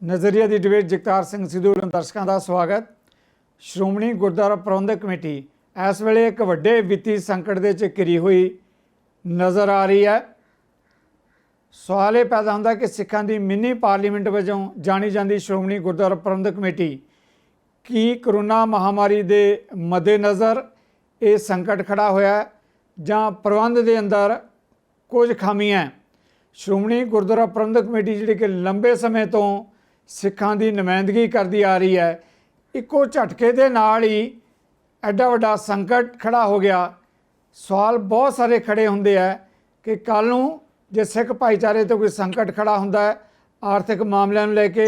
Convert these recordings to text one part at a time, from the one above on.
ਨਜ਼ਰੀਆ ਦੀ ਡਿਬੇਟ ਜਗਤਾਰ ਸਿੰਘ ਸਿੱਧੂ ਵੱਲੋਂ ਦਰਸ਼ਕਾਂ ਦਾ ਸਵਾਗਤ। ਸ਼੍ਰੋਮਣੀ ਗੁਰਦੁਆਰਾ ਪ੍ਰਬੰਧਕ ਕਮੇਟੀ ਇਸ ਵੇਲੇ ਇੱਕ ਵੱਡੇ ਵਿੱਤੀ ਸੰਕਟ ਦੇ ਵਿੱਚ ਘਿਰੀ ਹੋਈ ਨਜ਼ਰ ਆ ਰਹੀ ਹੈ। ਸਵਾਲ ਇਹ ਪੈਦਾ ਹੁੰਦਾ ਕਿ ਸਿੱਖਾਂ ਦੀ ਮਿੰਨੀ ਪਾਰਲੀਮੈਂਟ ਵਜੋਂ ਜਾਣੀ ਜਾਂਦੀ ਸ਼੍ਰੋਮਣੀ ਗੁਰਦੁਆਰਾ ਪ੍ਰਬੰਧਕ ਕਮੇਟੀ ਕੀ ਕਰੋਨਾ ਮਹਾਮਾਰੀ ਦੇ ਮੱਦੇਨਜ਼ਰ ਇਹ ਸੰਕਟ ਖੜਾ ਹੋਇਆ ਜਾਂ ਪ੍ਰਬੰਧ ਦੇ ਅੰਦਰ ਕੁਝ ਖਾਮੀਆਂ। ਸ਼੍ਰੋਮਣੀ ਗੁਰਦੁਆਰਾ ਪ੍ਰਬੰਧਕ ਕਮੇਟੀ ਜਿਹੜੀ ਕਿ ਲੰਬੇ ਸਮੇਂ ਤੋਂ ਸਿੱਖਾਂ ਦੀ ਨੁਮਾਇੰਦਗੀ ਕਰਦੀ ਆ ਰਹੀ ਹੈ, ਇੱਕੋ ਝਟਕੇ ਦੇ ਨਾਲ ਹੀ ਐਡਾ ਵੱਡਾ ਸੰਕਟ ਖੜਾ ਹੋ ਗਿਆ। ਸਵਾਲ ਬਹੁਤ ਸਾਰੇ ਖੜੇ ਹੁੰਦੇ ਆ ਕਿ ਕੱਲ੍ਹ ਨੂੰ ਜੇ ਸਿੱਖ ਭਾਈਚਾਰੇ ਤੋਂ ਕੋਈ ਸੰਕਟ ਖੜਾ ਹੁੰਦਾ ਹੈ ਆਰਥਿਕ ਮਾਮਲਿਆਂ ਨੂੰ ਲੈ ਕੇ,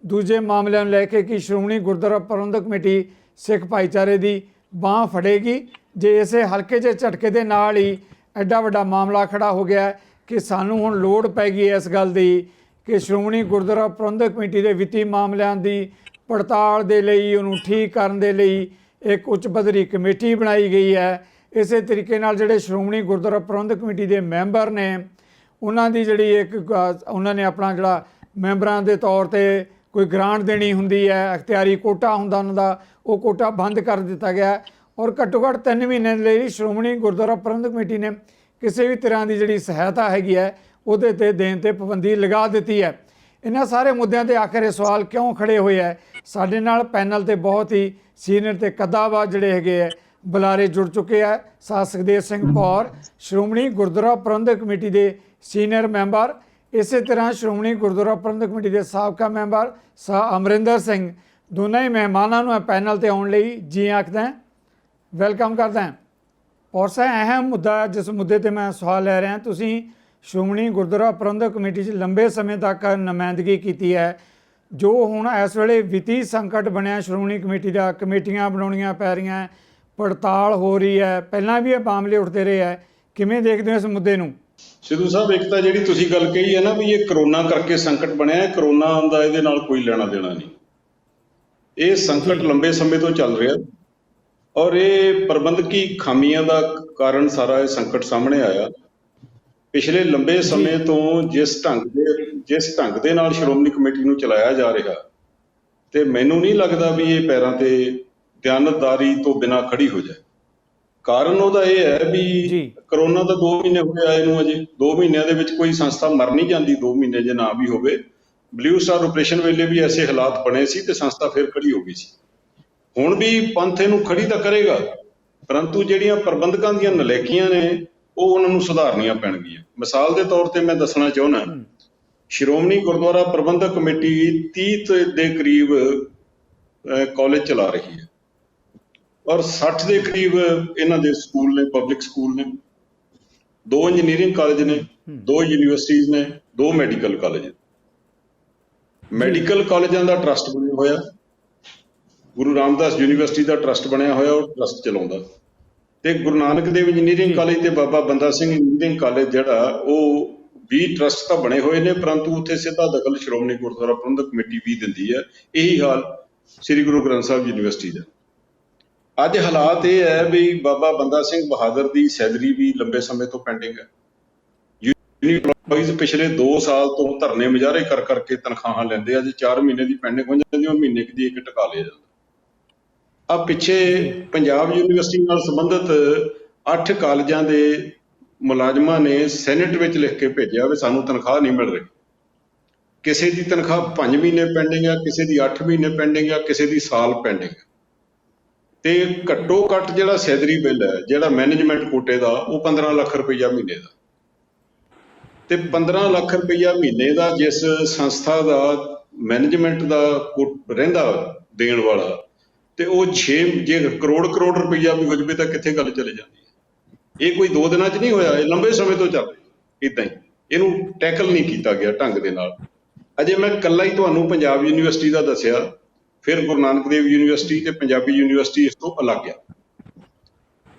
ਦੂਜੇ ਮਾਮਲਿਆਂ ਨੂੰ ਲੈ ਕੇ, ਕਿ ਸ਼੍ਰੋਮਣੀ ਗੁਰਦੁਆਰਾ ਪ੍ਰਬੰਧਕ ਕਮੇਟੀ ਸਿੱਖ ਭਾਈਚਾਰੇ ਦੀ ਬਾਂਹ ਫੜੇਗੀ। ਜੇ ਇਸੇ ਹਲਕੇ ਜਿਹੇ ਝਟਕੇ ਦੇ ਨਾਲ ਹੀ ਐਡਾ ਵੱਡਾ ਮਾਮਲਾ ਖੜਾ ਹੋ ਗਿਆ ਕਿ ਸਾਨੂੰ ਹੁਣ ਲੋੜ ਪੈ ਗਈ ਇਸ ਗੱਲ ਦੀ ਕਿ ਸ਼੍ਰੋਮਣੀ ਗੁਰਦੁਆਰਾ ਪ੍ਰਬੰਧਕ ਕਮੇਟੀ ਦੇ ਵਿੱਤੀ ਮਾਮਲਿਆਂ ਦੀ ਪੜਤਾਲ ਦੇ ਲਈ, ਉਹਨੂੰ ਠੀਕ ਕਰਨ ਦੇ ਲਈ ਇੱਕ ਉੱਚ ਪੱਧਰੀ ਕਮੇਟੀ ਬਣਾਈ ਗਈ ਹੈ। ਇਸੇ ਤਰੀਕੇ ਨਾਲ ਜਿਹੜੇ ਸ਼੍ਰੋਮਣੀ ਗੁਰਦੁਆਰਾ ਪ੍ਰਬੰਧਕ ਕਮੇਟੀ ਦੇ ਮੈਂਬਰ ਨੇ ਉਹਨਾਂ ਦੀ ਜਿਹੜੀ ਉਹਨਾਂ ਨੇ ਆਪਣਾ ਜਿਹੜਾ ਮੈਂਬਰਾਂ ਦੇ ਤੌਰ 'ਤੇ ਕੋਈ ਗ੍ਰਾਂਟ ਦੇਣੀ ਹੁੰਦੀ ਹੈ, ਅਖਤਿਆਰੀ ਕੋਟਾ ਹੁੰਦਾ ਉਹਨਾਂ ਦਾ, ਉਹ ਕੋਟਾ ਬੰਦ ਕਰ ਦਿੱਤਾ ਗਿਆ। ਔਰ ਘੱਟੋ ਘੱਟ 3 ਮਹੀਨੇ ਲਈ ਸ਼੍ਰੋਮਣੀ ਗੁਰਦੁਆਰਾ ਪ੍ਰਬੰਧਕ ਕਮੇਟੀ ਨੇ ਕਿਸੇ ਵੀ ਤਰ੍ਹਾਂ ਦੀ ਜਿਹੜੀ ਸਹਾਇਤਾ ਹੈਗੀ ਹੈ ਉਹਦੇ 'ਤੇ ਦੇਣ 'ਤੇ ਪਾਬੰਦੀ ਲਗਾ ਦਿੱਤੀ ਹੈ। ਇਹਨਾਂ ਸਾਰੇ ਮੁੱਦਿਆਂ 'ਤੇ ਆਖਿਰ ਇਹ ਸਵਾਲ ਕਿਉਂ ਖੜੇ ਹੋਏ ਹੈ। ਸਾਡੇ ਨਾਲ ਪੈਨਲ 'ਤੇ ਬਹੁਤ ਹੀ ਸੀਨੀਅਰ ਅਤੇ ਕੱਦਾਵਾਦ ਜਿਹੜੇ ਹੈਗੇ ਹੈ ਬੁਲਾਰੇ ਜੁੜ ਚੁੱਕੇ ਹੈ। ਸਾਹ ਸੁਖਦੇਵ ਸਿੰਘ ਭੌਰ ਸ਼੍ਰੋਮਣੀ ਗੁਰਦੁਆਰਾ ਪ੍ਰਬੰਧਕ ਕਮੇਟੀ ਦੇ ਸੀਨੀਅਰ ਮੈਂਬਰ, ਇਸੇ ਤਰ੍ਹਾਂ ਸ਼੍ਰੋਮਣੀ ਗੁਰਦੁਆਰਾ ਪ੍ਰਬੰਧਕ ਕਮੇਟੀ ਦੇ ਸਾਬਕਾ ਮੈਂਬਰ ਸਾਹ ਅਮਰਿੰਦਰ ਸਿੰਘ, ਦੋਨਾਂ ਹੀ ਮਹਿਮਾਨਾਂ ਨੂੰ ਪੈਨਲ 'ਤੇ ਆਉਣ ਲਈ ਜੀ ਆਖਦਾ, ਵੈਲਕਮ ਕਰਦਾ। ਔਰ ਅਹਿਮ ਮੁੱਦਾ ਜਿਸ ਮੁੱਦੇ 'ਤੇ ਮੈਂ ਸਵਾਲ ਲੈ ਰਿਹਾ, ਤੁਸੀਂ ਸ਼੍ਰੋਮਣੀ ਗੁਰਦੁਆਰਾ ਪ੍ਰਬੰਧਕ ਕਮੇਟੀ 'ਚ ਲੰਬੇ ਸਮੇਂ ਤੱਕ ਨੁਮਾਇੰਦਗੀ ਕੀਤੀ ਹੈ। ਜੋ ਹੁਣ ਇਸ ਵੇਲੇ ਵਿੱਤੀ ਸੰਕਟ ਬਣਿਆ ਸ਼੍ਰੋਮਣੀ ਕਮੇਟੀ ਦਾ, ਕਮੇਟੀਆਂ ਬਣਾਉਣੀਆਂ ਪੈ ਰਹੀਆਂ, ਪੜਤਾਲ ਹੋ ਰਹੀ ਹੈ, ਪਹਿਲਾਂ ਵੀ ਇਹ ਮਾਮਲੇ ਉੱਠਦੇ ਰਹੇ ਹੈ, ਕਿਵੇਂ ਦੇਖਦੇ ਹੋ ਇਸ ਮੁੱਦੇ ਨੂੰ? ਸਿੱਧੂ ਸਾਹਿਬ, ਇੱਕ ਤਾਂ ਜਿਹੜੀ ਤੁਸੀਂ ਗੱਲ ਕਹੀ ਹੈ ਨਾ ਵੀ ਇਹ ਕਰੋਨਾ ਕਰਕੇ ਸੰਕਟ ਬਣਿਆ, ਕਰੋਨਾ ਦਾ ਇਹਦੇ ਨਾਲ ਕੋਈ ਲੈਣਾ ਦੇਣਾ ਨਹੀਂ। ਇਹ ਸੰਕਟ ਲੰਬੇ ਸਮੇਂ ਤੋਂ ਚੱਲ ਰਿਹਾ ਔਰ ਇਹ ਪ੍ਰਬੰਧਕੀ ਖਾਮੀਆਂ ਦਾ ਕਾਰਨ ਸਾਰਾ ਇਹ ਸੰਕਟ ਸਾਹਮਣੇ ਆਇਆ। ਪਿਛਲੇ ਲੰਬੇ ਸਮੇਂ ਤੋਂ ਜਿਸ ਢੰਗ ਦੇ ਨਾਲ ਸ਼੍ਰੋਮਣੀ ਕਮੇਟੀ ਨੂੰ ਚਲਾਇਆ ਜਾ ਰਿਹਾ, ਤੇ ਮੈਨੂੰ ਨਹੀਂ ਲੱਗਦਾ ਵੀ ਇਹ ਪੈਰਾਂ ਤੇ ਦਿਆਨਤਦਾਰੀ ਤੋਂ ਬਿਨਾਂ ਖੜੀ ਹੋ ਜਾਏ। ਕਾਰਨ ਉਹਦਾ ਇਹ ਹੈ ਵੀ ਕਰੋਨਾ ਦਾ 2 ਮਹੀਨੇ ਹੋਏ ਆਏ ਨੂੰ, ਅਜੇ 2 ਮਹੀਨਿਆਂ ਦੇ ਵਿੱਚ ਕੋਈ ਸੰਸਥਾ ਮਰ ਨਹੀਂ ਜਾਂਦੀ। 2 ਮਹੀਨੇ ਜੇ ਨਾ ਵੀ ਹੋਵੇ, ਬਲੂ ਸਟਾਰ ਆਪਰੇਸ਼ਨ ਵੇਲੇ ਵੀ ਐਸੇ ਹਾਲਾਤ ਬਣੇ ਸੀ ਤੇ ਸੰਸਥਾ ਫਿਰ ਖੜੀ ਹੋ ਗਈ ਸੀ। ਹੁਣ ਵੀ ਪੰਥ ਇਹਨੂੰ ਖੜੀ ਤਾਂ ਕਰੇਗਾ, ਪਰੰਤੂ ਜਿਹੜੀਆਂ ਪ੍ਰਬੰਧਕਾਂ ਦੀਆਂ ਨਲਾਇਕੀਆਂ ਨੇ ਉਹ ਉਹਨਾਂ ਨੂੰ ਸੁਧਾਰਨੀਆਂ ਪੈਣਗੀਆਂ। ਮਿਸਾਲ ਦੇ ਤੌਰ ਤੇ ਮੈਂ ਦੱਸਣਾ ਚਾਹੁੰਦਾ, ਸ਼੍ਰੋਮਣੀ ਗੁਰਦੁਆਰਾ ਪ੍ਰਬੰਧਕ ਕਮੇਟੀ 30 ਦੇ ਕਰੀਬ ਕਾਲਜ ਚਲਾ ਰਹੀ ਹੈ ਔਰ 60 ਦੇ ਕਰੀਬ ਇਹਨਾਂ ਦੇ ਸਕੂਲ ਨੇ, ਪਬਲਿਕ ਸਕੂਲ ਨੇ, 2 ਇੰਜੀਨੀਅਰਿੰਗ ਕਾਲਜ ਨੇ, 2 ਯੂਨੀਵਰਸਿਟੀਜ਼ ਨੇ, 2 ਮੈਡੀਕਲ ਕਾਲਜ। ਮੈਡੀਕਲ ਕਾਲਜਾਂ ਦਾ ਟਰਸਟ ਬਣਿਆ ਹੋਇਆ, ਗੁਰੂ ਰਾਮਦਾਸ ਯੂਨੀਵਰਸਿਟੀ ਦਾ ਟਰਸਟ ਬਣਿਆ ਹੋਇਆ, ਉਹ ਟਰਸਟ ਚਲਾਉਂਦਾ, ਤੇ ਗੁਰੂ ਨਾਨਕ ਦੇਵ ਇੰਜੀਨੀਅਰਿੰਗ ਕਾਲਜ ਤੇ ਬਾਬਾ ਬੰਦਾ ਸਿੰਘ ਇੰਜੀਨੀਅਰਿੰਗ ਕਾਲਜ ਜਿਹੜਾ ਉਹ ਵੀ ਟਰਸਟ ਤਾਂ ਬਣੇ ਹੋਏ ਨੇ, ਪਰੰਤੂ ਉੱਥੇ ਸਿੱਧਾ ਦਖਲ ਸ਼੍ਰੋਮਣੀ ਗੁਰਦੁਆਰਾ ਪ੍ਰਬੰਧਕ ਕਮੇਟੀ ਵੀ ਦਿੰਦੀ ਹੈ। ਇਹੀ ਹਾਲ ਸ੍ਰੀ ਗੁਰੂ ਗ੍ਰੰਥ ਸਾਹਿਬ ਯੂਨੀਵਰਸਿਟੀ ਦਾ। ਅੱਜ ਹਾਲਾਤ ਇਹ ਹੈ ਵੀ ਬਾਬਾ ਬੰਦਾ ਸਿੰਘ ਬਹਾਦਰ ਦੀ ਸੈਲਰੀ ਵੀ ਲੰਬੇ ਸਮੇਂ ਤੋਂ ਪੈਂਡਿੰਗ ਹੈ। ਯੂਨੀਵਰਸਿਟੀਜ਼ ਪਿਛਲੇ 2 ਸਾਲ ਤੋਂ ਧਰਨੇ ਮੁਜ਼ਾਹਰੇ ਕਰ ਕਰਕੇ ਤਨਖਾਹਾਂ ਲੈਂਦੇ ਆ। ਜੇ 4 ਮਹੀਨੇ ਦੀ ਪੈਂਡਿੰਗ ਹੋ ਜਾਂਦੀ, ਉਹ ਮਹੀਨੇ ਦੀ ਇੱਕ ਟਕਾ ਲਿਆ ਜਾਂਦਾ। ਆ ਪਿੱਛੇ ਪੰਜਾਬ ਯੂਨੀਵਰਸਿਟੀ ਨਾਲ ਸੰਬੰਧਿਤ 8 ਕਾਲਜਾਂ ਦੇ ਮੁਲਾਜ਼ਮਾਂ ਨੇ ਸੈਨੇਟ ਵਿੱਚ ਲਿਖ ਕੇ ਭੇਜਿਆ ਵੀ ਸਾਨੂੰ ਤਨਖਾਹ ਨਹੀਂ ਮਿਲ ਰਹੀ। ਕਿਸੇ ਦੀ ਤਨਖਾਹ 5 ਮਹੀਨੇ ਪੈਂਡਿੰਗ ਆ, ਕਿਸੇ ਦੀ 8 ਮਹੀਨੇ ਪੈਂਡਿੰਗ ਆ, ਕਿਸੇ ਦੀ ਸਾਲ ਪੈਂਡਿੰਗ ਆ। ਤੇ ਘੱਟੋ ਘੱਟ ਜਿਹੜਾ ਸੈਲਰੀ ਬਿੱਲ ਹੈ, ਜਿਹੜਾ ਮੈਨੇਜਮੈਂਟ ਕੋਟੇ ਦਾ, ਉਹ 15 ਲੱਖ ਰੁਪਈਆ ਮਹੀਨੇ ਦਾ। ਤੇ 15 ਲੱਖ ਰੁਪਈਆ ਮਹੀਨੇ ਦਾ ਜਿਸ ਸੰਸਥਾ ਦਾ ਮੈਨੇਜਮੈਂਟ ਦਾ ਰਹਿੰਦਾ ਦੇਣ ਵਾਲਾ, ਤੇ ਉਹ ਜੇ ਕਰੋੜ ਰੁਪਈਆ ਵੀ ਹੋ ਜਾਵੇ ਤਾਂ ਕਿੱਥੇ ਗੱਲ ਚਲੇ ਜਾਂਦੀ ਹੈ। ਇਹ ਕੋਈ 2 ਦਿਨਾਂ 'ਚ ਨਹੀਂ ਹੋਇਆ, ਇਹ ਲੰਬੇ ਸਮੇਂ ਤੋਂ ਚੱਲ ਰਿਹਾ ਇੱਦਾਂ ਹੀ। ਇਹਨੂੰ ਟੈਕਲ ਨਹੀਂ ਕੀਤਾ ਗਿਆ ਢੰਗ ਦੇ ਨਾਲ। ਅਜੇ ਮੈਂ ਇਕੱਲਾ ਹੀ ਤੁਹਾਨੂੰ ਪੰਜਾਬ ਯੂਨੀਵਰਸਿਟੀ ਦਾ ਦੱਸਿਆ, ਫਿਰ ਗੁਰੂ ਨਾਨਕ ਦੇਵ ਯੂਨੀਵਰਸਿਟੀ ਤੇ ਪੰਜਾਬੀ ਯੂਨੀਵਰਸਿਟੀ ਇਸ ਤੋਂ ਅਲੱਗ ਆ।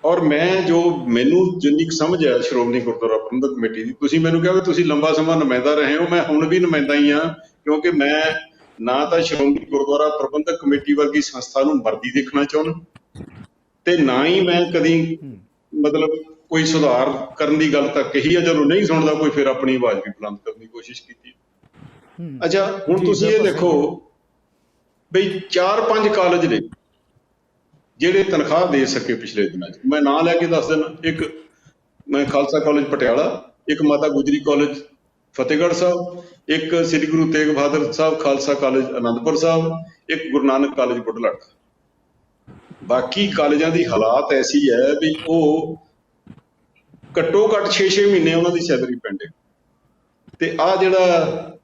ਔਰ ਮੈਨੂੰ ਜਿੰਨੀ ਕੁ ਸਮਝ ਹੈ ਸ਼੍ਰੋਮਣੀ ਗੁਰਦੁਆਰਾ ਪ੍ਰਬੰਧਕ ਕਮੇਟੀ ਦੀ, ਤੁਸੀਂ ਮੈਨੂੰ ਕਿਹਾ ਵੀ ਤੁਸੀਂ ਲੰਬਾ ਸਮਾਂ ਨੁਮਾਇੰਦਾ ਰਹੇ ਹੋ, ਮੈਂ ਹੁਣ ਵੀ ਨੁਮਾਇੰਦਾ ਹੀ ਹਾਂ, ਕਿਉਂਕਿ ਮੈਂ ਨਾ ਤਾਂ ਸ਼੍ਰੋਮਣੀ ਗੁਰਦੁਆਰਾ ਪ੍ਰਬੰਧਕ ਕਮੇਟੀ ਵਰਗੀ ਸੰਸਥਾ ਨੂੰ ਮਰਦੀ ਦੇਖਣਾ ਚਾਹੁੰਦਾ, ਤੇ ਨਾ ਹੀ ਮੈਂ ਕਦੀ ਮਤਲਬ ਕੋਈ ਸੁਧਾਰ ਕਰਨ ਦੀ ਗੱਲ ਤਾਂ ਕਹੀ ਹੈ। ਜਦੋਂ ਨਹੀਂ ਸੁਣਦਾ ਕੋਈ, ਫਿਰ ਆਪਣੀ ਆਵਾਜ਼ ਵੀ ਬੁਲੰਦ ਕਰਨ ਦੀ ਕੋਸ਼ਿਸ਼ ਕੀਤੀ। ਅੱਛਾ ਹੁਣ ਜੀ, ਤੁਸੀਂ ਇਹ ਬਿਲਕੁਲ ਦੇਖੋ ਬਈ 4-5 ਕਾਲਜ ਨੇ ਜਿਹੜੇ ਤਨਖਾਹ ਦੇ ਸਕੇ ਪਿਛਲੇ ਦਿਨਾਂ 'ਚ। ਮੈਂ ਨਾਂ ਲੈ ਕੇ ਦੱਸ ਦਿੰਦਾ। ਇੱਕ ਮੈਂ ਖਾਲਸਾ ਕਾਲਜ ਪਟਿਆਲਾ, ਇੱਕ ਮਾਤਾ ਗੁਜਰੀ ਕਾਲਜ ਫਤਿਹਗੜ੍ਹ ਸਾਹਿਬ, ਇੱਕ ਸ੍ਰੀ ਗੁਰੂ ਤੇਗ ਬਹਾਦਰ ਸਾਹਿਬ ਖਾਲਸਾ ਕਾਲਜ ਅਨੰਦਪੁਰ ਸਾਹਿਬ, ਇੱਕ ਗੁਰੂ ਨਾਨਕ ਕਾਲਜ ਬੁਢਲਾਡਾ। ਬਾਕੀ ਕਾਲਜਾਂ ਦੀ ਹਾਲਾਤ ਐਸੀ ਹੈ ਵੀ ਉਹ ਘੱਟੋ ਘੱਟ 6-6 ਮਹੀਨੇ ਉਹਨਾਂ ਦੀ ਸੈਲਰੀ ਪੈਂਡਿੰਗ। ਤੇ ਆ ਜਿਹੜਾ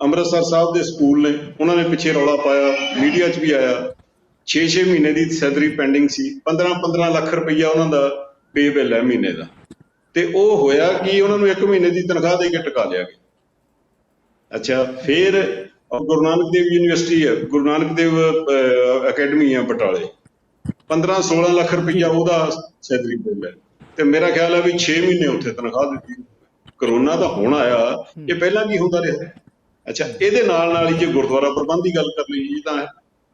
ਅੰਮ੍ਰਿਤਸਰ ਸਾਹਿਬ ਦੇ ਸਕੂਲ ਨੇ ਉਹਨਾਂ ਨੇ ਪਿੱਛੇ ਰੌਲਾ ਪਾਇਆ, ਮੀਡੀਆ 'ਚ ਵੀ ਆਇਆ, 6-6 ਮਹੀਨੇ ਦੀ ਸੈਲਰੀ ਪੈਂਡਿੰਗ ਸੀ। 15-15 ਲੱਖ ਰੁਪਈਆ ਉਹਨਾਂ ਦਾ ਪੇ ਬਿੱਲ ਹੈ ਮਹੀਨੇ ਦਾ। ਤੇ ਉਹ ਹੋਇਆ ਕਿ ਉਹਨਾਂ ਨੂੰ 1 ਮਹੀਨੇ ਦੀ ਤਨਖਾਹ ਦੇ ਕੇ ਟਿਕਾ ਲਿਆ ਗਿਆ। ਅੱਛਾ ਫਿਰ ਗੁਰੂ ਨਾਨਕ ਦੇਵ ਯੂਨੀਵਰਸਿਟੀ ਹੈ, ਗੁਰੂ ਨਾਨਕ ਦੇਵ ਅਕੈਡਮੀ ਹੈ ਬਟਾਲੇ, 15-16 ਲੱਖ ਰੁਪਈਆ ਉਹਦਾ ਸੈਲਰੀ ਬਿੱਲ ਹੈ। ਤੇ ਮੇਰਾ ਖਿਆਲ ਹੈ ਵੀ 6 ਮਹੀਨੇ ਉੱਥੇ ਤਨਖਾਹ ਦਿੱਤੀ। ਕਰੋਨਾ ਤਾਂ ਹੁਣ ਆਇਆ, ਇਹ ਪਹਿਲਾਂ ਕੀ ਹੁੰਦਾ ਰਿਹਾ। ਅੱਛਾ ਇਹਦੇ ਨਾਲ ਹੀ ਜੇ ਗੁਰਦੁਆਰਾ ਪ੍ਰਬੰਧ ਦੀ ਗੱਲ ਕਰ ਲਈ ਤਾਂ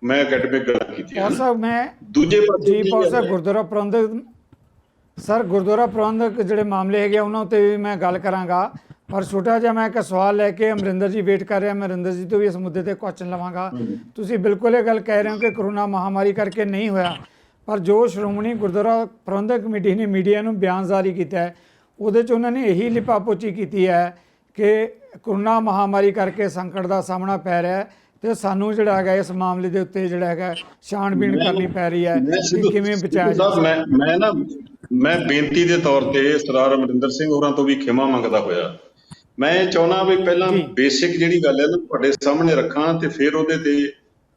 ਮੈਂ ਅਕੈਡਮਿਕ ਗੱਲ ਕੀਤੀ ਪੌਰ ਸਾਹਿਬ ਮੈਂ ਦੂਜੇ ਪਾਸੇ ਜੀ ਪੌਰ ਸਾਹਿਬ ਗੁਰਦੁਆਰਾ ਪ੍ਰਬੰਧਕ ਸਰ ਗੁਰਦੁਆਰਾ ਪ੍ਰਬੰਧਕ ਜਿਹੜੇ ਮਾਮਲੇ ਹੈਗੇ ਉਹਨਾਂ ਉੱਤੇ ਵੀ ਮੈਂ ਗੱਲ ਕਰਾਂਗਾ, ਪਰ ਛੋਟਾ ਜਿਹਾ ਮੈਂ ਇੱਕ ਸਵਾਲ ਲੈ ਕੇ ਅਮਰਿੰਦਰ ਜੀ ਵੇਟ ਕਰ ਰਿਹਾ, ਮੈਂ ਅਮਰਿੰਦਰ ਜੀ ਤੋਂ ਵੀ ਇਸ ਮੁੱਦੇ ਤੇ ਕੁਐਸਚਨ ਲਵਾਂਗਾ। ਤੁਸੀਂ ਬਿਲਕੁਲ ਇਹ ਗੱਲ ਕਹਿ ਰਹੇ ਹੋ ਕਿ ਕਰੋਨਾ ਮਹਾਮਾਰੀ ਕਰਕੇ ਨਹੀਂ ਹੋਇਆ, ਪਰ ਜੋ ਸ਼੍ਰੋਮਣੀ ਗੁਰਦੁਆਰਾ ਪ੍ਰਬੰਧਕ ਕਮੇਟੀ ਨੇ ਮੀਡੀਆ ਨੂੰ ਬਿਆਨ ਜਾਰੀ ਕੀਤਾ ਹੈ ਉਹਦੇ 'ਚ ਉਹਨਾਂ ਨੇ ਇਹੀ ਲਿਪਾਪੋਚੀ ਕੀਤੀ ਹੈ ਕਿ ਕਰੋਨਾ ਮਹਾਮਾਰੀ ਕਰਕੇ ਸੰਕਟ ਦਾ ਸਾਹਮਣਾ ਪੈ ਰਿਹਾ ਹੈ ਤੇ ਸਾਨੂੰ ਜਿਹੜਾ ਹੈਗਾ ਇਸ ਮਾਮਲੇ ਦੇ ਉੱਤੇ ਜਿਹੜਾ ਹੈਗਾ ਛਾਣਬੀਣ ਕਰਨੀ ਪੈ ਰਹੀ ਹੈ ਕਿ ਕਿਵੇਂ ਬਚਾਇਆ ਜਾ ਸਕਦਾ। ਮੈਂ ਬੇਨਤੀ ਦੇ ਤੌਰ ਤੇ ਸਰਦਾਰ ਅਮਰਿੰਦਰ ਸਿੰਘ ਹੋਰਾਂ ਤੋਂ ਵੀ ਖਿਮਾ ਮੰਗਦਾ ਹੋਇਆ ਮੈਂ ਚਾਹੁੰਦਾ ਵੀ ਪਹਿਲਾਂ ਬੇਸਿਕ ਜਿਹੜੀ ਗੱਲ ਹੈ ਨਾ ਤੁਹਾਡੇ ਸਾਹਮਣੇ ਰੱਖਾਂ ਤੇ ਫਿਰ ਉਹਦੇ ਤੇ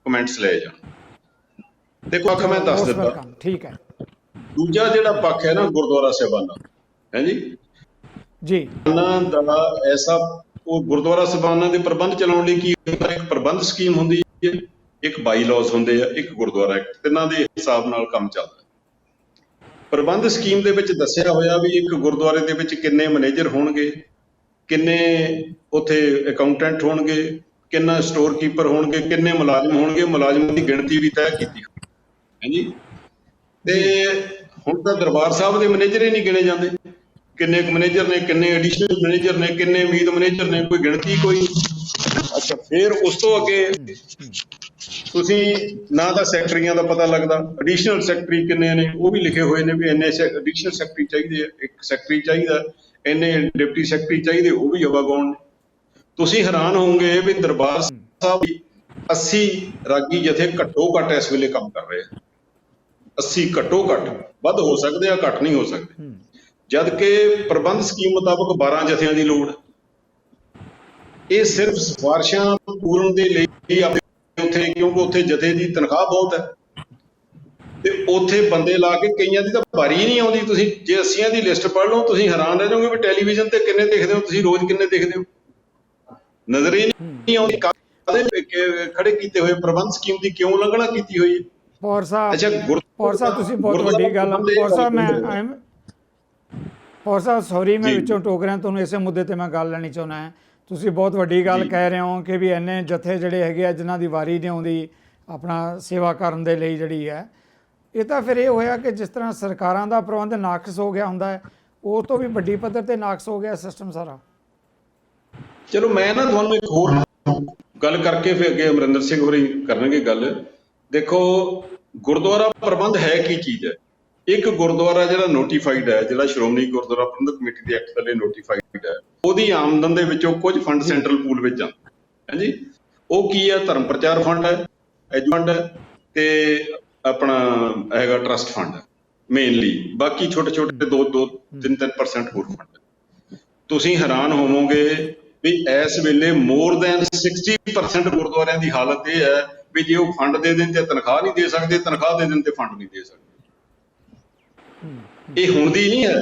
ਕਮੈਂਟਸ ਲਏ ਜਾਣ। ਦੇਖੋ ਅੱਖ ਮੈਂ ਦੱਸ ਦਿੱਤਾ, ਠੀਕ ਹੈ। ਦੂਜਾ ਜਿਹੜਾ ਪੱਖ ਹੈ ਨਾ ਗੁਰਦੁਆਰਾ ਸਾਹਿਬਾਨਾਂ ਹੈ ਜੀ ਦਾ ਐਸਾ ਉਹ ਗੁਰਦੁਆਰਾ ਸਾਹਿਬਾਨਾਂ ਦੇ ਪ੍ਰਬੰਧ ਚਲਾਉਣ ਲਈ ਕੀ ਹੁੰਦਾ, ਇੱਕ ਪ੍ਰਬੰਧ ਸਕੀਮ ਹੁੰਦੀ ਹੈ, ਇੱਕ ਬਾਈ ਲਾਜ਼ ਹੁੰਦੇ ਆ, ਇੱਕ ਗੁਰਦੁਆਰਾ ਐਕਟ, ਤਿੰਨਾਂ ਦੇ ਹਿਸਾਬ ਨਾਲ ਕੰਮ ਚੱਲਦਾ। ਪ੍ਰਬੰਧ ਸਕੀਮ ਦੇ ਵਿੱਚ ਦੱਸਿਆ ਹੋਇਆ ਵੀ ਇੱਕ ਗੁਰਦੁਆਰੇ ਦੇ ਵਿੱਚ ਕਿੰਨੇ ਮੈਨੇਜਰ ਹੋਣਗੇ, ਕਿੰਨੇ ਉੱਥੇ ਅਕਾਊਂਟੈਂਟ ਹੋਣਗੇ, ਕਿੰਨਾ ਸਟੋਰ ਕੀਪਰ ਹੋਣਗੇ, ਕਿੰਨੇ ਮੁਲਾਜ਼ਮ ਹੋਣਗੇ, ਮੁਲਾਜ਼ਮਾਂ ਦੀ ਗਿਣਤੀ ਵੀ ਤੈਅ ਕੀਤੀ ਹੈ ਜੀ। ਤੇ ਹੁਣ ਤਾਂ ਦਰਬਾਰ ਸਾਹਿਬ ਦੇ ਮੈਨੇਜਰ ਹੀ ਨਹੀਂ ਗਿਣੇ ਜਾਂਦੇ, ਕਿੰਨੇ ਕੁ ਮੈਨੇਜਰ ਨੇ, ਕਿੰਨੇ ਐਡੀਸ਼ਨਲ ਮੈਨੇਜਰ ਨੇ, ਕਿੰਨੇ ਉਮੀਦ ਮੈਨੇਜਰ ਨੇ, ਕੋਈ ਗਿਣਤੀ ਕੋਈ। ਅੱਛਾ ਫਿਰ ਉਸ ਤੋਂ ਅੱਗੇ ਤੁਸੀਂ ਨਾ ਤਾਂ ਸੈਕਟਰੀਆਂ ਦਾ ਪਤਾ ਲੱਗਦਾ, ਐਡੀਸ਼ਨਲ ਸੈਕਟਰੀ ਕਿੰਨੇ ਨੇ ਉਹ ਵੀ ਲਿਖੇ ਹੋਏ ਨੇ ਵੀ ਇੰਨੇ ਐਡੀਸ਼ਨਲ ਸੈਕਟਰੀ ਚਾਹੀਦੇ ਆ, ਇੱਕ ਸੈਕਟਰੀ ਚਾਹੀਦਾ, ਇੰਨੇ ਡਿਪਟੀ ਸੈਕਟਰੀ ਚਾਹੀਦੇ, ਉਹ ਵੀ ਅਵਾਗੌਣ ਨੇ। ਤੁਸੀਂ ਹੈਰਾਨ ਹੋਵੋਗੇ ਵੀ ਦਰਬਾਰ ਸਾਹਿਬ 80 ਰਾਗੀ ਜਥੇ ਘੱਟੋ ਘੱਟ ਇਸ ਵੇਲੇ ਕੰਮ ਕਰ ਰਹੇ ਆ। 80 ਘੱਟੋ ਘੱਟ, ਵੱਧ ਹੋ ਸਕਦੇ ਆ, ਘੱਟ ਨਹੀਂ ਹੋ ਸਕਦੇ, ਜਦ ਕਿ ਪ੍ਰਬੰਧ ਸਕੀਮ ਮੁਤਾਬਕ 12 ਜਥਿਆਂ ਦੀ ਲੋੜ। ਇਹ ਸਿਰਫ ਸਿਫਾਰਿਸ਼ਾਂ ਪੂਰਨ ਦੇ ਲਈ ਉੱਥੇ, ਕਿਉਂਕਿ ਉੱਥੇ ਜਥੇ ਦੀ ਤਨਖਾਹ ਬਹੁਤ ਹੈ ਤੇ ਉੱਥੇ ਬੰਦੇ ਲਾ ਕੇ ਕਈਆਂ ਦੀ ਤਾਂ ਵਾਰੀ ਨਹੀਂ ਆਉਂਦੀ। ਤੁਸੀਂ ਜੇ 80 ਦੀ ਲਿਸਟ ਪੜ੍ਹ ਲਓ ਤੁਸੀਂ ਹੈਰਾਨ ਰਹਿ ਜਾਓਗੇ ਵੀ ਟੈਲੀਵਿਜ਼ਨ ਤੇ ਕਿੰਨੇ ਦੇਖਦੇ ਹੋ ਤੁਸੀਂ, ਰੋਜ਼ ਕਿੰਨੇ ਦੇਖਦੇ ਹੋ, ਨਜ਼ਰ ਹੀ ਨਹੀਂ ਆਉਂਦੀ। ਕਾਹਦੇ ਖੜੇ ਕੀਤੇ ਹੋਏ ਪ੍ਰਬੰਧ ਸਕੀਮ ਦੀ ਕਿਉਂ ਉਲੰਘਣਾ ਕੀਤੀ ਹੋਈ ਹੈ। ਪੌਰ ਸਾਹਿਬ ਤੁਸੀਂ ਬਹੁਤ ਵੱਡੀ ਗੱਲ, ਪੌਰ ਸਾਹਿਬ ਸੌਰੀ ਮੈਂ ਵਿੱਚੋਂ ਟੋਕ ਰਿਹਾ, ਤੁਹਾਨੂੰ ਇਸੇ ਮੁੱਦੇ ਤੇ ਮੈਂ ਗੱਲ ਲੈਣੀ ਚਾਹੁੰਦਾ ਹਾਂ। ਤੁਸੀਂ ਬਹੁਤ ਵੱਡੀ ਗੱਲ ਕਹਿ ਰਹੇ ਹੋ ਕਿ ਵੀ ਇੰਨੇ ਜਥੇ ਜਿਹੜੇ ਹੈਗੇ ਆ ਜਿਨ੍ਹਾਂ ਦੀ ਵਾਰੀ ਨਹੀਂ ਆਉਂਦੀ ਆਪਣਾ ਸੇਵਾ ਕਰਨ ਦੇ ਲਈ ਜਿਹੜੀ ਹੈ, ਇਹ ਤਾਂ ਫਿਰ ਇਹ ਹੋਇਆ ਕਿ ਜਿਸ ਤਰ੍ਹਾਂ ਸਰਕਾਰਾਂ ਦਾ ਪ੍ਰਬੰਧ ਨਾਕਸ ਹੋ ਗਿਆ ਹੁੰਦਾ ਹੈ, ਉਹ ਤੋਂ ਵੀ ਵੱਡੀ ਪੱਧਰ ਤੇ ਨਾਕਸ ਹੋ ਗਿਆ ਸਿਸਟਮ ਸਾਰਾ। ਚਲੋ ਮੈਂ ਨਾ ਤੁਹਾਨੂੰ ਇੱਕ ਹੋਰ ਗੱਲ ਕਰਕੇ ਫਿਰ ਅੱਗੇ ਅਮਰਿੰਦਰ ਸਿੰਘ ਹੋਰੀ ਕਰਨਗੇ ਗੱਲ। ਦੇਖੋ ਗੁਰਦੁਆਰਾ ਪ੍ਰਬੰਧ ਹੈ ਕੀ ਚੀਜ਼ ਹੈ। ਇੱਕ ਗੁਰਦੁਆਰਾ ਜਿਹੜਾ ਨੋਟੀਫਾਈਡ ਹੈ, ਜਿਹੜਾ ਸ਼੍ਰੋਮਣੀ ਗੁਰਦੁਆਰਾ ਪ੍ਰਬੰਧਕ ਕਮੇਟੀ ਦੇ ਐਕਟ ਥੱਲੇ ਨੋਟੀਫਾਈਡ ਹੈ, ਉਹਦੀ ਆਮਦਨ ਦੇ ਵਿੱਚੋਂ ਕੁਝ ਫੰਡ ਸੈਂਟਰਲ ਪੂਲ ਵਿੱਚ ਜਾਂਦਾ ਹੈ ਜੀ। ਉਹ ਕੀ ਹੈ, ਧਰਮ ਪ੍ਰਚਾਰ ਫੰਡ ਹੈ, ਐਜੂ ਫੰਡ ਹੈ ਤੇ ਆਪਣਾ ਹੈਗਾ ਟਰਸਟ ਫੰਡ ਮੇਨਲੀ, ਬਾਕੀ ਛੋਟੇ ਛੋਟੇ 2-3% ਹੋਰ ਫੰਡ। ਤੁਸੀਂ ਹੈਰਾਨ ਹੋਵੋਗੇ ਵੀ ਇਸ ਵੇਲੇ ਮੋਰ ਦੈਨ 60% ਗੁਰਦੁਆਰਿਆਂ ਦੀ ਹਾਲਤ ਇਹ ਹੈ ਵੀ ਜੇ ਉਹ ਫੰਡ ਦੇ ਦੇਣ ਤੇ ਤਨਖਾਹ ਨਹੀਂ ਦੇ ਸਕਦੇ, ਤਨਖਾਹ ਦੇ ਦੇਣ ਤੇ ਫੰਡ ਨਹੀਂ ਦੇ ਸਕਦੇ। ਇਹ ਹੁਣ ਦੀ ਨਹੀਂ ਹੈ।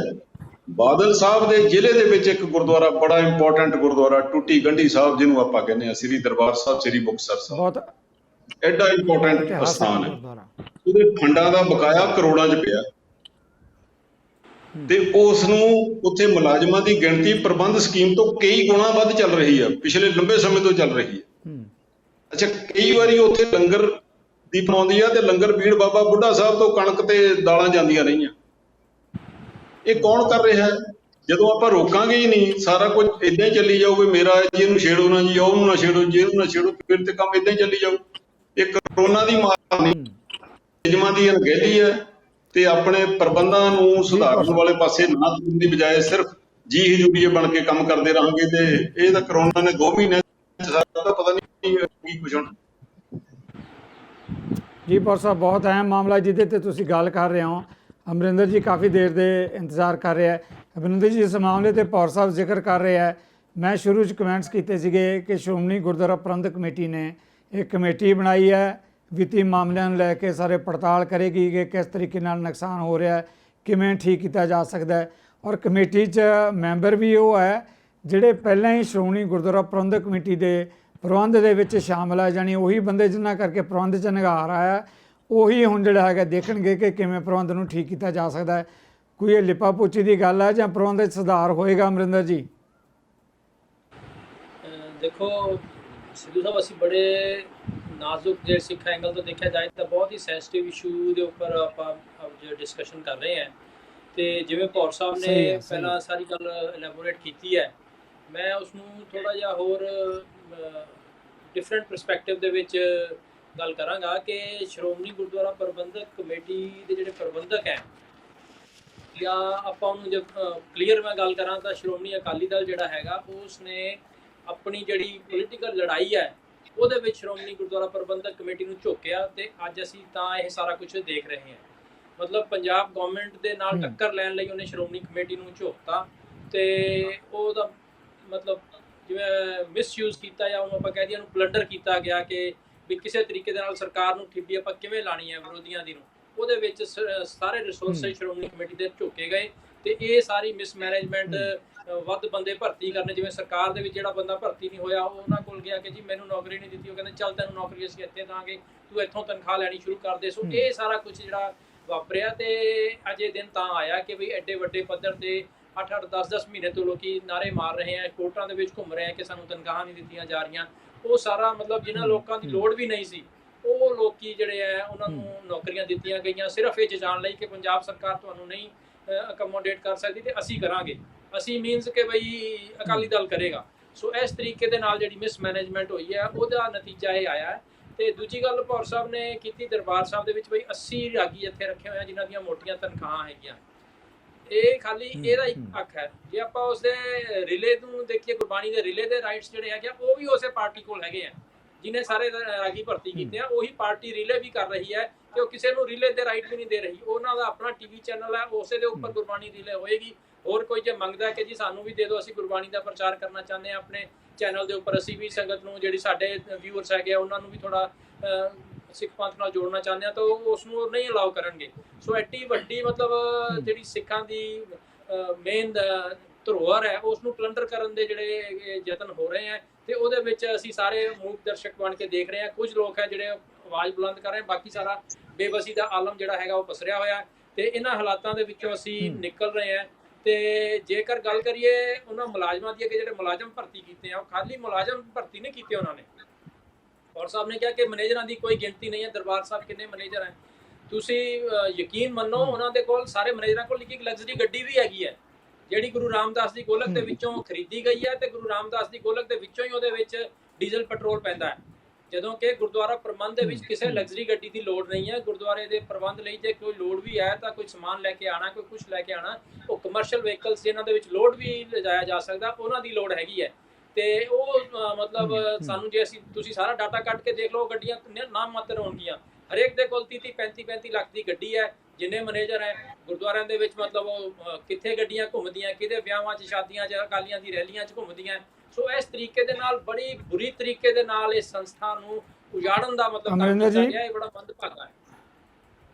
ਬਾਦਲ ਸਾਹਿਬ ਦੇ ਜ਼ਿਲ੍ਹੇ ਦੇ ਵਿੱਚ ਇੱਕ ਗੁਰਦੁਆਰਾ ਬੜਾ ਇੰਪੋਰਟੈਂਟ ਗੁਰਦੁਆਰਾ ਟੂਟੀ ਗੰਢੀ ਸਾਹਿਬ, ਜਿਹਨੂੰ ਆਪਾਂ ਕਹਿੰਦੇ ਹਾਂ ਸ੍ਰੀ ਦਰਬਾਰ ਸਾਹਿਬ, ਸ੍ਰੀ ਮੁਕਤਸਰ ਸਾਹਿਬ, ਐਡਾ ਇੰਪੋਰਟੈਂਟ ਅਸਥਾਨ ਹੈ। ਉਹਦੇ ਫੰਡਾਂ ਦਾ ਬਕਾਇਆ ਕਰੋੜਾਂ 'ਚ ਪਿਆ ਤੇ ਉਸ ਨੂੰ ਉੱਥੇ ਮੁਲਾਜ਼ਮਾਂ ਦੀ ਗਿਣਤੀ ਪ੍ਰਬੰਧ ਸਕੀਮ ਤੋਂ ਕਈ ਗੁਣਾ ਵੱਧ ਚੱਲ ਰਹੀ ਹੈ, ਪਿਛਲੇ ਲੰਬੇ ਸਮੇਂ ਤੋਂ ਚੱਲ ਰਹੀ ਹੈ। ਅੱਛਾ ਕਈ ਵਾਰੀ ਉੱਥੇ ਲੰਗਰ ਦੀ ਬਣਾਉਂਦੀ ਆ ਤੇ ਲੰਗਰ ਪੀੜ ਬਾਬਾ ਬੁੱਢਾ ਸਾਹਿਬ ਤੋਂ ਕਣਕ ਤੇ ਦਾਲਾਂ ਜਾਂਦੀਆਂ ਰਹੀਆਂ। ਇਹ ਕੌਣ ਕਰ ਰਿਹਾ ਹੈ? ਜਦੋਂ ਆਪਾਂ ਰੋਕਾਂਗੇ ਹੀ ਨਹੀਂ, ਸਾਰਾ ਕੁਝ ਇਦਾਂ ਹੀ ਚੱਲੀ ਜਾਊਗਾ, ਮੇਰਾ ਜੀ ਇਹਨੂੰ ਛੇੜੋ ਨਾ ਜੀ, ਉਹਨੂੰ ਨਾ ਛੇੜੋ ਜੀ, ਇਹਨੂੰ ਨਾ ਛੇੜੋ, ਫਿਰ ਤੇ ਕੰਮ ਇਦਾਂ ਹੀ ਚੱਲੀ ਜਾਊ। ਇਹ ਕਰੋਨਾ ਦੀ ਮਾਰ ਨਹੀਂ, ਨਿਯਮਾਂ ਦੀ ਅਣਗਹਿਲੀ ਹੈ ਤੇ ਆਪਣੇ ਪ੍ਰਬੰਧਾਂ ਨੂੰ ਸੁਧਾਰਨ ਵਾਲੇ ਪਾਸੇ ਨਾ ਤੁਰਨ ਦੀ ਬਜਾਏ ਸਿਰਫ ਜੀ ਹਜ਼ੂਰੀਏ ਬਣ ਕੇ ਕੰਮ ਕਰਦੇ ਰਹਾਂਗੇ। ਤੇ ਇਹ ਤਾਂ ਕਰੋਨਾ ਨੇ 2 ਮਹੀਨੇ ਸਾਡਾ ਪਤਾ ਨਹੀਂ ਕੀ ਕੁਝ ਹੋਣਾ। ਜੀ ਪੌਰ ਸਾਹਿਬ, ਬਹੁਤ ਅਹਿਮ ਮਾਮਲਾ ਜਿਹਦੇ ਤੇ ਤੁਸੀਂ ਗੱਲ ਕਰ ਰਹੇ ਹੋ। ਅਮਰਿੰਦਰ ਜੀ ਕਾफ़ੀ ਦੇਰ ਦੇ ਇੰਤਜ਼ਾਰ ਕਰ ਰਿਹਾ ਹੈ। ਅਮਰਿੰਦਰ ਜੀ, ਇਸ ਮਾਮਲੇ ਤੇ ਪੌਰ ਸਾਹਿਬ ਜ਼ਿਕਰ ਕਰ ਰਹੇ ਹੈ। ਮੈਂ ਸ਼ੁਰੂ 'ਚ ਕਮੈਂਟਸ ਕੀਤੇ ਸੀਗੇ ਕਿ ਸ਼੍ਰੋਮਣੀ ਗੁਰਦੁਆਰਾ ਪ੍ਰਬੰਧਕ ਕਮੇਟੀ ਨੇ ਇੱਕ ਕਮੇਟੀ ਬਣਾਈ ਹੈ, ਵਿੱਤੀ ਮਾਮਲਿਆਂ ਨੂੰ ਲੈ ਕੇ ਸਾਰੇ ਪੜਤਾਲ ਕਰੇਗੀ ਕਿ ਕਿਸ ਤਰੀਕੇ ਨਾਲ ਨੁਕਸਾਨ ਹੋ ਰਿਹਾ ਹੈ, ਕਿਵੇਂ ਠੀਕ ਕੀਤਾ ਜਾ ਸਕਦਾ ਹੈ। ਔਰ ਕਮੇਟੀ 'ਚ ਮੈਂਬਰ ਵੀ ਉਹ ਹੈ ਜਿਹੜੇ ਪਹਿਲਾਂ ਹੀ ਸ਼੍ਰੋਮਣੀ ਗੁਰਦੁਆਰਾ ਪ੍ਰਬੰਧਕ ਕਮੇਟੀ ਦੇ ਪ੍ਰਬੰਧ ਦੇ ਵਿੱਚ ਸ਼ਾਮਲ ਹੈ, ਜਾਣੀ ਉਹੀ ਬੰਦੇ ਜਿਨ੍ਹਾਂ ਕਰਕੇ ਪ੍ਰਬੰਧ 'ਚ ਨਿਗਾਰ ਆਇਆ, ਉਹੀ ਹੁਣ ਜਿਹੜਾ ਹੈਗਾ ਦੇਖਣਗੇ ਕਿ ਕਿਵੇਂ ਪ੍ਰਬੰਧ ਨੂੰ ਠੀਕ ਕੀਤਾ ਜਾ ਸਕਦਾ ਹੈ। ਕੋਈ ਇਹ ਲਿਪਾ ਪੋਚੀ ਦੀ ਗੱਲ ਹੈ ਜਾਂ ਪ੍ਰਬੰਧ 'ਚ ਸੁਧਾਰ ਹੋਏਗਾ? ਅਮਰਿੰਦਰ ਜੀ ਦੇਖੋ ਸਿੱਧੂ ਸਾਹਿਬ, ਅਸੀਂ ਬੜੇ ਨਾਜ਼ੁਕ ਜੇ ਸਿੱਖ ਐਂਗਲ ਤੋਂ ਦੇਖਿਆ ਜਾਏ ਤਾਂ ਬਹੁਤ ਹੀ ਸੈਂਸਿਟਿਵ ਇਸ਼ੂ ਦੇ ਉੱਪਰ ਆਪਾਂ ਜੋ ਡਿਸਕਸ਼ਨ ਕਰ ਰਹੇ ਹਾਂ। ਤੇ ਜਿਵੇਂ ਪੌਰ ਸਾਹਿਬ ਨੇ ਪਹਿਲਾਂ ਸਾਰੀ ਗੱਲ ਐਲੈਬੋਰੇਟ ਕੀਤੀ ਹੈ, ਮੈਂ ਉਸ ਨੂੰ ਥੋੜਾ ਜਿਹਾ ਹੋਰ ਡਿਫਰੈਂਟ ਪਰਸਪੈਕਟਿਵ ਦੇ ਵਿੱਚ ਗੱਲ ਕਰਾਂਗਾ ਕਿ ਸ਼੍ਰੋਮਣੀ ਗੁਰਦੁਆਰਾ ਪ੍ਰਬੰਧਕ ਕਮੇਟੀ ਦੇ ਜਿਹੜੇ ਪ੍ਰਬੰਧਕ ਹੈ, ਜਾਂ ਆਪਾਂ ਉਹਨੂੰ ਜੇ ਕਲੀਅਰ ਮੈਂ ਗੱਲ ਕਰਾਂ ਤਾਂ ਸ਼੍ਰੋਮਣੀ ਅਕਾਲੀ ਦਲ ਜਿਹੜਾ ਹੈਗਾ ਉਸ ਨੇ ਆਪਣੀ ਜਿਹੜੀ ਪੋਲੀਟੀਕਲ ਲੜਾਈ ਹੈ ਉਹਦੇ ਵਿੱਚ ਸ਼੍ਰੋਮਣੀ ਗੁਰਦੁਆਰਾ ਪ੍ਰਬੰਧਕ ਕਮੇਟੀ ਨੂੰ ਝੋਕਿਆ ਤੇ ਅੱਜ ਅਸੀਂ ਤਾਂ ਇਹ ਸਾਰਾ ਕੁਝ ਦੇਖ ਰਹੇ ਹਾਂ। ਮਤਲਬ ਪੰਜਾਬ ਗਵਰਨਮੈਂਟ ਦੇ ਨਾਲ ਟੱਕਰ ਲੈਣ ਲਈ ਉਹਨੇ ਸ਼੍ਰੋਮਣੀ ਕਮੇਟੀ ਨੂੰ ਝੋਕਤਾ ਤੇ ਉਹਦਾ ਮਤਲਬ ਜਿਵੇਂ ਮਿਸਯੂਜ਼ ਕੀਤਾ ਜਾਂ ਉਹਨੂੰ ਆਪਾਂ ਕਹਿ ਦਈਏ ਉਹਨੂੰ ਪਲੰਡਰ ਕੀਤਾ ਗਿਆ ਕਿ ਵੀ ਕਿਸੇ ਤਰੀਕੇ ਦੇ ਨਾਲ ਸਰਕਾਰ ਨੂੰ ਠਿੱਬੀ ਆਪਾਂ ਕਿਵੇਂ ਲਾਣੀ ਹੈ ਵਿਰੋਧੀਆਂ ਦੀ ਨੂੰ, ਉਹਦੇ ਵਿੱਚ ਸਾਰੇ ਰਿਸੋਰਸਿਸ ਸ਼੍ਰੋਮਣੀ ਕਮੇਟੀ ਦੇ ਝੋਕੇ ਗਏ ਤੇ ਇਹ ਸਾਰੀ ਮਿਸਮੈਨੇਜਮੈਂਟ, ਵੱਧ ਬੰਦੇ ਭਰਤੀ ਕਰਨੇ, ਜਿਵੇਂ ਸਰਕਾਰ ਦੇ ਵਿੱਚ ਜਿਹੜਾ ਬੰਦਾ ਭਰਤੀ ਨਹੀਂ ਹੋਇਆ ਉਹ ਉਹਨਾਂ ਕੋਲ ਗਿਆ ਕਿ ਜੀ ਮੈਨੂੰ ਨੌਕਰੀ ਨਹੀਂ ਦਿੱਤੀ, ਉਹ ਕਹਿੰਦੇ ਚੱਲ ਤੈਨੂੰ ਨੌਕਰੀ ਅਸੀਂ ਇੱਥੇ ਦਾਂਗੇ, ਤੂੰ ਇੱਥੋਂ ਤਨਖਾਹ ਲੈਣੀ ਸ਼ੁਰੂ ਕਰ ਦੇ। ਸੋ ਇਹ ਸਾਰਾ ਕੁਝ ਜਿਹੜਾ ਵਾਪਰਿਆ ਤੇ ਅਜੇ ਦਿਨ ਤਾਂ ਆਇਆ ਕਿ ਵੀ ਐਡੇ ਵੱਡੇ ਪੱਧਰ ਤੇ 8-8 10-10 ਮਹੀਨੇ ਤੋਂ ਲੋਕੀ ਨਾਰੇ ਮਾਰ ਰਹੇ ਆ, ਕੋਰਟਾਂ ਦੇ ਵਿੱਚ ਘੁੰਮ ਰਹੇ ਆ ਕਿ ਸਾਨੂੰ ਤਨਖਾਹਾਂ ਨਹੀਂ ਦਿੱਤੀਆਂ ਜਾ ਰਹੀਆਂ। ਉਹ ਸਾਰਾ ਮਤਲਬ ਜਿਨ੍ਹਾਂ ਲੋਕਾਂ ਦੀ ਲੋੜ ਵੀ ਨਹੀਂ ਸੀ ਉਹ ਲੋਕੀ ਜਿਹੜੇ ਆ ਉਹਨਾਂ ਨੂੰ ਨੌਕਰੀਆਂ ਦਿੱਤੀਆਂ ਗਈਆਂ ਸਿਰਫ ਇਹ ਜਾਣ ਲਈ ਕਿ ਪੰਜਾਬ ਸਰਕਾਰ ਤੁਹਾਨੂੰ ਨਹੀਂ ਅਕਮੋਡੇਟ ਕਰ ਸਕਦੀ ਤੇ ਅਸੀਂ ਕਰਾਂਗੇ, ਅਸੀਂ ਮੀਨਸ ਕਿ ਬਈ ਅਕਾਲੀ ਦਲ ਕਰੇਗਾ। ਸੋ ਇਸ ਤਰੀਕੇ ਦੇ ਨਾਲ ਜਿਹੜੀ ਮਿਸਮੈਨੇਜਮੈਂਟ ਹੋਈ ਹੈ ਉਹਦਾ ਨਤੀਜਾ ਇਹ ਆਇਆ। ਤੇ ਦੂਜੀ ਗੱਲ ਭੌਰ ਸਾਹਿਬ ਨੇ ਕੀਤੀ ਦਰਬਾਰ ਸਾਹਿਬ ਦੇ ਵਿੱਚ ਬਈ 80 ਰਾਗੀ ਇੱਥੇ ਰੱਖੇ ਹੋਏ ਆ ਜਿਨ੍ਹਾਂ ਦੀਆਂ ਮੋਟੀਆਂ ਤਨਖਾਹਾਂ ਹੈਗੀਆਂ। ਇਹ ਖਾਲੀ ਇਹਦਾ ਇੱਕ ਅੱਖ ਹੈ। ਜੇ ਆਪਾਂ ਉਸਦੇ ਰਿਲੇ ਨੂੰ ਦੇਖੀਏ, ਗੁਰਬਾਣੀ ਦੇ ਰਿਲੇ ਦੇ ਰਾਈਟਸ ਜਿਹੜੇ ਹੈਗੇ ਉਹ ਵੀ ਉਸੇ ਪਾਰਟੀ ਕੋਲ ਹੈਗੇ ਆ ਜਿਹਨੇ ਸਾਰੇ ਰਾਗੀ ਭਰਤੀ ਕੀਤੇ ਆ। ਉਹੀ ਪਾਰਟੀ ਰਿਲੇ ਵੀ ਕਰ ਰਹੀ ਹੈ ਕਿ ਉਹ ਕਿਸੇ ਨੂੰ ਰਿਲੇ ਦੇ ਰਾਈਟ ਵੀ ਨਹੀਂ ਦੇ ਰਹੀ। ਉਹਨਾਂ ਦਾ ਆਪਣਾ ਟੀਵੀ ਚੈਨਲ ਹੈ, ਉਸੇ ਦੇ ਉੱਪਰ ਗੁਰਬਾਣੀ ਰਿਲੇ ਹੋਏਗੀ। ਹੋਰ ਕੋਈ ਜੇ ਮੰਗਦਾ ਕਿ ਜੀ ਸਾਨੂੰ ਵੀ ਦੇ ਦਿਓ, ਅਸੀਂ ਗੁਰਬਾਣੀ ਦਾ ਪ੍ਰਚਾਰ ਕਰਨਾ ਚਾਹੁੰਦੇ ਹਾਂ ਆਪਣੇ ਚੈਨਲ ਦੇ ਉੱਪਰ, ਅਸੀਂ ਵੀ ਸੰਗਤ ਨੂੰ ਜਿਹੜੀ ਸਾਡੇ ਵਿਊਅਰਸ ਹੈਗੇ ਆ ਉਹਨਾਂ ਨੂੰ ਵੀ ਥੋੜਾ ਸਿੱਖ ਪੰਥ ਨਾਲ ਜੋੜਨਾ ਚਾਹੁੰਦੇ ਆ ਤਾਂ ਉਸ ਨੂੰ ਨਹੀਂ ਅਲਾਉ ਕਰਨਗੇ। ਸੋ ਐਡੀ ਵੱਡੀ ਮਤਲਬ ਜਿਹੜੀ ਸਿੱਖਾਂ ਦੀ ਮੇਨ ਧਰੋਹਰ ਹੈ ਉਸ ਨੂੰ ਪਲੰਡਰ ਕਰਨ ਦੇ ਜਿਹੜੇ ਯਤਨ ਹੋ ਰਹੇ ਆ ਤੇ ਉਹਦੇ ਵਿੱਚ ਅਸੀਂ ਸਾਰੇ ਮੂਕ ਦਰਸ਼ਕ ਬਣ ਕੇ ਦੇਖ ਰਹੇ ਹਾਂ। ਕੁਝ ਲੋਕ ਹੈ ਜਿਹੜੇ ਆਵਾਜ਼ ਬੁਲੰਦ ਕਰ ਰਹੇ, ਬਾਕੀ ਸਾਰਾ ਬੇਬਸੀ ਦਾ ਆਲਮ ਜਿਹੜਾ ਹੈਗਾ ਉਹ ਪਸਰਿਆ ਹੋਇਆ ਤੇ ਇਹਨਾਂ ਹਾਲਾਤਾਂ ਦੇ ਵਿੱਚੋਂ ਅਸੀਂ ਨਿਕਲ ਰਹੇ ਹਾਂ। ਤੇ ਜੇਕਰ ਗੱਲ ਕਰੀਏ ਉਹਨਾਂ ਮੁਲਾਜ਼ਮਾਂ ਦੀ ਕਿ ਜਿਹੜੇ ਮੁਲਾਜ਼ਮ ਭਰਤੀ ਕੀਤੇ ਆ, ਉਹ ਖਾਲੀ ਮੁਲਾਜ਼ਮ ਭਰਤੀ ਨਹੀਂ ਕੀਤੇ ਉਹਨਾਂ ਨੇ। ਔਰ ਸਾਹਿਬ ਨੇ ਕਿਹਾ ਕਿ ਮੈਨੇਜਰਾਂ ਦੀ ਕੋਈ ਗਿਣਤੀ ਨਹੀਂ ਹੈ। ਦਰਬਾਰ ਸਾਹਿਬ ਕਿੰਨੇ ਮੈਨੇਜਰ ਹੈ ਤੁਸੀਂ ਯਕੀਨ ਮੰਨੋ, ਉਹਨਾਂ ਦੇ ਕੋਲ ਸਾਰੇ ਮੈਨੇਜਰਾਂ ਕੋਲ ਇੱਕ ਲਗਜ਼ਰੀ ਗੱਡੀ ਵੀ ਹੈਗੀ ਹੈ ਜਿਹੜੀ ਗੁਰੂ ਰਾਮਦਾਸ ਦੀ ਗੋਲਕ ਦੇ ਵਿੱਚੋਂ ਖਰੀਦੀ ਗਈ ਹੈ ਤੇ ਗੁਰੂ ਰਾਮਦਾਸ ਦੀ ਗੋਲਕ ਦੇ ਵਿੱਚੋਂ ਹੀ ਉਹਦੇ ਵਿੱਚ ਡੀਜ਼ਲ ਪੈਟਰੋਲ ਪੈਂਦਾ ਹੈ। ਜਦੋਂ ਕਿ ਗੁਰਦੁਆਰਾ ਪ੍ਰਬੰਧ ਦੇ ਵਿੱਚ ਕਿਸੇ ਲਗਜ਼ਰੀ ਗੱਡੀ ਦੀ ਲੋੜ ਨਹੀਂ ਹੈ। ਗੁਰਦੁਆਰੇ ਦੇ ਪ੍ਰਬੰਧ ਲਈ ਜੇ ਕੋਈ ਲੋੜ ਵੀ ਹੈ ਤਾਂ ਕੋਈ ਸਮਾਨ ਲੈ ਕੇ ਆਣਾ, ਕੋਈ ਕੁਝ ਲੈ ਕੇ ਆਣਾ, ਉਹ ਕਮਰਸ਼ੀਅਲ ਵਹੀਕਲਸ ਜਿਨ੍ਹਾਂ ਦੇ ਵਿੱਚ ਲੋਡ ਵੀ ਲਿਜਾਇਆ ਜਾ ਸਕਦਾ ਉਹਨਾਂ ਦੀ ਲੋੜ ਹੈਗੀ ਹੈ। ਤੇ ਉਹ ਮਤਲਬ ਸਾਨੂੰ ਜੇ ਅਸੀਂ ਤੁਸੀਂ ਸਾਰਾ ਡਾਟਾ ਕੱਢ ਕੇ ਦੇਖ ਲਓ, ਗੱਡੀਆਂ ਨਾਮ ਮਾਤਰ ਹੋਣਗੀਆਂ। ਹਰੇਕ ਦੇ ਕੋਲ 30-35 ਲੱਖ ਦੀ ਗੱਡੀ ਹੈ। ਜਿੰਨੇ ਮੈਨੇਜਰ ਹੈ ਗੁਰਦੁਆਰਿਆਂ ਦੇ ਵਿੱਚ ਮਤਲਬ ਉਹ ਕਿੱਥੇ ਗੱਡੀਆਂ ਘੁੰਮਦੀਆਂ, ਕਿਹਦੇ ਵਿਆਹਾਂ 'ਚ ਸ਼ਾਦੀਆਂ 'ਚ ਅਕਾਲੀਆਂ ਦੀ ਰੈਲੀਆਂ 'ਚ ਘੁੰਮਦੀਆਂ। ਸੋ ਇਸ ਤਰੀਕੇ ਦੇ ਨਾਲ ਬੜੀ ਬੁਰੀ ਤਰੀਕੇ ਦੇ ਨਾਲ ਇਸ ਸੰਸਥਾ ਨੂੰ ਉਜਾੜਨ ਦਾ ਮਤਲਬ ਇਹ ਬੜਾ ਮੰਦਭਾਗਾ ਹੈ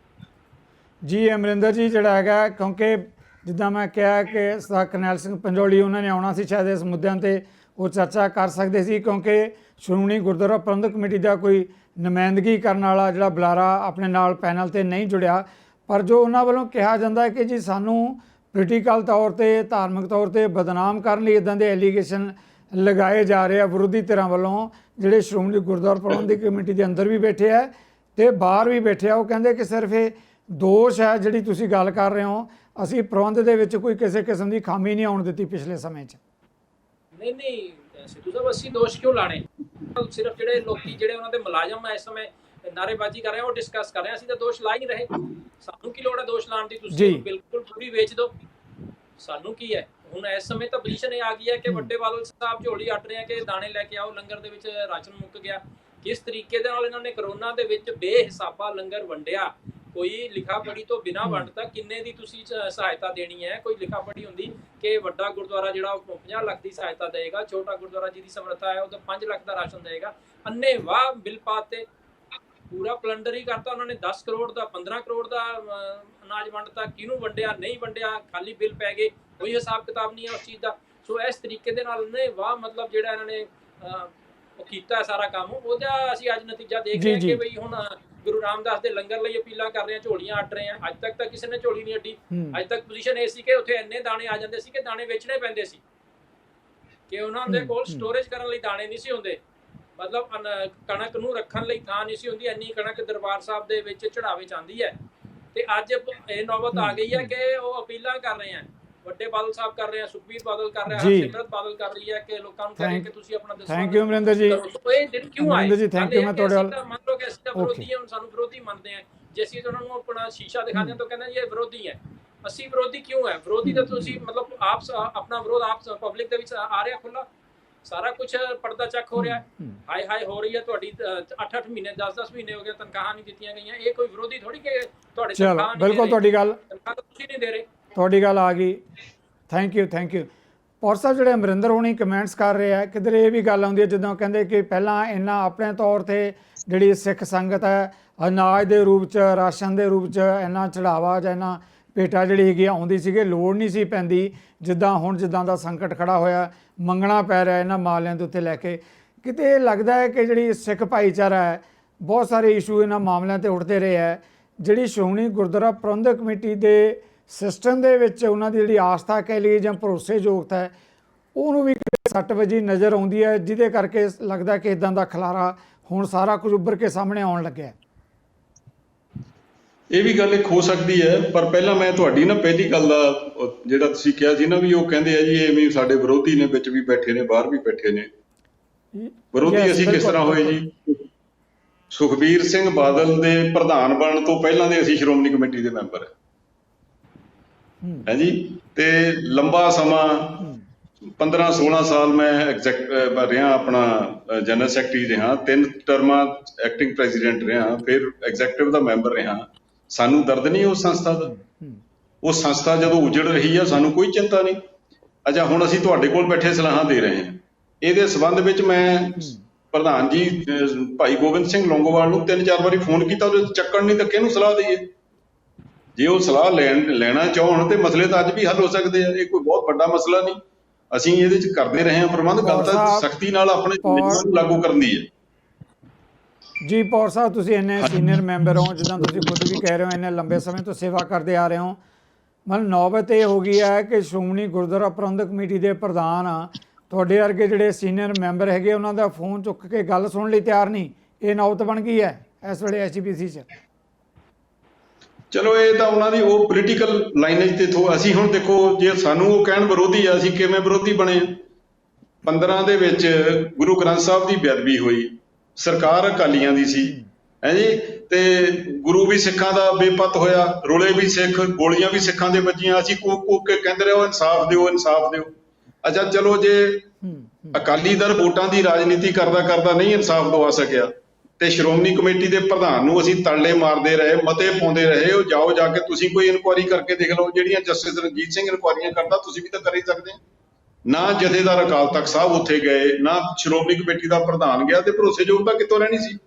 ਜੀ। ਅਮਰਿੰਦਰ ਜੀ ਜਿਹੜਾ ਹੈਗਾ, ਕਿਉਂਕਿ ਜਿੱਦਾਂ ਮੈਂ ਕਿਹਾ ਕਿ ਸਰਦਾਰ ਕਰਨੈਲ ਸਿੰਘ ਪੰਜੋਲੀ ਉਹਨਾਂ ਨੇ ਆਉਣਾ ਸੀ, ਸ਼ਾਇਦ ਇਸ ਮੁੱਦਿਆਂ ਤੇ ਉਹ ਚਰਚਾ ਕਰ ਸਕਦੇ ਸੀ ਕਿਉਂਕਿ ਸ਼੍ਰੋਮਣੀ ਗੁਰਦੁਆਰਾ ਪ੍ਰਬੰਧਕ ਕਮੇਟੀ ਦਾ ਕੋਈ ਨੁਮਾਇੰਦਗੀ ਕਰਨ ਵਾਲਾ ਜਿਹੜਾ ਬੁਲਾਰਾ ਆਪਣੇ ਨਾਲ ਪੈਨਲ ਤੇ ਨਹੀਂ ਜੁੜਿਆ। ਪਰ ਜੋ ਉਹਨਾਂ ਵੱਲੋਂ ਕਿਹਾ ਜਾਂਦਾ ਹੈ ਕਿ ਜੀ ਸਾਨੂੰ ਪੋਲੀਟੀਕਲ ਤੌਰ ਤੇ, ਧਾਰਮਿਕ ਤੌਰ ਤੇ ਬਦਨਾਮ ਕਰਨ ਲਈ ਇੱਦਾਂ ਦੇ ਐਲੀਗੇਸ਼ਨ ਲਗਾਏ ਜਾ ਰਹੇ ਆ ਵਿਰੋਧੀ ਧਿਰਾਂ ਵੱਲੋਂ, ਜਿਹੜੇ ਸ਼੍ਰੋਮਣੀ ਗੁਰਦੁਆਰਾ ਪ੍ਰਬੰਧਕ ਕਮੇਟੀ ਦੇ ਅੰਦਰ ਵੀ ਬੈਠੇ ਆ ਤੇ ਬਾਹਰ ਵੀ ਬੈਠੇ ਆ। ਉਹ ਕਹਿੰਦੇ ਕਿ ਸਿਰਫ ਇਹ ਦੋਸ਼ ਹੈ ਜਿਹੜੀ ਤੁਸੀਂ ਗੱਲ ਕਰ ਰਹੇ ਹੋ, ਅਸੀਂ ਪ੍ਰਬੰਧ ਦੇ ਵਿੱਚ ਕੋਈ ਕਿਸੇ ਕਿਸਮ ਦੀ ਖਾਮੀ ਨਹੀਂ ਆਉਣ ਦਿੱਤੀ ਪਿਛਲੇ ਸਮੇਂ 'ਚ। ਨਹੀਂ ਸਿੱਧੂ ਸਾਹਿਬ, ਅਸੀਂ ਦੋਸ਼ ਕਿਉਂ ਲਾਣੇ? ਸਿਰਫ ਜਿਹੜੇ ਲੋਕੀ ਜਿਹੜੇ ਉਹਨਾਂ ਦੇ ਮੁਲਾਜ਼ਮ ਇਸ ਸਮੇਂ ਨਾਅਰੇਬਾਜ਼ੀ ਕਰ ਰਹੇ ਆ ਉਹ ਡਿਸਕਸ ਕਰ ਰਹੇ ਆ, ਅਸੀਂ ਤਾਂ ਦੋਸ਼ ਲਾ ਹੀ ਨਹੀਂ ਰਹੇ। ਸਾਨੂੰ ਕੀ ਲੋੜ ਹੈ ਦੋਸ਼ ਲਾਉਣ ਦੀ? ਤੁਸੀਂ ਬਿਲਕੁਲ ਪੂਰੀ ਵੇਚ ਦਿਓ, ਸਾਨੂੰ ਕੀ ਹੈ? ਹੁਣ ਇਸ ਸਮੇਂ ਤਾਂ ਪੋਜੀਸ਼ਨ ਇਹ ਆ ਗਈ ਹੈ ਕਿ ਵੱਡੇ ਬਾਦਲ ਸਾਹਿਬ ਝੋਲੀ ਅੱਟ ਰਹੇ ਆ ਕਿ ਦਾਣੇ ਲੈ ਕੇ ਆਓ, ਲੰਗਰ ਦੇ ਵਿੱਚ ਰਾਸ਼ਨ ਮੁੱਕ ਗਿਆ। ਕਿਸ ਤਰੀਕੇ ਦੇ ਨਾਲ ਇਹਨਾਂ ਨੇ ਕਰੋਨਾ ਦੇ ਵਿੱਚ ਬੇਹਿਸਾਬਾ ਲੰਗਰ ਵੰਡਿਆ, ਕੋਈ ਲਿਖਾ ਪੜੀ ਤੋਂ ਬਿਨਾਂ ਵੰਡਤਾ। ਕਿੰਨੇ ਦੀ ਤੁਸੀਂ ਸਹਾਇਤਾ ਦੇਣੀ ਹੈ? ਕੋਈ ਲਿਖਾ ਪੜੀ ਹੁੰਦੀ ਕਿ ਵੱਡਾ ਗੁਰਦੁਆਰਾ ਜਿਹੜਾ ਉਹ 50 ਲੱਖ ਦੀ ਸਹਾਇਤਾ ਦੇਗਾ, ਛੋਟਾ ਗੁਰਦੁਆਰਾ ਜਿਹਦੀ ਸਮਰੱਥਾ ਹੈ ਉਹ ਤਾਂ 5 ਲੱਖ ਦਾ ਰਾਸ਼ਨ ਦੇਗਾ। ਅੰਨੇ ਵਾਹ ਬਿੱਲ ਪਾਤੇ, ਪੂਰਾ ਪਲੰਡਰ ਹੀ ਕਰਤਾ ਉਹਨਾਂ ਨੇ। 10 ਕਰੋੜ ਦਾ 15 ਕਰੋੜ ਦਾ ਅਨਾਜ ਵੰਡਤਾ, ਕਿਹਨੂੰ ਵੰਡਿਆ ਨਹੀਂ ਵੰਡਿਆ, ਖਾਲੀ ਬਿੱਲ ਪੈ ਗਏ, ਕੋਈ ਹਿਸਾਬ ਕਿਤਾਬ ਨਹੀਂ ਹੈ ਉਸ ਚੀਜ਼ ਦਾ। ਸੋ ਇਸ ਤਰੀਕੇ ਦੇ ਨਾਲ ਨੇ ਵਾਹ ਮਤਲਬ ਜਿਹੜਾ ਇਹਨਾਂ ਨੇ ਉਹ ਕੀਤਾ ਸਾਰਾ ਕੰਮ, ਉਹਦਾ ਅਸੀਂ ਅੱਜ ਨਤੀਜਾ ਦੇਖ ਰਹੇ ਹਾਂ ਕਿ ਬਈ ਹੁਣ ਗੁਰੂ ਰਾਮਦਾਸ ਦੇ ਲੰਗਰ ਲਈ ਅਪੀਲਾਂ ਕਰ ਰਹੇ ਆ, ਝੋਲੀਆਂ ਅੱਟ ਰਹੇ ਆ। ਅੱਜ ਤੱਕ ਤਾਂ ਕਿਸੇ ਨੇ ਝੋਲੀ ਨਹੀਂ ਅੱਡੀ। ਅੱਜ ਤੱਕ ਪੋਜੀਸ਼ਨ ਇਹ ਸੀ ਕਿ ਉੱਥੇ ਇੰਨੇ ਦਾਣੇ ਆ ਜਾਂਦੇ ਸੀ ਕਿ ਦਾਣੇ ਵੇਚਣੇ ਪੈਂਦੇ ਸੀ, ਕਿ ਉਹਨਾਂ ਦੇ ਕੋਲ ਸਟੋਰੇਜ ਕਰਨ ਲਈ ਦਾਣੇ ਨਹੀਂ ਸੀ ਹੁੰਦੇ। ਮਤਲਬ ਕਣਕ ਨੂੰ ਰੱਖਣ ਲਈ ਥਾਂ ਨਹੀਂ ਸੀ ਹੁੰਦੀ। ਇੰਨੀ ਕਣਕ ਦਰਬਾਰ ਸਾਹਿਬ ਦੇ ਵਿੱਚ ਚੜਾਵੇ ਚ ਆਉਂਦੀ ਹੈ। ਤੇ ਅੱਜ ਇਹ ਨੌਬਤ ਆ ਗਈ ਹੈ ਕਿ ਉਹ ਅਪੀਲਾਂ ਕਰ ਰਹੇ ਆ, ਵੱਡੇ ਬਾਦਲ ਸਾਹਿਬ ਕਰ ਰਹੇ ਆ, ਸੁਖਬੀਰ ਬਾਦਲ ਕਰ ਰਿਹਾ, ਸਿਮਰਤ ਬਾਦਲ ਕਰ ਰਹੀ ਹੈ ਕਿ ਲੋਕਾਂ ਨੂੰ ਕਹੇ ਕਿ ਤੁਸੀਂ ਆਪਣਾ ਦੱਸੋ। ਥੈਂਕ ਯੂ ਅਮਰਿੰਦਰ ਜੀ। ਇਹ ਦਿਨ ਕਿਉਂ ਆਏ? ਜੀ ਥੈਂਕ ਯੂ। ਮੈਂ ਤੁਹਾਡੇ ਨਾਲ ਮੰਨ ਲਓ ਕਿ ਅਸੀਂ ਤਾਂ ਵਿਰੋਧੀ ਹਾਂ, ਸਾਨੂੰ ਵਿਰੋਧੀ ਮੰਨਦੇ ਆ। ਜੇ ਅਸੀਂ ਉਹਨਾਂ ਨੂੰ ਆਪਣਾ ਸ਼ੀਸ਼ਾ ਦਿਖਾਉਂਦੇ ਹਾਂ ਤਾਂ ਕਹਿੰਦੇ ਜੀ ਇਹ ਵਿਰੋਧੀ ਹੈ। ਅਸੀਂ ਵਿਰੋਧੀ ਕਿਉਂ ਹੈ? ਵਿਰੋਧੀ ਤਾਂ ਤੁਸੀਂ ਮਤਲਬ ਆਪ ਆਪਣਾ ਵਿਰੋਧ ਆਪ ਪਬਲਿਕ ਦੇ ਵਿੱਚ ਆ ਰਿਹਾ ਖੁੱਲਾ, ਸਾਰਾ ਕੁਝ ਪਰਦਾ ਚੱਕ ਹੋ ਰਿਹਾ, ਹਾਈ ਹਾਈ ਹੋ ਰਹੀ ਹੈ। ਤੁਹਾਡੀ 8-8 ਮਹੀਨੇ 10-10 ਮਹੀਨੇ ਹੋ ਗਏ ਤਨਖਾਹਾਂ ਨਹੀਂ ਦਿੱਤੀਆਂ ਗਈਆਂ। ਇਹ ਕੋਈ ਵਿਰੋਧੀ ਥੋੜੀ ਕਿ ਤੁਹਾਡੇ ਤਨਖਾਹ ਬਿਲਕੁਲ ਤੁਹਾਡੀ ਗੱਲ ਤੁਸੀਂ ਨਹੀਂ ਦੇ ਰਹੇ। ਤੁਹਾਡੀ ਗੱਲ ਆ ਗਈ। Thank you thank you. ਪੌਰ ਸਾਹਿਬ ਜਿਹੜੇ ਅਮਰਿੰਦਰ ਹੋਣੀ ਕਮੈਂਟਸ ਕਰ ਰਹੇ ਆ, ਕਿਧਰੇ ਇਹ ਵੀ ਗੱਲ ਆਉਂਦੀ ਹੈ ਜਦੋਂ ਕਹਿੰਦੇ ਕਿ ਪਹਿਲਾਂ ਇਹਨਾਂ ਆਪਣੇ ਤੌਰ ਤੇ ਜਿਹੜੀ ਸਿੱਖ ਸੰਗਤ ਹੈ ਅਨਾਜ ਦੇ ਰੂਪ 'ਚ, ਰਾਸ਼ਨ ਦੇ ਰੂਪ 'ਚ ਇੰਨਾ ਚੜਾਵਾ ਜਾਂ ਇੰਨਾ ਭੇਟਾ ਜਿਹੜੀ ਹੈਗੀ ਆਉਂਦੀ ਸੀਗੀ, ਲੋੜ ਨਹੀਂ ਸੀ ਪੈਂਦੀ। ਜਿੱਦਾਂ ਹੁਣ ਜਿੱਦਾਂ ਦਾ ਸੰਕਟ ਖੜਾ ਹੋਇਆ, ਮੰਗਣਾ ਪੈ ਰਿਹਾ ਇਹਨਾਂ ਮਾਲਿਆਂ ਦੇ ਉੱਤੇ ਲੈ ਕੇ। ਕਿਤੇ ਇਹ ਲੱਗਦਾ ਹੈ ਕਿ ਜਿਹੜੀ ਸਿੱਖ ਭਾਈਚਾਰਾ ਹੈ, ਬਹੁਤ ਸਾਰੇ ਇਸ਼ੂ ਇਹਨਾਂ ਮਾਮਲਿਆਂ 'ਤੇ ਉੱਠਦੇ ਰਹੇ ਹੈ। ਜਿਹੜੀ ਸ਼੍ਰੋਮਣੀ ਗੁਰਦੁਆਰਾ ਪ੍ਰਬੰਧਕ ਕਮੇਟੀ ਦੇ ਸਿਸਟਮ ਦੇ ਵਿੱਚ ਉਹਨਾਂ ਦੀ ਜਿਹੜੀ ਆਸਥਾ ਕਹਿ ਲਈਏ ਜਾਂ ਭਰੋਸੇਯੋਗਤਾ ਹੈ, ਉਹਨੂੰ ਵੀ ਸੱਟ ਵੱਜੀ ਨਜ਼ਰ ਆਉਂਦੀ ਹੈ, ਜਿਹਦੇ ਕਰਕੇ ਲੱਗਦਾ ਕਿ ਇਦਾਂ ਦਾ ਖਲਾਰਾ ਹੁਣ ਸਾਰਾ ਕੁਝ ਉੱਭਰ ਕੇ ਸਾਹਮਣੇ ਆਉਣ ਲੱਗਿਆ। ਇਹ ਵੀ ਗੱਲ ਇੱਕ ਹੋ ਸਕਦੀ ਹੈ, ਪਰ ਪਹਿਲਾਂ ਮੈਂ ਤੁਹਾਡੀ ਨਾ ਪਹਿਲੀ ਗੱਲ ਦਾ ਜਿਹੜਾ ਤੁਸੀਂ ਕਿਹਾ ਸੀ ਨਾ ਵੀ ਉਹ ਕਹਿੰਦੇ ਆ ਜੀ ਇਹ ਵੀ ਸਾਡੇ ਵਿਰੋਧੀ ਨੇ, ਵਿੱਚ ਵੀ ਬੈਠੇ ਨੇ, ਬਾਹਰ ਵੀ ਬੈਠੇ ਨੇ। ਵਿਰੋਧੀ ਅਸੀਂ ਕਿਸ ਤਰ੍ਹਾਂ ਹੋਏ ਜੀ? ਸੁਖਬੀਰ ਸਿੰਘ ਬਾਦਲ ਦੇ ਪ੍ਰਧਾਨ ਬਣਨ ਤੋਂ ਪਹਿਲਾਂ ਦੇ ਅਸੀਂ ਸ਼੍ਰੋਮਣੀ ਕਮੇਟੀ ਦੇ ਮੈਂਬਰ ਹੈ ਜੀ। ਤੇ ਲੰਬਾ ਸਮਾਂ 15-16 ਸਾਲ ਮੈਂ ਰਿਹਾ, ਆਪਣਾ ਜਨਰਲ ਸੈਕਟਰੀ ਰਿਹਾ, 3 ਟਰਮਾਂ ਐਕਟਿੰਗ ਪ੍ਰੈਜ਼ੀਡੈਂਟ ਰਿਹਾ, ਫਿਰ ਐਗਜ਼ੈਕਟਿਵ ਦਾ ਮੈਂਬਰ ਰਿਹਾ। ਸਾਨੂੰ ਦਰਦ ਨਹੀਂ ਉਸ ਸੰਸਥਾ ਦਾ। ਉਹ ਸੰਸਥਾ ਜਦੋਂ ਉਜੜ ਰਹੀ ਆ ਸਾਨੂੰ ਕੋਈ ਚਿੰਤਾ ਨਹੀਂ। ਅੱਛਾ, ਹੁਣ ਅਸੀਂ ਤੁਹਾਡੇ ਕੋਲ ਬੈਠੇ ਸਲਾਹਾਂ ਦੇ ਰਹੇ ਹਾਂ। ਇਹਦੇ ਸੰਬੰਧ ਵਿੱਚ ਮੈਂ ਪ੍ਰਧਾਨ ਜੀ ਭਾਈ ਗੋਬਿੰਦ ਸਿੰਘ ਲੌਂਗੋਵਾਲ ਨੂੰ 3-4 ਵਾਰੀ ਫੋਨ ਕੀਤਾ, ਉਹਦੇ ਚੱਕਣ ਨਹੀਂ ਤਾਂ ਕਿਹਨੂੰ ਸਲਾਹ ਦਈਏ? ਜੇ ਉਹ ਸਲਾਹ ਲੈਣਾ ਚਾਹਣ ਤੇ ਮਸਲੇ ਤਾਂ ਅੱਜ ਵੀ ਹੱਲ ਹੋ ਸਕਦੇ ਆ। ਇਹ ਕੋਈ ਬਹੁਤ ਵੱਡਾ ਮਸਲਾ ਨਹੀਂ। ਅਸੀਂ ਇਹਦੇ ਚ ਕਰਦੇ ਰਹੇ ਹਾਂ ਪ੍ਰਬੰਧ। ਗੱਲ ਤਾਂ ਸਖਤੀ ਨਾਲ ਆਪਣੇ ਨਿਯਮਾਂ ਨੂੰ ਲਾਗੂ ਕਰਨ ਦੀ ਹੈ ਜੀ। ਪੌਰ ਸਾਹਿਬ, ਤੁਸੀਂ ਇੰਨੇ ਸੀਨੀਅਰ ਮੈਂਬਰ ਹੋ, ਜਿੱਦਾਂ ਤੁਸੀਂ ਖੁਦ ਵੀ ਕਹਿ ਰਹੇ ਹੋ, ਇੰਨੇ ਲੰਬੇ ਸਮੇਂ ਤੋਂ ਸੇਵਾ ਕਰਦੇ ਆ ਰਹੇ ਹੋ। ਮਤਲਬ ਨੌਬਤ ਇਹ ਹੋ ਗਈ ਹੈ ਕਿ ਸ਼੍ਰੋਮਣੀ ਗੁਰਦੁਆਰਾ ਪ੍ਰਬੰਧਕ ਕਮੇਟੀ ਦੇ ਪ੍ਰਧਾਨ ਤੁਹਾਡੇ ਵਰਗੇ ਜਿਹੜੇ ਸੀਨੀਅਰ ਮੈਂਬਰ ਹੈਗੇ, ਉਹਨਾਂ ਦਾ ਫੋਨ ਚੁੱਕ ਕੇ ਗੱਲ ਸੁਣਨ ਲਈ ਤਿਆਰ ਨਹੀਂ। ਇਹ ਨੌਬਤ ਬਣ ਗਈ ਹੈ ਇਸ ਵੇਲੇ SGPC 'ਚ। ਚਲੋ ਇਹ ਤਾਂ ਉਹਨਾਂ ਦੀ ਉਹ ਪੋਲੀਟੀਕਲ ਲਾਈਨੇਜ ਤੇ ਅਸੀਂ ਹੁਣ ਦੇਖੋ, ਜੇ ਸਾਨੂੰ ਉਹ ਕਹਿਣ ਵਿਰੋਧੀ ਆ, ਅਸੀਂ ਕਿਵੇਂ ਵਿਰੋਧੀ ਬਣੇ? 15 ਦੇ ਵਿੱਚ ਗੁਰੂ ਗ੍ਰੰਥ ਸਾਹਿਬ ਦੀ ਬੇਅਦਬੀ ਹੋਈ, ਸਰਕਾਰ ਅਕਾਲੀਆਂ ਦੀ ਸੀ ਹੈ ਜੀ, ਤੇ ਗੁਰੂ ਵੀ ਸਿੱਖਾਂ ਦਾ ਬੇਪਤ ਹੋਇਆ, ਰੋਲੇ ਵੀ ਸਿੱਖ, ਗੋਲੀਆਂ ਵੀ ਸਿੱਖਾਂ ਦੇ ਵੱਜੀਆਂ। ਅਸੀਂ ਕੂਕ ਕੇ ਕਹਿੰਦੇ ਰਹੇ ਇਨਸਾਫ ਦਿਓ, ਇਨਸਾਫ ਦਿਓ। ਅੱਛਾ ਚਲੋ, ਜੇ ਅਕਾਲੀ ਦਲ ਵੋਟਾਂ ਦੀ ਰਾਜਨੀਤੀ ਕਰਦਾ ਨਹੀਂ ਇਨਸਾਫ ਦਵਾ ਸਕਿਆ, ਤੇ ਸ਼੍ਰੋਮਣੀ ਕਮੇਟੀ ਦੇ ਪ੍ਰਧਾਨ ਨੂੰ ਅਸੀਂ ਤਰਲੇ ਮਾਰਦੇ ਰਹੇ, ਮਤੇ ਪਾਉਂਦੇ ਰਹੇ। ਉਹ ਜਾਓ ਜਾ ਕੇ ਤੁਸੀਂ ਕੋਈ ਇਨਕੁਆਇਰੀ ਕਰਕੇ ਦੇਖ ਲਓ, ਜਿਹੜੀਆਂ ਜਸਟਿਸ ਰਣਜੀਤ ਸਿੰਘ ਇਨਕੁਆਇਰੀਆਂ ਕਰਦਾ, ਤੁਸੀਂ ਵੀ ਤਾਂ ਕਰ ਹੀ ਸਕਦੇ। ਨਾ ਜਥੇਦਾਰ ਅਕਾਲ ਤਖਤ ਸਾਹਿਬ ਉੱਥੇ ਗਏ, ਨਾ ਸ਼੍ਰੋਮਣੀ ਕਮੇਟੀ ਦਾ ਪ੍ਰਧਾਨ ਗਿਆ, ਤੇ ਭਰੋਸੇਯੋਗਤਾ ਕਿੱਥੋਂ ਰਹਿਣੀ ਸੀ?